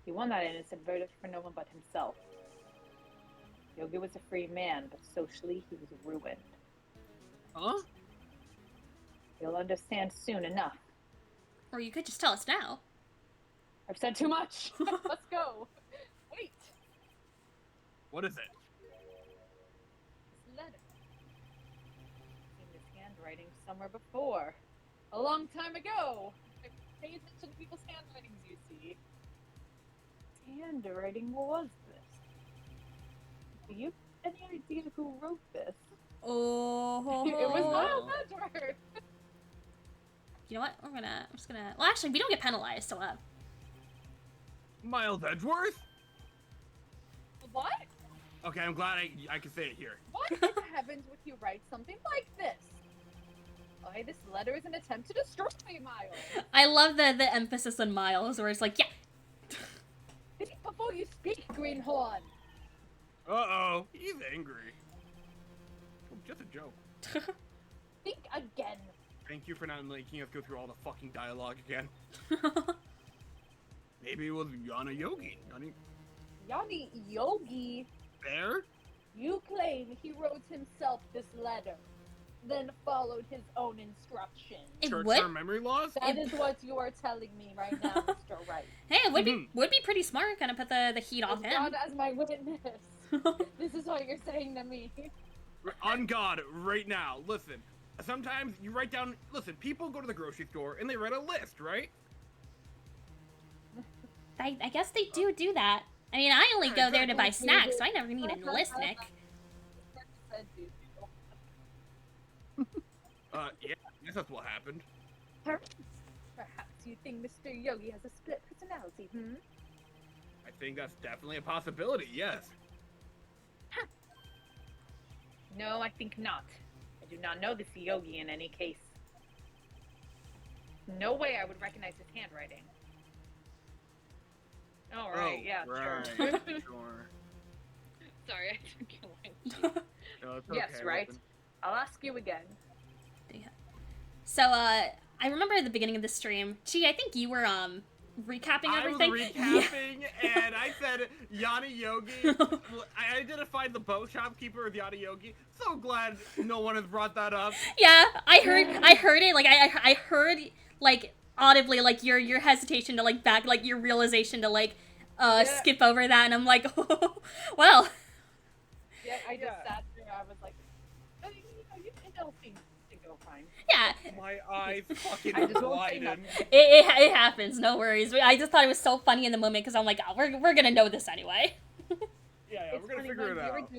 He won that innocent verdict for no one but himself. Yogi was a free man, but socially he was ruined. Huh? You'll understand soon enough. Or you could just tell us now. I've said too much. Let's go. Wait. What is it? This letter. I've seen this handwriting somewhere before. A long time ago. I pay attention to people's handwritings, you see. What handwriting was this? Do you have any idea who wrote this? Oh. It was Miles Edgeworth. You know what? I'm just gonna. Well, actually, we don't get penalized, so Miles Edgeworth? What? Okay, I'm glad I can say it here. What in the heavens would you write something like this? Why, this letter is an attempt to destroy me, Miles. I love the emphasis on Miles, where it's like, yeah. Think before you speak, Greenhorn. Uh-oh, he's angry. Oh, just a joke. Think again. Thank you for not making us go through all the fucking dialogue again. Maybe it was Yana Yogi. Yanni Yogi, There? you claim he wrote himself this letter, then followed his own instructions. It Short-term would. memory loss? That is what you are telling me right now, Mr. Wright. Hey, it would be pretty smart, kind of put the heat off With him. God as my witness. This is what you're saying to me. On God, right now. Listen, sometimes you write down... Listen, people go to the grocery store and they write a list, right? I guess they do that. I mean, I only go there to buy snacks, so I never need a list, Nick. Yeah, I guess that's what happened. Perhaps you think Mr. Yogi has a split personality, I think that's definitely a possibility, yes. No, I think not. I do not know this Yogi in any case. No way I would recognize his handwriting. All right, yeah, right, sure. sure. Sorry, I took your line. No, it's Yes, okay, right. listen. I'll ask you again. So, I remember at the beginning of the stream, Chi, I think you were, recapping everything. I was recapping, and I said Yana Yogi. I identified the boat shopkeeper as Yana Yogi. So glad no one has brought that up. Yeah, I heard it, like, I heard, like, audibly, like, your hesitation to, like, back, like, your realization to, like, skip over that, and I'm like, oh, well. Yeah, I just sat there. I was like, it all seems to go fine. Yeah, My eyes fucking I just won't say widened. nothing. it happens, no worries. I just thought it was so funny in the moment, because I'm like, oh, we're gonna know this anyway. Yeah, It's we're gonna funny, figure it when out.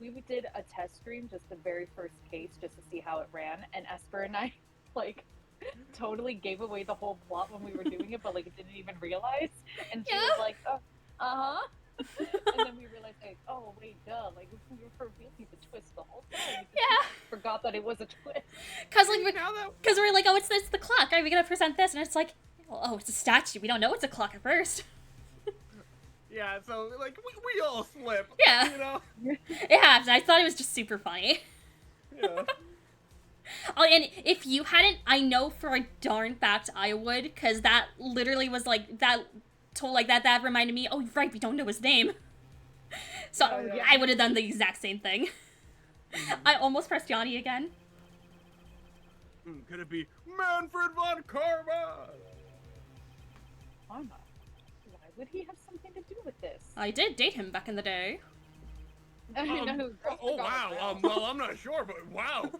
we did a test stream, just the very first case, just to see how it ran, and Esper and I, like, totally gave away the whole plot when we were doing it, but, like, didn't even realize, and she was Yeah. like, uh-huh, and then we realized, like, oh, wait, duh, like, we were revealing the twist the whole time. We just Yeah, forgot that it was a twist. because, like, Now that we're like, oh, it's the clock, are we gonna present this? And it's like, oh, it's a statue, we don't know it's a clock at first. Yeah, so, like, we all slip. Yeah. You know? It happens. I thought it was just super funny. Yeah. Oh, and if you hadn't, I know for a darn fact I would, because that literally was like, that reminded me, oh, right, we don't know his name. So Yeah. I would have done the exact same thing. I almost pressed Yanni again. Could it be Manfred von Karma? Karma. Why would he have something to do with this? I did date him back in the day. I know who Oh, wow. Well, I'm not sure, but wow.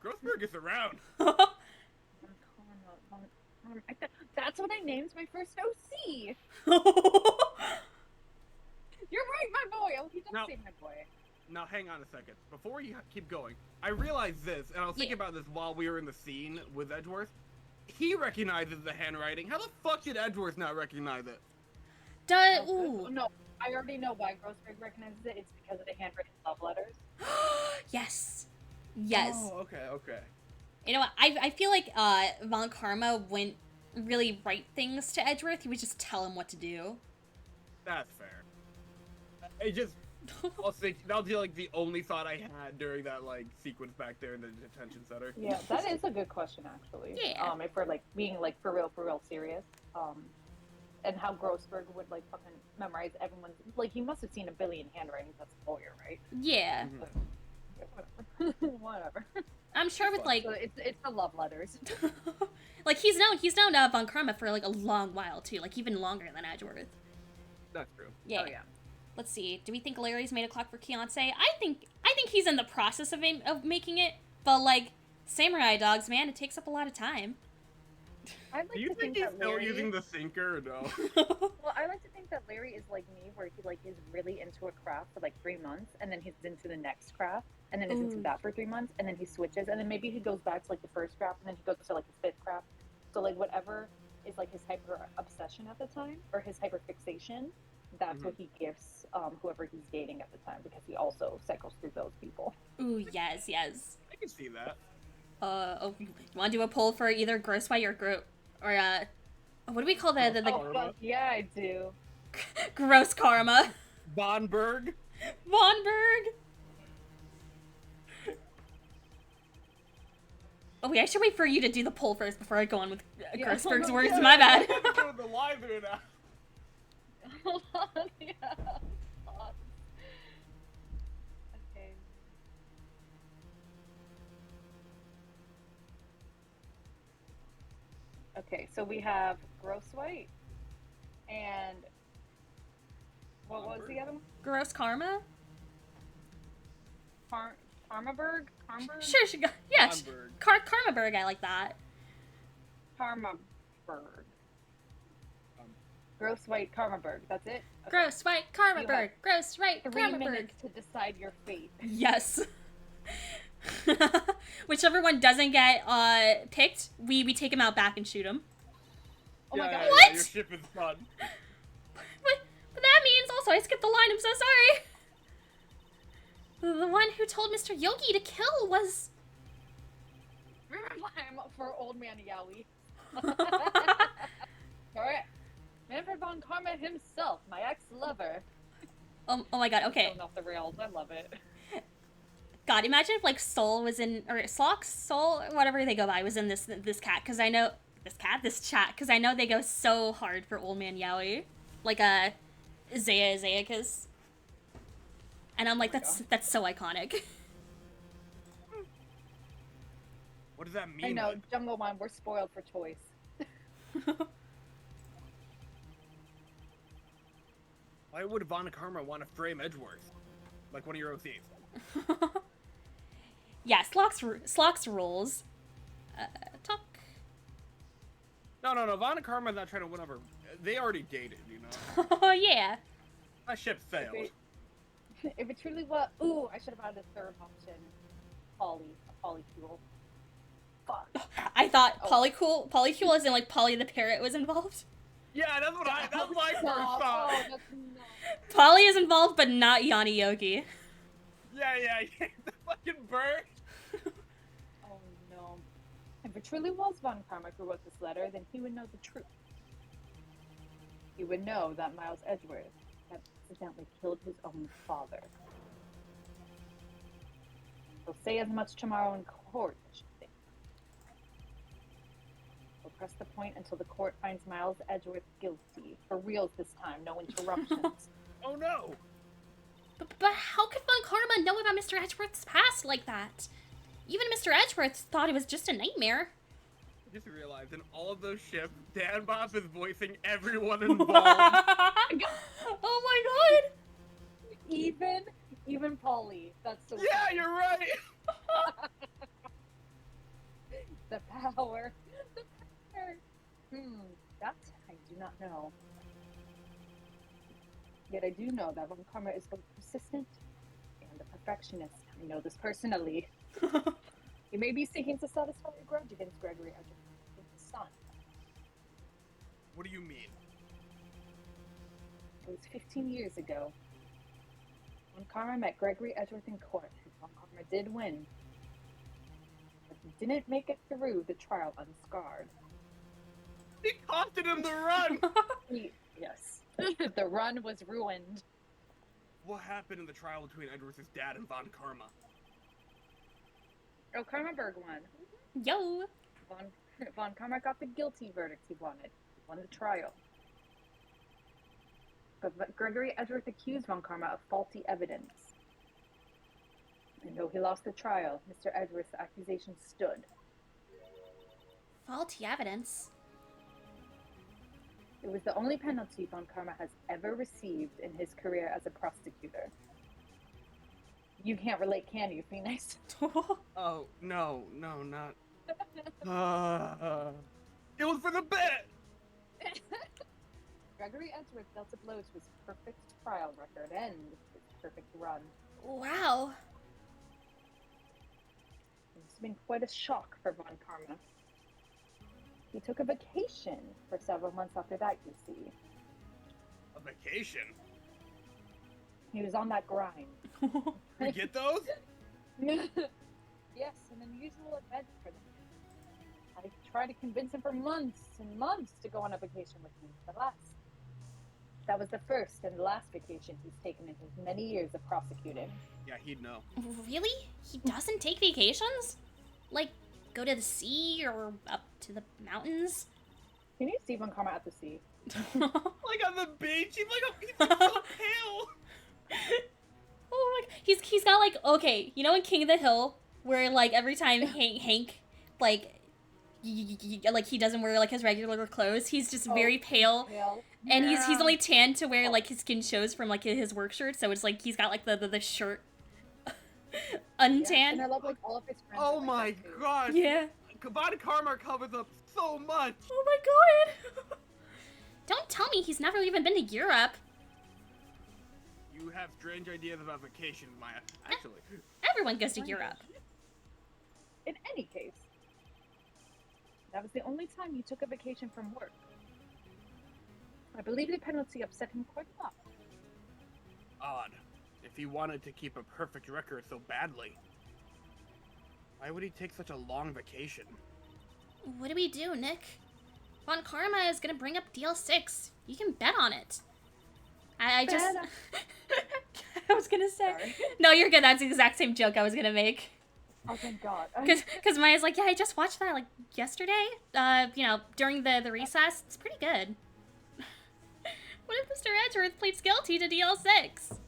Grossberg is around. Von Karma. That's what I named my first OC. You're right, my boy. Oh, he does Now- say my boy. Now, hang on a second. Before you keep going, I realized this, and I was thinking Yeah. about this while we were in the scene with Edgeworth. He recognizes the handwriting. How the fuck did Edgeworth not recognize it? Ooh. No, I already know why Grossberg recognizes it. It's because of the handwritten love letters. Yes. Yes. Oh, okay. You know what? I feel like Von Karma went really write things to Edgeworth. He would just tell him what to do. That's fair. I just, I'll think that was like the only thought I had during that like sequence back there in the detention center. Yeah, that is a good question actually. Yeah. If we're like being like for real serious. And how Grossberg would like fucking memorize everyone's like he must have seen a billion handwritings as a lawyer, right? Yeah. Mhm. Yeah, whatever. I'm sure with like So it's the love letters. like he's known Von Karma for like a long while too, like even longer than Edgeworth. That's true. Yeah. Oh yeah. Let's see. Do we think Larry's made a clock for Keonce? I think he's in the process of making it, but like samurai dogs, man, it takes up a lot of time. I'd like Do you to think think he's that still Larry, using the thinker or no? well, I like to think that Larry is like me, where he like is really into a craft for like 3 months, and then he's into the next craft, and then is into Ooh. that for 3 months, and then he switches, and then maybe he goes back to like the first craft, and then he goes to like the 5th craft. So like whatever is like his hyper obsession at the time, or his hyper fixation, that's what he gifts whoever he's dating at the time, because he also cycles through those people. Ooh, yes, yes. I can see that. You want to do a poll for either gross white or what do we call the Oh fuck yeah, I do. gross karma? Bonberg. Vonberg. Oh wait, I should wait for you to do the poll first before I go on with Yeah. Grossberg's words. My bad. I'm doing the live here now. Hold on, yeah. Okay. Okay, so we have Gross White and what was the other one? Gross karma? Karmaberg? Karmaberg? Sure, yeah. Bonberg. Karmaberg, I like that. Karmaberg. Gross White Karmaberg. That's it? Okay. Gross white You Karmaberg. have Gross white 3 Karmaberg. minutes to decide your fate. Yes. Whichever one doesn't get picked, we take him out back and shoot him. Oh my god. Yeah, What? your ship is done. But that means also I skipped the line. I'm so sorry. The one who told Mr. Yogi to kill was. I'm up for Old Man Yowie. Correct. Manfred von Karma himself, my ex-lover. Oh my god. Okay. Going off the rails. I love it. God, imagine if like Soul was in, or Slox, Soul, whatever they go by, was in this cat, because I know this chat, because I know they go so hard for Old Man Yowie, like Zayakas, and I'm like, that's so iconic. What does that mean? I know, then? Jungle Mom, we're spoiled for choice. Why would Von Karma want to frame Edgeworth? Like one of your OCs? Yeah, Slox rules. Talk. No. Von Karma's not trying to win over. They already dated, you know? Oh yeah. That ship failed. If it truly was, ooh, I should have had a third option. Polycule. Fuck. I thought Oh. Polycule as in like Polly the parrot was involved. Yeah, that's my first Oh, thought. that's not. Polly is involved, but not Yanni Yogi. Yeah, the fucking bird. Oh no. If it truly was Von Karma who wrote this letter, then he would know the truth. He would know that Miles Edgeworth had accidentally killed his own father. He'll say as much tomorrow in court, I should think. We'll press the point until the court finds Miles Edgeworth guilty. For reals this time, no interruptions. Oh no. But how could Von Karma know about Mr. Edgeworth's past like that? Even Mr. Edgeworth thought it was just a nightmare. I just realized in all of those ships, Dan Bob is voicing everyone involved. Oh my god! Even Polly. That's so Yeah, funny. you're right. The power. The power. That I do not know. Yet I do know that Von Karma is both persistent and a perfectionist. I know this personally. He may be seeking to satisfy a grudge against Gregory Edgeworth, his son. What do you mean? It was 15 years ago. Von Karma met Gregory Edgeworth in court, and Von Karma did win. But he didn't make it through the trial unscarred. He costed him the run! Yes. The run was ruined. What happened in the trial between Edward's dad and Von Karma? Oh, Karmaberg won. Yo. Von Karma got the guilty verdict he wanted. He won the trial. But Gregory Edgeworth accused Von Karma of faulty evidence. And though he lost the trial, Mr. Edgeworth's accusation stood. Faulty evidence. It was the only penalty Von Karma has ever received in his career as a prosecutor. You can't relate, can you, Phoenix? Oh, no, not. It was for the bit! Gregory Edgeworth dealt a blow to his perfect trial record and his perfect run. Wow. It's been quite a shock for Von Karma. He took a vacation for several months after that, you see. A vacation? He was on that grind. We get those? Yes, an unusual event for them. I tried to convince him for months and months to go on a vacation with me. That was the first and last vacation he's taken in his many years of prosecuting. Yeah, he'd know. Really? He doesn't take vacations? Like, go to the sea or up to the mountains? Can you see Von Karma at the sea? Like on the beach? He's like so pale! Oh my, he's got like, okay, you know in King of the Hill, where like every time Hank like, like he doesn't wear like his regular clothes, he's just very pale. And he's only tan to where like his skin shows from like his work shirt, so it's like he's got like the shirt untan. Yeah, and I love like all of his friends. Oh are like my that, too. gosh! Yeah. Von Karma covers up so much! Oh my god! Don't tell me he's never even been to Europe. You have strange ideas about vacation, Maya. Actually. Everyone goes to Europe. In any case, that was the only time he took a vacation from work. I believe the penalty upset him quite a lot. Odd. If he wanted to keep a perfect record so badly, why would he take such a long vacation? What do we do, Nick? Von Karma is gonna bring up DL6. You can bet on it. I just... I was gonna say... Sorry. No, you're good. That's the exact same joke I was gonna make. Oh, thank God. Because Maya's like, yeah, I just watched that, like, yesterday. You know, during the recess. It's pretty good. What if Mr. Edgeworth pleads guilty to DL6?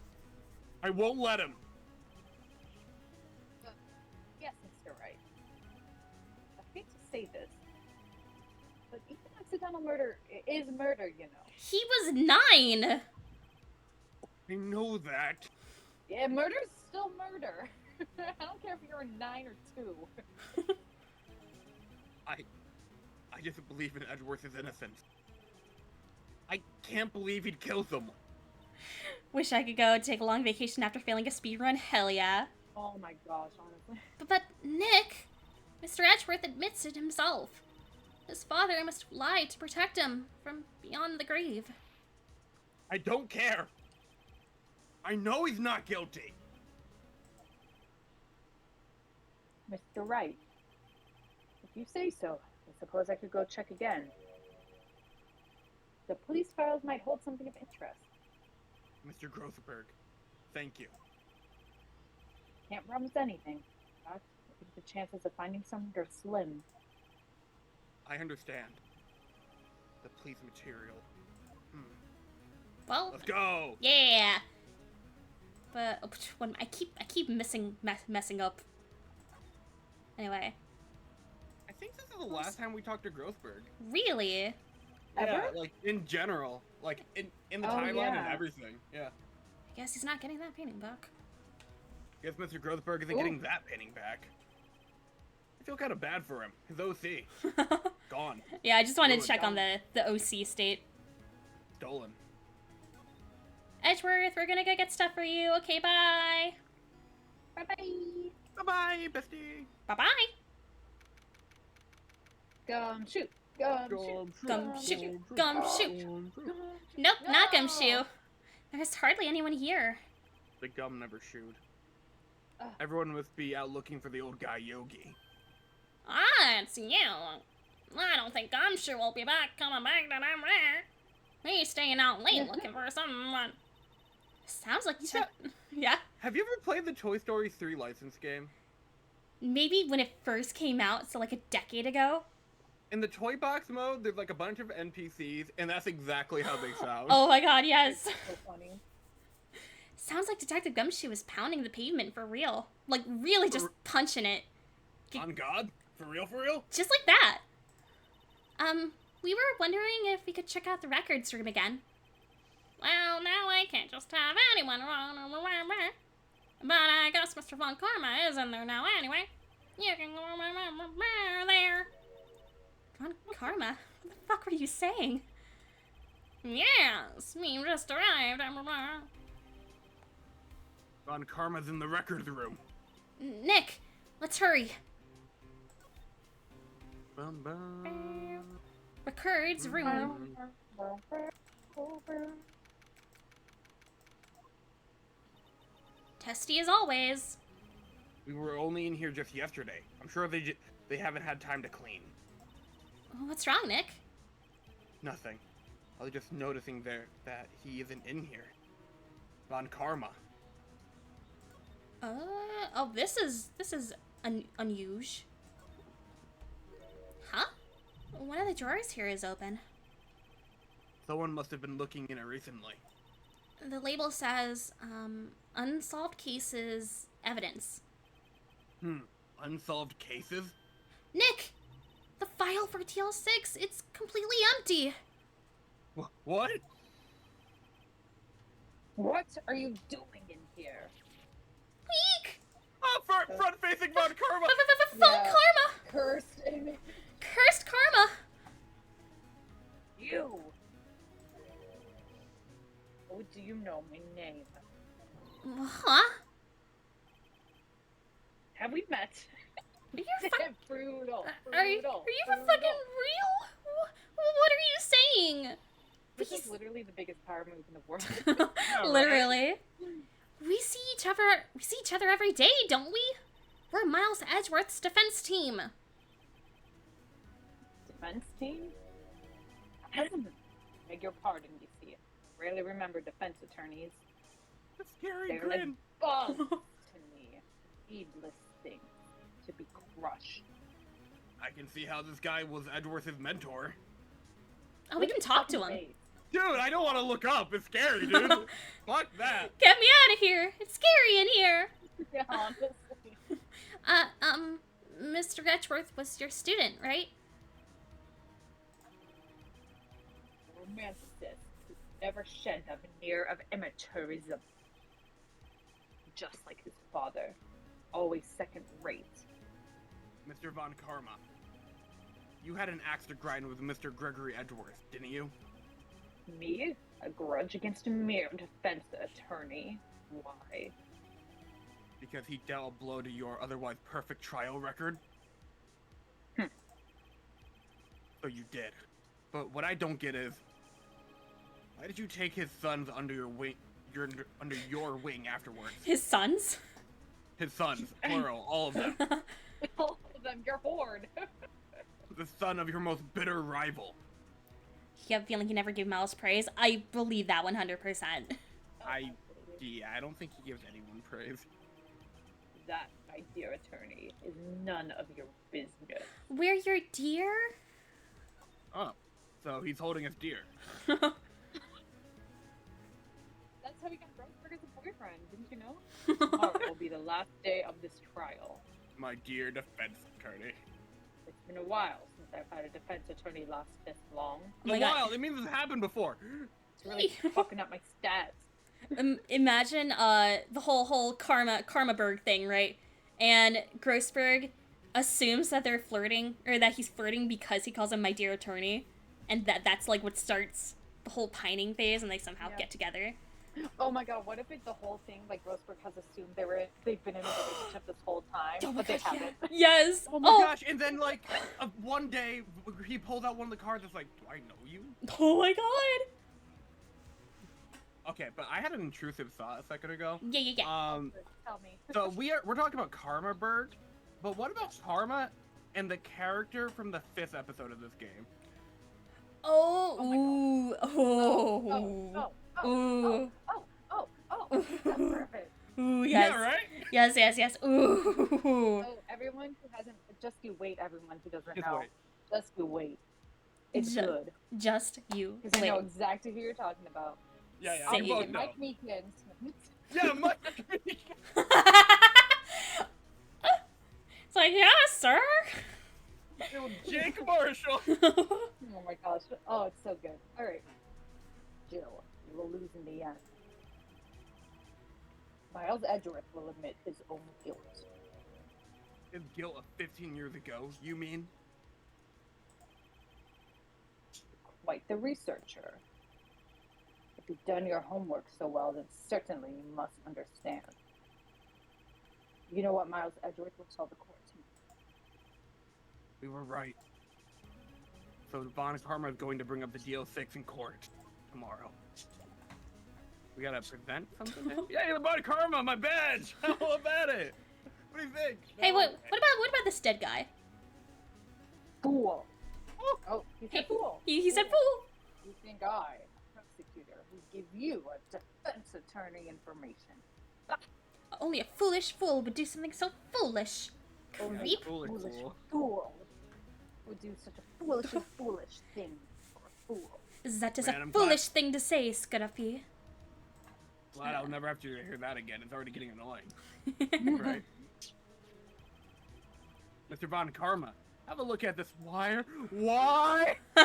I won't let him. Yes, Mr. Wright. I hate to say this, but even accidental murder is murder, you know. He was 9! I know that. Yeah, murder's still murder. I don't care if you're a 9 or 2. I just believe in Edgeworth's innocence. I can't believe he'd kill someone. Wish I could go take a long vacation after failing a speed run. Hell yeah. Oh my gosh, honestly. But Nick, Mr. Edgeworth admits it himself. His father must lie to protect him from beyond the grave. I don't care. I know he's not guilty. Mr. Wright, if you say so, I suppose I could go check again. The police files might hold something of interest. Mr. Grossberg, thank you. Can't promise anything, but I think the chances of finding something are slim. I understand. The police material. Well, Let's go! yeah. But I keep messing up. Anyway, I think this is the last time we talked to Grossberg. really? Ever? Yeah, like in general, like in the Oh, timeline and yeah. everything. Yeah. I guess he's not getting that painting back. Guess Mr. Grossberg isn't getting that painting back. I feel kind of bad for him. His OC gone, Yeah, I just wanted to Ruined. check on the OC state. stolen. Edgeworth, we're gonna go get stuff for you. Okay, bye. Bye-bye! Bye bye, bestie. Bye-bye. Shoot! Gum Gumshoe. Gumshoe. Nope, not Gumshoe. There's hardly anyone here. The gum never shooed. Ugh. Everyone must be out looking for the old guy Yogi. Ah, it's you. I don't think Gumshoe will be coming back that I'm rare. He's staying out late looking for someone. Sounds like yeah. Have you ever played the Toy Story 3 license game? Maybe when it first came out, so like a decade ago. In the toy box mode, there's like a bunch of NPCs, and that's exactly how they sound. Oh my god, yes. So funny. Sounds like Detective Gumshoe was pounding the pavement for real. Like, really just punching it. On God? For real, for real? Just like that. We were wondering if we could check out the records room again. Well, now I can't just have anyone run. But I guess Mr. Von Karma is in there now anyway. You can go there. Von Karma? What the fuck were you saying? Yes, me just arrived. Von Karma's in the records room. Nick, let's hurry. Bum, bum. Records room. Testy as always. We were only in here just yesterday. I'm sure they haven't had time to clean. What's wrong, Nick? Nothing. I was just noticing there that he isn't in here. Von Karma. Oh, this is unusual. Huh? One of the drawers here is open. Someone must have been looking in it recently. The label says, unsolved cases, evidence. Unsolved cases? Nick! The file for TL6, it's completely empty! What? What are you doing in here? Weak! Oh, front-facing Von Karma! Von Yeah. Karma! Cursed image. Cursed Karma! You. Oh, do you know my name? Huh? Have we met? Are you Brutal. Are you for fucking real? What are you saying? This is literally the biggest power move in the world. Yeah, right? Literally. We see each other every day, don't we? We're Miles Edgeworth's defense team. Defense team? Beg your pardon, you see. Rarely remember defense attorneys. The scary They're like grin. bugs to me. Heedless things to be crushed. I can see how this guy was Edgeworth's mentor. Oh, we can talk to him. Face. Dude, I don't want to look up. It's scary, dude. Fuck that. Get me out of here. It's scary in here. Yeah, honestly. Mr. Edgeworth was your student, right? Romanticist who never shed a veneer of amateurism. Just like his father. Always second rate. Mr. Von Karma. You had an axe to grind with Mr. Gregory Edgeworth, didn't you? Me? A grudge against a mere defense attorney? Why? Because he dealt a blow to your otherwise perfect trial record? So you did. But what I don't get is, why did you take his sons under your wing, under your wing afterwards? His sons? His sons, plural, all of them. All of them, your horde. The son of your most bitter rival. You have a feeling he never gave Miles praise? I believe that 100%. I don't think he gives anyone praise. That, my dear attorney, is none of your business. We're your dear? Oh, so he's holding us dear. That's how we got Roseburg as a boyfriend, didn't you know? Tomorrow will be the last day of this trial. My dear defense attorney. It's been a while since I've had a defense attorney last this long. Oh my A God. while, it means it's happened before. It's really fucking up my stats. Imagine the whole Karmaberg thing, right? And Grossberg assumes that they're flirting, or that he's flirting because he calls him my dear attorney, and that's like what starts the whole pining phase, and they somehow Yeah. get together. Oh my god, what if it's the whole thing, like Roseburg has assumed they've been in a relationship this whole time, Oh my but they gosh, haven't. Yes. Oh my gosh, and then like, one day, he pulls out one of the cards that's like, do I know you? Oh my god. Okay, but I had an intrusive thought a second ago. Yeah. Tell me. So we're talking about Karmaberg, but what about Karma and the character from the 5th episode of this game. Oh, Oh my God. ooh, Oh, ooh, that's perfect. ooh, yes, Yeah, right? yes, ooh. Oh, everyone who hasn't, just you wait, everyone who doesn't Just know. wait. Just you wait. It's Ju- good. Just you Because I know wait. exactly who you're talking about. Yeah, Say we both it. know. Mike Meekins. Yeah, Mike. It's like, yeah, sir. Jake Marshall. Oh my gosh. Oh, it's so good. All right. Jill, you will lose in the end. Miles Edgeworth will admit his own guilt. His guilt of 15 years ago, you mean? Quite the researcher. If you've done your homework so well, then certainly you must understand. You know what Miles Edgeworth will tell the court tomorrow. We were right. So Von Karma is going to bring up the DL6 in court tomorrow. We gotta present something to him? Yeah, the Von Karma, my badge! How about it? What do you think? Hey, what about this dead guy? Fool! Oh, he said fool! He said fool. You think I, prosecutor, who give you a defense attorney information? Only a foolish fool would do something so foolish. Only a Creep. foolish fool would do such a foolish thing for a fool. That is Man, a I'm foolish thing to say, Scruffy. Glad I'll never have to hear that again. It's already getting annoying. Right? Mr. Von Karma, have a look at this wire. Why? I'm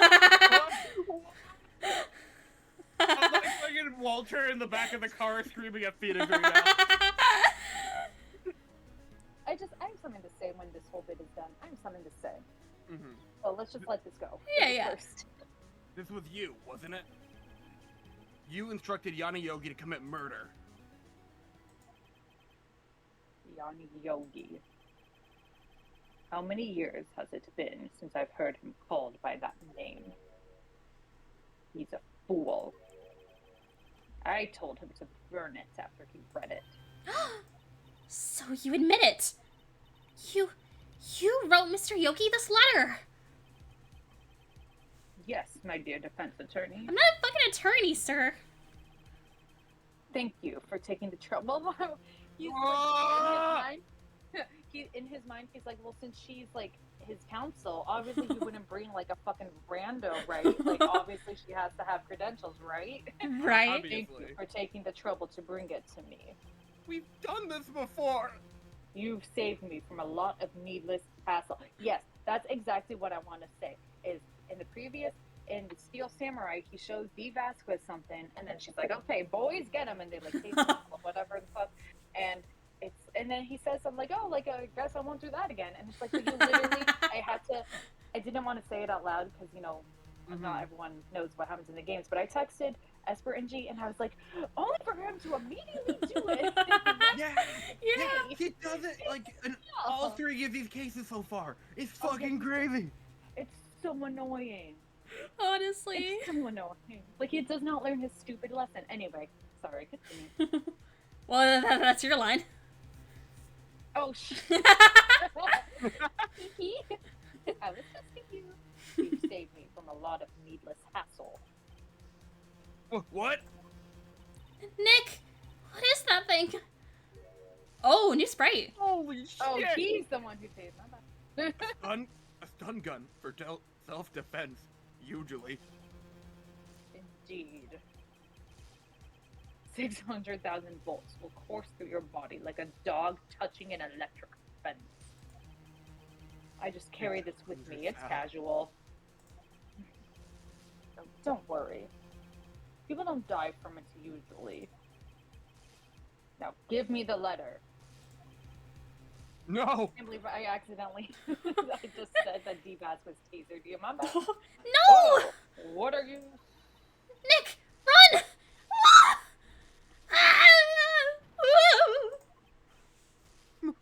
like fucking Walter in the back of the car screaming at Phoenix right now. I have something to say when this whole bit is done. I have something to say. Mm-hmm. Well, let's just let this go. Yeah. First. This was you, wasn't it? You instructed Yana Yogi to commit murder. Yanni Yogi. How many years has it been since I've heard him called by that name? He's a fool. I told him to burn it after he read it. So you admit it. You wrote Mr. Yogi this letter. Yes, my dear defense attorney. I'm not a fucking attorney, sir. Thank you for taking the trouble. He's like, in his mind, he's like, well, since she's like his counsel, obviously he wouldn't bring like a fucking rando, right? Like, obviously she has to have credentials, right? Right? Thank you for taking the trouble to bring it to me. We've done this before. You've saved me from a lot of needless hassle. Yes, that's exactly what I want to say. Is in the Steel Samurai, he shows Dee Vasquez something, and then she's like, "Okay, boys, get him," and they like take him, whatever the fuck, and then he says something like, "Oh, like I guess I won't do that again," and it's like, but you literally, I didn't want to say it out loud because not everyone knows what happens in the games, but I texted Esper and G, and I was like, only for him to immediately do it. Yeah, he does it like in all 3 of these cases so far. It's fucking crazy. It's so annoying. Honestly. It's so annoying. Like, he does not learn his stupid lesson. Anyway, sorry, continue. Well, that's your line. Oh, shit. I was testing you. You saved me from a lot of needless hassle. What? Nick, What is that thing? Oh, new Sprite. Holy shit! oh, he's the one who saved my life. A stun gun for self-defense, usually. Indeed. 600,000 volts will course through your body like a dog touching an electric fence. I just carry this with me. It's casual. Don't worry. People don't die from it usually. Now, give me the letter. No! I can't believe I accidentally I just said that D-Bass was tasered. Do you remember? No! Oh, what are you? Nick, run!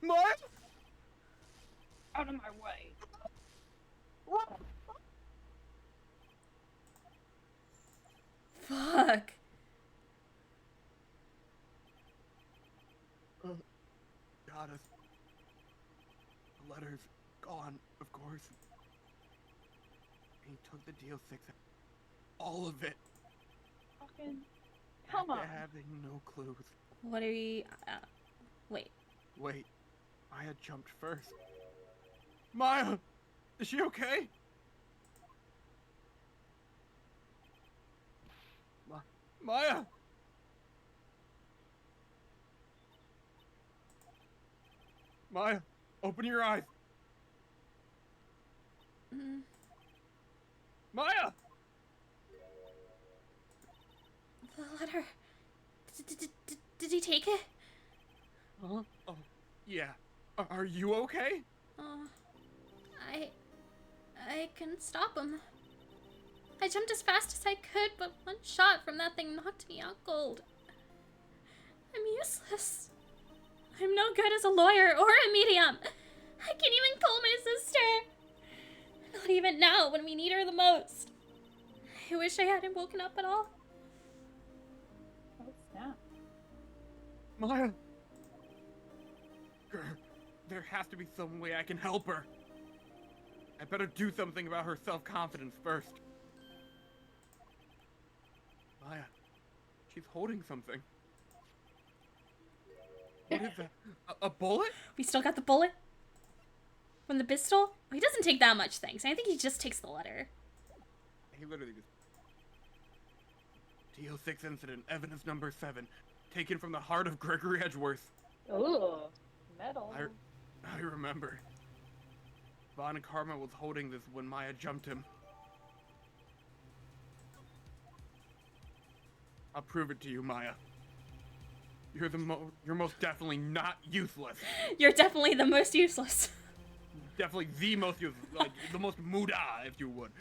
What? Out of my way. Fuck. Got us. The letter's gone. Of course. He took the deal 6. All of it. Fucking, come on. After having no clues. What are we... wait. Wait, Maya jumped first. Maya! Is she okay? Maya! Maya, open your eyes. Mm, Maya! the letter... Did he take it? Huh? Oh, yeah. Are you okay? I couldn't stop him. I jumped as fast as I could, but one shot from that thing knocked me out cold. I'm useless. I'm no good as a lawyer or a medium. I can't even call my sister. Not even now when we need her the most. I wish I hadn't woken up at all. Oh, snap. Maya! Grr, there has to be some way I can help her. I better do something about her self-confidence first. Maya, she's holding something. What is that? A bullet? We still got the bullet? From the pistol? He doesn't take that much, thanks. I think he just takes the letter. He literally just... DO6 incident, evidence number 7. Taken from the heart of Gregory Edgeworth. Ooh, metal. I remember. Von Karma was holding this when Maya jumped him. I'll prove it to you, Maya. You're most definitely not useless. You're definitely the most useless. Definitely the most useless, like the most muda, if you would.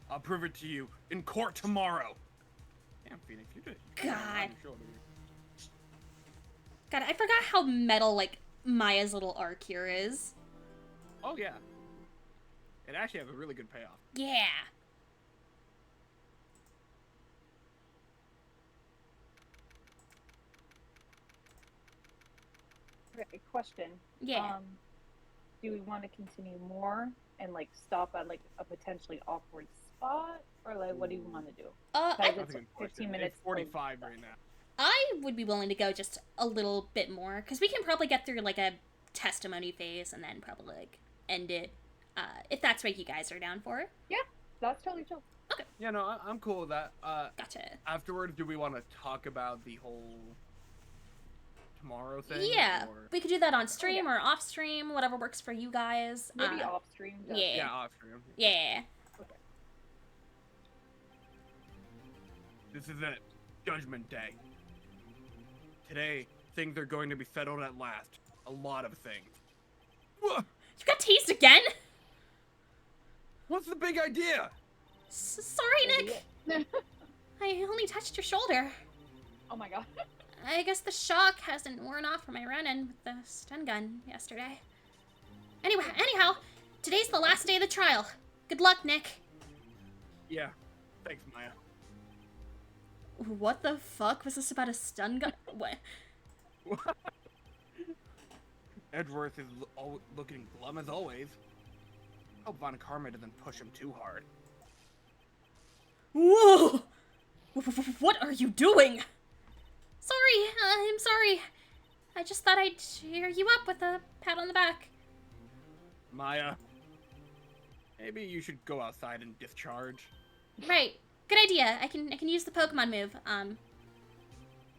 I'll prove it to you in court tomorrow. Damn, Phoenix, you did. God. God, I forgot how metal, like, Maya's little arc here is. Oh yeah. It actually has a really good payoff. Yeah. Okay, question. Yeah. Do we want to continue more and like stop at like a potentially awkward spot, or like what do you want to do? I Guys, That's it's a good 15 question. minutes. It's 45 right now. would be willing to go just a little bit more, because we can probably get through, like, a testimony phase and then probably, like, end it, if that's what you guys are down for. Yeah, that's totally chill. Yeah, no, I'm cool with that. Gotcha. Afterwards, do we want to talk about the whole tomorrow thing? Yeah, Or... we could do that on stream or off stream, whatever works for you guys. Maybe off stream. yeah. Yeah, off stream. Yeah. Okay. This is it. Judgment Day. Today, things are going to be settled at last. A lot of things. Wha- You got tased again? What's the big idea? Sorry, Nick. I only touched your shoulder. Oh my god. I guess the shock hasn't worn off from my run-in with the stun gun yesterday. Anyhow, today's the last day of the trial. Good luck, Nick. Yeah. Thanks, Maya. What the fuck? Was this about a stun gun? What? Edgeworth is looking glum as always. Hope Von Karma doesn't push him too hard. Whoa! What are you doing? Sorry, I'm sorry. I just thought I'd cheer you up with a pat on the back. Maya, maybe you should go outside and discharge. Right. Good idea. I can use the Pokemon move.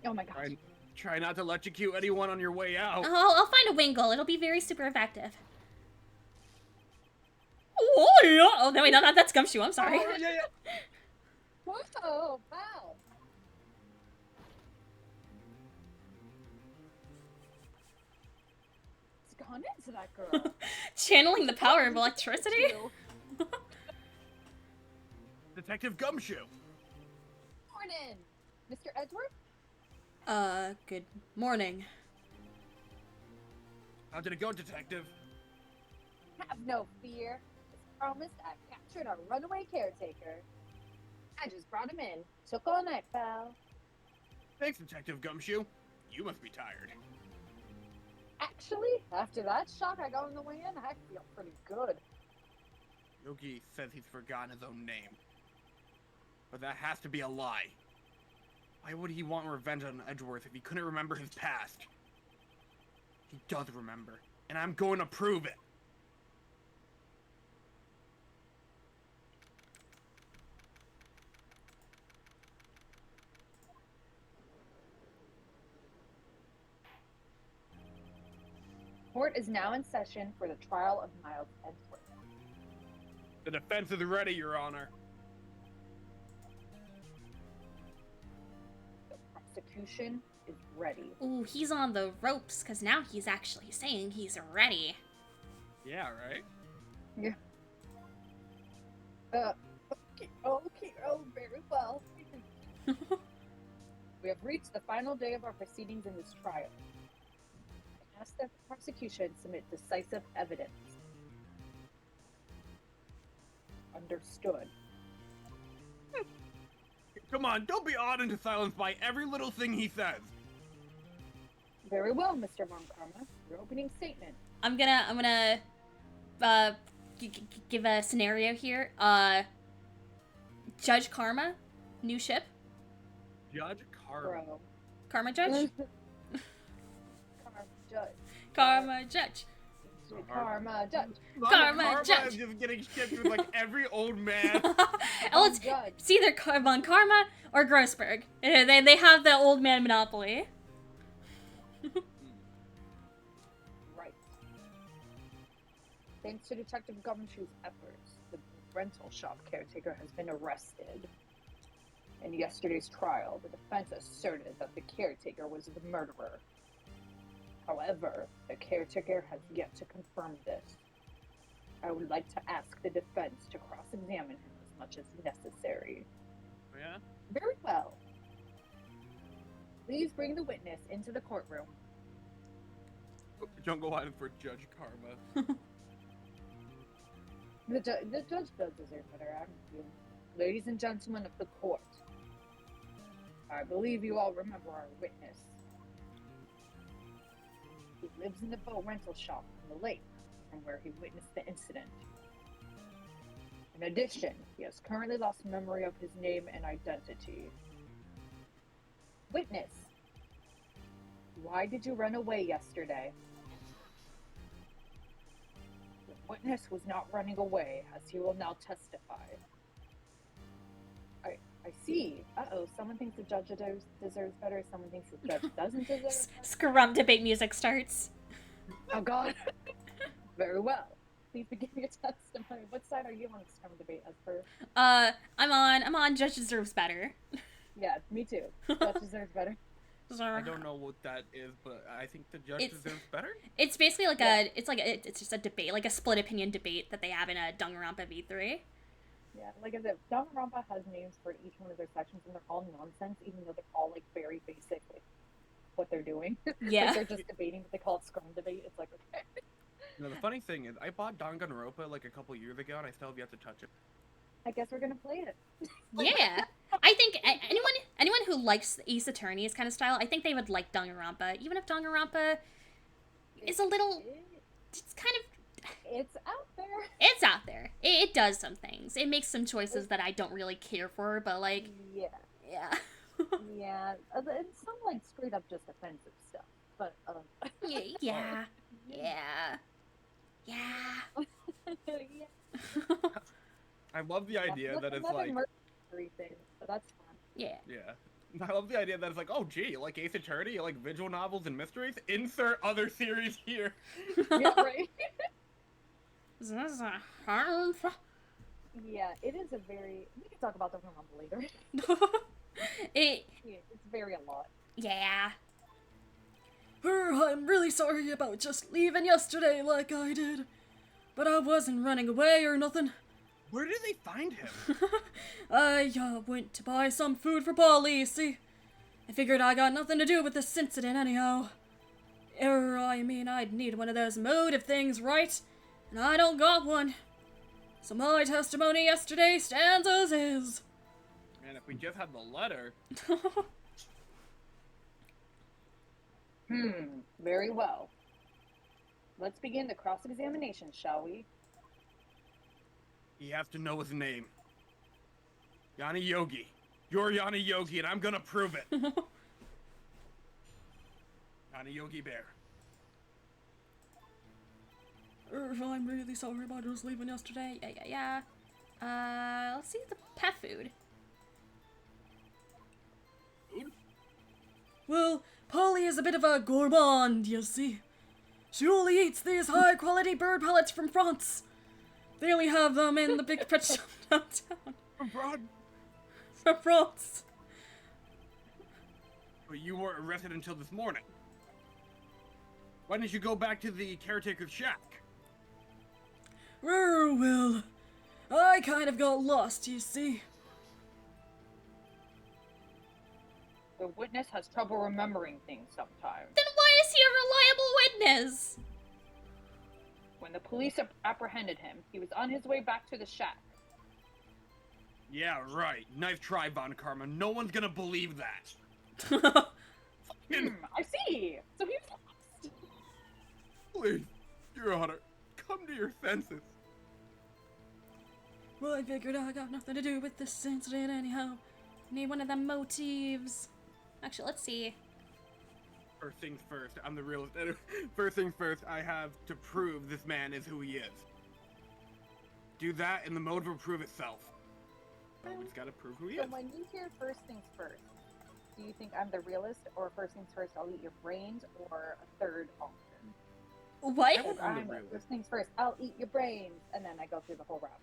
Oh my god. Try not to electrocute anyone on your way out. I'll find a Wingull. It'll be very super effective. Oh, yeah. Oh, no, wait, no, that's Gumshoe. I'm sorry. Oh, yeah. Whoa, wow. It's gone into that girl. Channeling the power of electricity. Detective Gumshoe. Morning, Mr. Edgeworth. Good morning. How did it go, Detective? Have no fear. As promised, I've captured our runaway caretaker. I just brought him in. Took all night, pal. Thanks, Detective Gumshoe. You must be tired. Actually, After that shock I got on the way in, I feel pretty good. Yogi says he's forgotten his own name. But that has to be a lie. Why would he want revenge on Edgeworth if he couldn't remember his past? He does remember, and I'm going to prove it. Court is now in session for the trial of Miles Edgeworth. The defense is ready, Your Honor. The prosecution is ready. Ooh, he's on the ropes, because now he's actually saying he's ready. Yeah, right? Okay, oh, very well. We have reached the final day of our proceedings in this trial. I ask that the prosecution submit decisive evidence. Understood. Come on, don't be awed into silence by every little thing he says. Very well, Mr. Von Karma. Your opening statement. I'm gonna give a scenario here. Judge Karma, new ship. Judge Karma. Bro. Karma Judge? Karma Judge. Karma Judge. Karma Judge. Karma Judge. is just getting shipped with like every old man. Oh, it's Judge. either Von Karma or Grossberg. They have the old man monopoly. Right. Thanks to Detective Gumshoe's efforts, the rental shop caretaker has been arrested. In yesterday's trial, the defense asserted that the caretaker was the murderer. However, the caretaker has yet to confirm this. I would like to ask the defense to cross-examine him as much as necessary. Yeah? Very well. Please bring the witness into the courtroom. Don't go line for Judge Karma. The judge does deserve better, I'm feeling. Ladies and gentlemen of the court, I believe you all remember our witness. He lives in the boat rental shop on the lake from where he witnessed the incident. In addition, he has currently lost memory of his name and identity. Witness, why did you run away yesterday? The witness was not running away, as he will now testify. I see. Uh-oh, someone thinks the judge deserves better, someone thinks the judge doesn't deserve better. Scrum debate music starts. Oh god. Very well. Please begin your testimony. What side are you on the scrum debate as per? I'm on Judge deserves better. Yeah, me too. Judge deserves better. I don't know what that is, but I think the judge deserves better. It's basically like it's just a debate, like a split opinion debate that they have in a Danganronpa V3. Yeah, like I said, Danganronpa has names for each one of their sections, and they're all nonsense, even though they're all like very basic, like what they're doing. Yeah. Like, they're just debating, but they call it scrum debate. It's like, okay. You know, the funny thing is, I bought Danganronpa like a couple years ago, and I still have yet to touch it. I guess we're gonna play it. Yeah, I think anyone who likes Ace Attorney's kind of style, I think they would like Danganronpa, even if Danganronpa is a little, it's kind of. It's out there. It's out there. It does some things. It makes some choices that I don't really care for, but like, Yeah. yeah. Yeah. And some like straight up just offensive stuff, but Yeah. yeah. I love the idea that it's like, Thing, but that's fun. Yeah. I love the idea that it's like, oh gee, you like Ace Attorney, you like visual novels and mysteries? Insert other series here. Yeah, right. It, Yeah, it is a very. We can talk about Danganronpa later. Yeah, it's very a lot. yeah. I'm really sorry about just leaving yesterday like I did. But I wasn't running away or nothing. Where did they find him? I went to buy some food for Polly, see? I figured I got nothing to do with this incident anyhow. I'd need one of those motive things, right? And I don't got one. So my testimony yesterday stands as is. Man, if we just had the letter. Very well. let's begin the cross-examination, shall we? He has to know his name. Yanni Yogi. You're Yanni Yogi, and I'm gonna prove it. Yanni Yogi Bear. I'm really sorry about us leaving yesterday. Yeah. Let's see the pet food. Well, Polly is a bit of a gourmand, you see. She only eats these high-quality bird pellets from France. They only have them in the big pet shop downtown. Abroad? From France. But you weren't arrested until this morning. Why didn't you go back to the caretaker's shack? Well, I kind of got lost, you see. The witness has trouble remembering things sometimes. Then why is he a reliable witness? When the police apprehended him, he was on his way back to the shack. Yeah, right. Nice try, Von Karma. No one's gonna believe that. I see. So he was lost. Please, Your Honor, come to your senses. Well, I figured I got nothing to do with this incident anyhow. Need one of them motifs. Actually, let's see. First things first, I'm the realist. First things first, I have to prove this man is who he is. Do that, and the mode will prove itself. But we just gotta prove who he So is. when you hear first things first, do you think I'm the realist, or first things first, I'll eat your brains, or a third option? What? I'm the I'm realist. first things first, I'll eat your brains, and then I go through the whole route.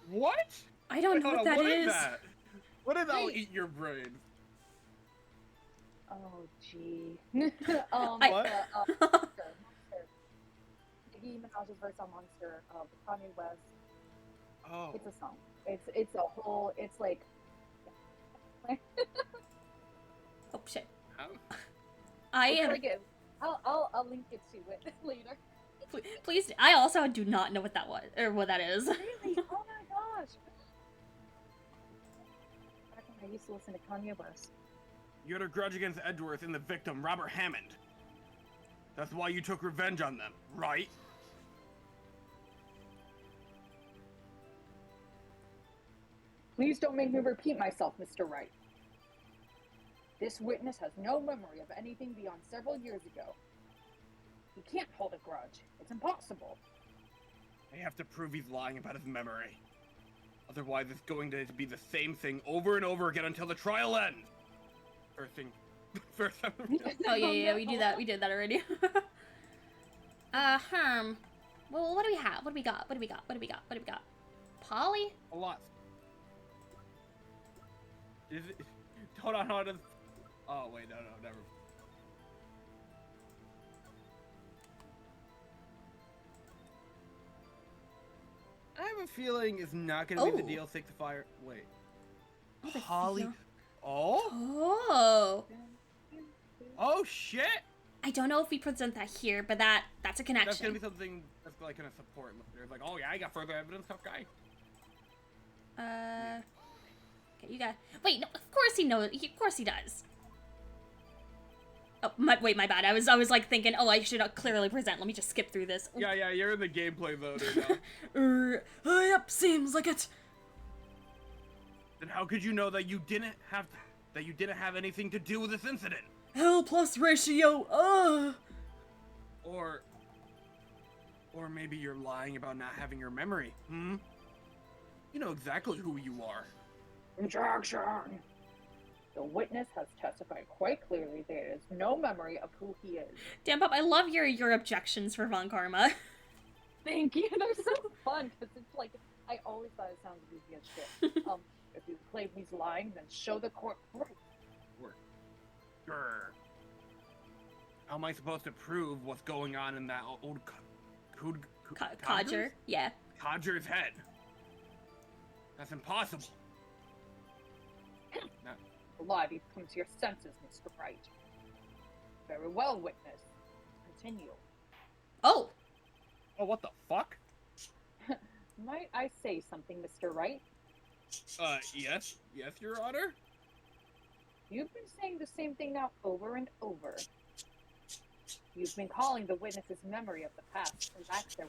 What? I don't know Hold what on, that what is. that? What is I'll Wait. eat your brains? Oh, gee. What? Monster. Nicki Minaj's verse on Monster of Kanye West. Oh. It's a song. It's a whole. It's like. Oh shit. How? I It's am. really good. I'll link it to it later. Please. I also do not know what that was or what that is. Really? Oh my gosh. Back when I used to listen to Kanye West. You had a grudge against Edgeworth and the victim, Robert Hammond. That's why you took revenge on them, right? Please don't make me repeat myself, Mr. Wright. This witness has no memory of anything beyond several years ago. He can't hold a grudge. It's impossible. I have to prove he's lying about his memory. Otherwise, it's going to be the same thing over and over again until the trial ends. First thing, first. Oh yeah, we do that. We did that already. Well, what do we have? What do we got? What do we got? What do we got? What do we got? Polly? A lot. Is it? Hold on, hold on. Oh wait, no, never. I have a feeling it's not gonna be the Oh. DLC to fire. Wait. Oh, the Holly. feel- Oh. Oh. Oh shit. I don't know if we present that here, but that's a That's connection. gonna be something that's like gonna support. There's like, oh yeah, I got further evidence, tough guy. Okay, you got. Wait, no. Of course he knows. Of course he does. Oh, my bad. I was like thinking, oh, I should clearly present. Let me just skip through this. Yeah, you're in the gameplay mode right now. Yep, seems like it. Then how could you know that you didn't have anything to do with this incident? L plus ratio, Or maybe you're lying about not having your memory, hmm? You know exactly who you are. Objection! The witness has testified quite clearly there is no memory of who he is. Damn, Pop, I love your objections for Von Karma. Thank you. They're so fun because it's like I always thought it sounded goofy as shit. If you claim he's lying, then show the court proof. Grr. How am I supposed to prove what's going on in that old Codger, yeah. Codger's head? That's impossible. Now, Alive, you've come to your senses, Mr. Wright. Very well, witness. Continue. Oh, oh, what the fuck? Might I say something, Mr. Wright? Yes, Your Honor. You've been saying the same thing now over and over. You've been calling the witness's memory of the past, and that's their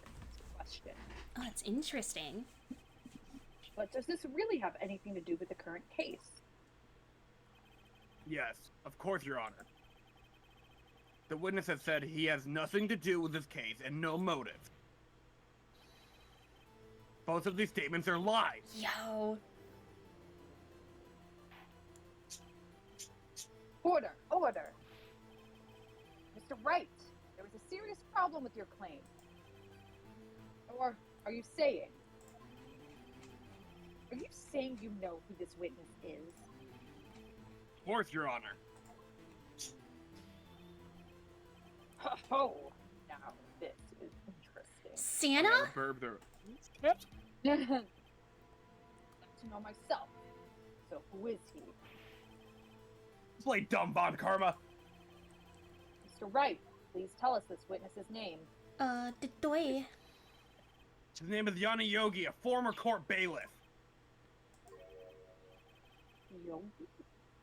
question. Oh, that's interesting. But does this really have anything to do with the current case? Yes, of course, Your Honor. The witness has said he has nothing to do with this case and no motive. Both of these statements are lies. Yo. Order! Order! Mr. Wright, there is a serious problem with your claim. Or are you saying? Are you saying you know who this witness is? Of course, Your Honor. Oh, now this is interesting. Santa? Burb there. I'd like to know myself. So who is he? Play dumb, Von Karma. Mr. Wright, please tell us this witness's name. Ditoy. His name is Yanni Yogi, a former court bailiff. Yogi?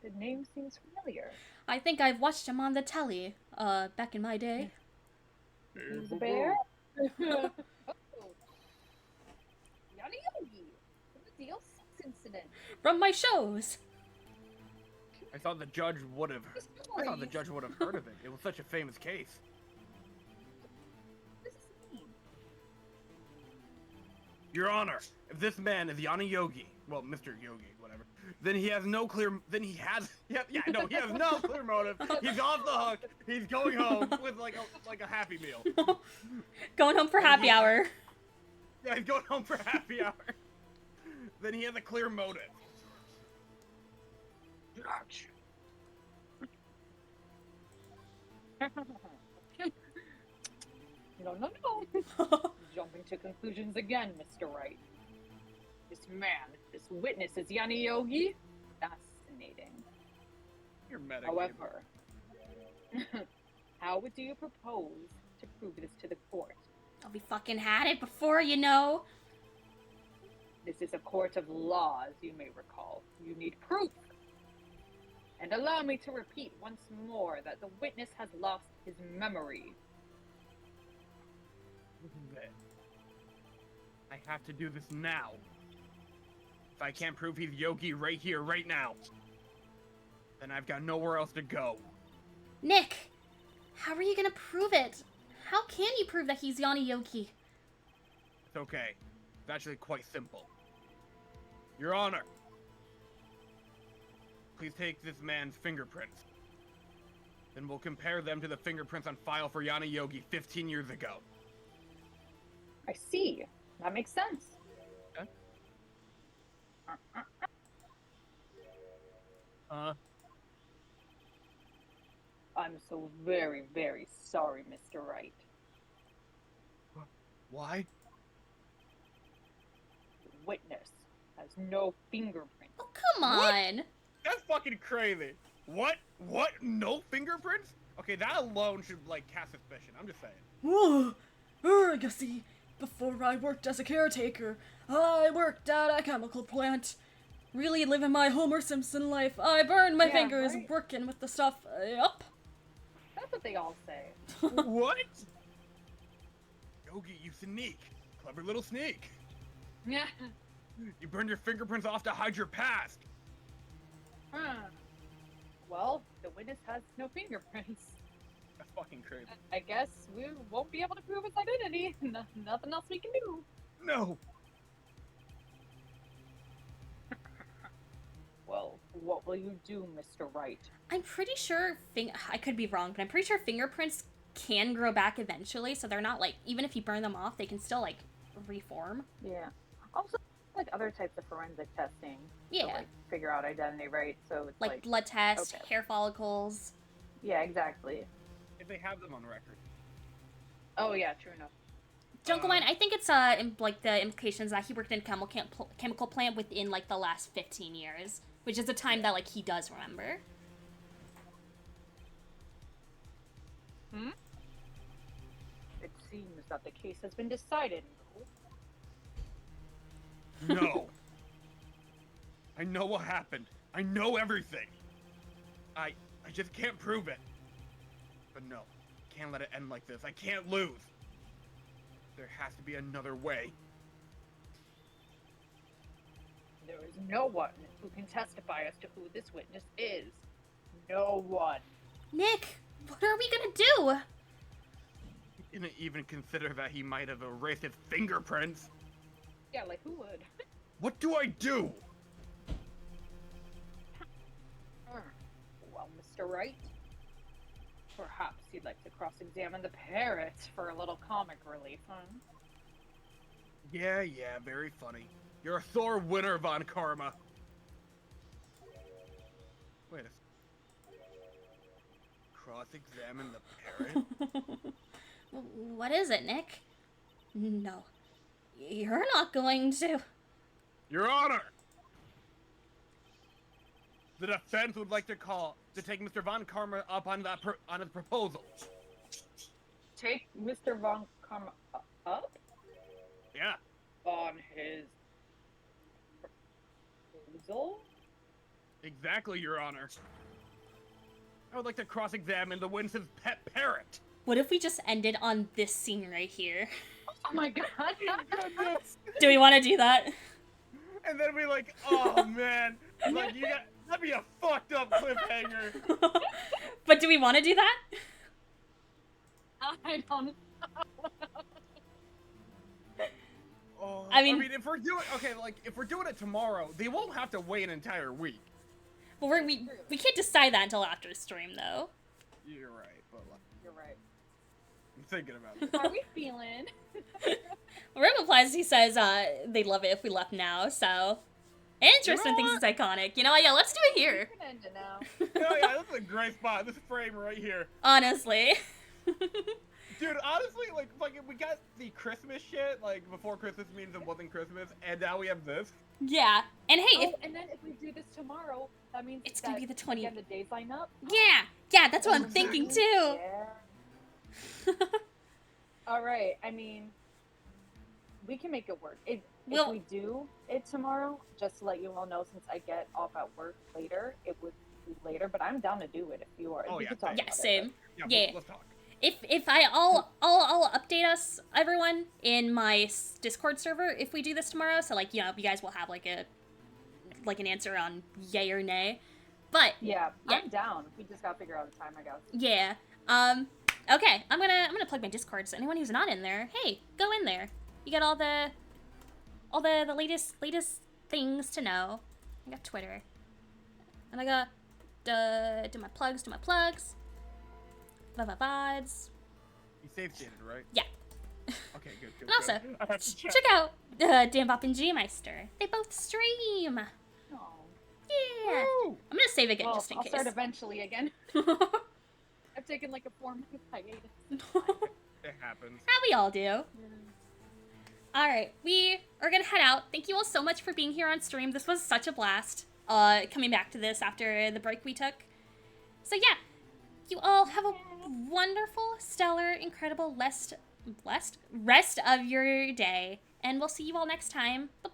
The name seems familiar. I think I've watched him on the telly, back in my day. He's a bear? Oh. Yanni Yogi, from the Deal 6 incident. From my shows. I thought the judge would have. I thought the judge would have heard of it. It was such a famous case. What does this mean? Your Honor, if this man is Yanni Yogi, well, Mr. Yogi, whatever, then he has no clear. Then he has. Yeah, no, he has no clear motive. He's off the hook. He's going home with like a Happy Meal. Going home for happy hour. Yeah, he's going home for happy hour. Then he has a clear motive. No. Jumping to conclusions again, Mr. Wright. This man, this witness is Yanni Yogi? Fascinating. You're meta. However, how do you propose to prove this to the court? We fucking had it before, you know. This is a court of law, as you may recall. You need proof. And allow me to repeat once more that the witness has lost his memory. I have to do this now. If I can't prove he's Yogi right here, right now, then I've got nowhere else to go. Nick, how are you gonna prove it? How can you prove that he's Yanni Yogi? It's okay. It's actually quite simple. Your Honor, please take this man's fingerprints. Then we'll compare them to the fingerprints on file for Yanni Yogi 15 years ago. I see. That makes sense. Okay. I'm so very, very sorry, Mr. Wright. Why? The witness has no fingerprints. Oh, come on. That's fucking crazy. What? What? No fingerprints? Okay, that alone should, like, cast suspicion. I'm just saying. Whoa! You see, before I worked as a caretaker, I worked at a chemical plant. Really living my Homer Simpson life. I burned my Yeah, fingers right. working with the stuff. Yup. That's what they all say. What? Yogi, you sneak. Clever little sneak. Yeah. You burned your fingerprints off to hide your past. Well, the witness has no fingerprints. That's fucking crazy. I guess we won't be able to prove his identity. Nothing else we can do. No. Well, what will you do, Mr. Wright? I'm pretty sure, I could be wrong, but I'm pretty sure fingerprints can grow back eventually, so they're not like, even if you burn them off, they can still like reform. Yeah. Also, like other types of forensic testing. Yeah. To, like, figure out identity, right? So it's Like blood tests, okay. hair follicles. Yeah, exactly. If they have them on record. Oh yeah, true enough. Jungle Wine, I think it's like the implications that he worked in a chemical plant within like the last 15 years, which is the time that like he does remember. It seems that the case has been decided. No. I know what happened. I know everything. I just can't prove it. But no, can't let it end like this. I can't lose. There has to be another way. There is no one who can testify as to who this witness is. No one. Nick, what are we gonna do? Didn't even consider that he might have erased his fingerprints. Yeah, like who would? What do I do? Well, Mr. Wright, perhaps you'd like to cross-examine the parrot for a little comic relief, huh? Yeah, very funny. You're a sore winner, Von Karma. Wait a cross-examine the parrot? What is it, Nick? No. You're not going to. Your Honor! The defense would like to take Mr. Von Karma up on that on his proposal. Take Mr. Von Karma up Yeah. on his proposal? Exactly, Your Honor. I would like to cross-examine the Winston's pet parrot. What if we just ended on this scene right here? Oh my god. Do we want to do that? And then we like, oh man, like that'd be a fucked up cliffhanger. But do we want to do that? I don't know. Oh, I mean, if we're doing it tomorrow, they won't have to wait an entire week. Well, we can't decide that until after the stream, though. You're right, but You're right. I'm thinking about it. How are we feeling? Rim replies, he says they'd love it if we left now, so... Interesting thinks it's iconic. You know what? Yeah, let's do it here. We can end it now. Yeah, this is a great spot. This frame right here. Honestly. Dude, honestly, like we got the Christmas shit, like before Christmas means it wasn't Christmas, and now we have this. Yeah. And hey, And then if we do this tomorrow, that means It's gonna be the 20th. Again, the days line up. Yeah, that's what I'm thinking too. Yeah. All right. I mean, we can make it work. If we do it tomorrow, just to let you all know, since I get off at work later, it would be later. But I'm down to do it if you are. Oh, we yeah, could talk Yeah, about same. Yeah, Yeah. let's talk. I'll update us, everyone, in my Discord server if we do this tomorrow. So like, you know, you guys will have like an answer on yay or nay. But Yeah, I'm down. We just gotta figure out the time, I guess. yeah. Okay, I'm gonna plug my Discord. So anyone who's not in there, hey, go in there. You get all the latest things to know. I got Twitter, and I got do my plugs. VODs. You save stated, right? Yeah. Okay, good. And also, I have to check. check out Dan Bop and G Meister. They both stream. Oh. Yeah. Woo! I'm gonna save again Well, just in I'll case. start eventually again. I've taken like a 4-month hiatus. It happens. How we all do. Alright, we are gonna head out. Thank you all so much for being here on stream. This was such a blast, coming back to this after the break we took. So yeah, you all have a wonderful, stellar, incredible rest of your day. And we'll see you all next time. Bye-bye.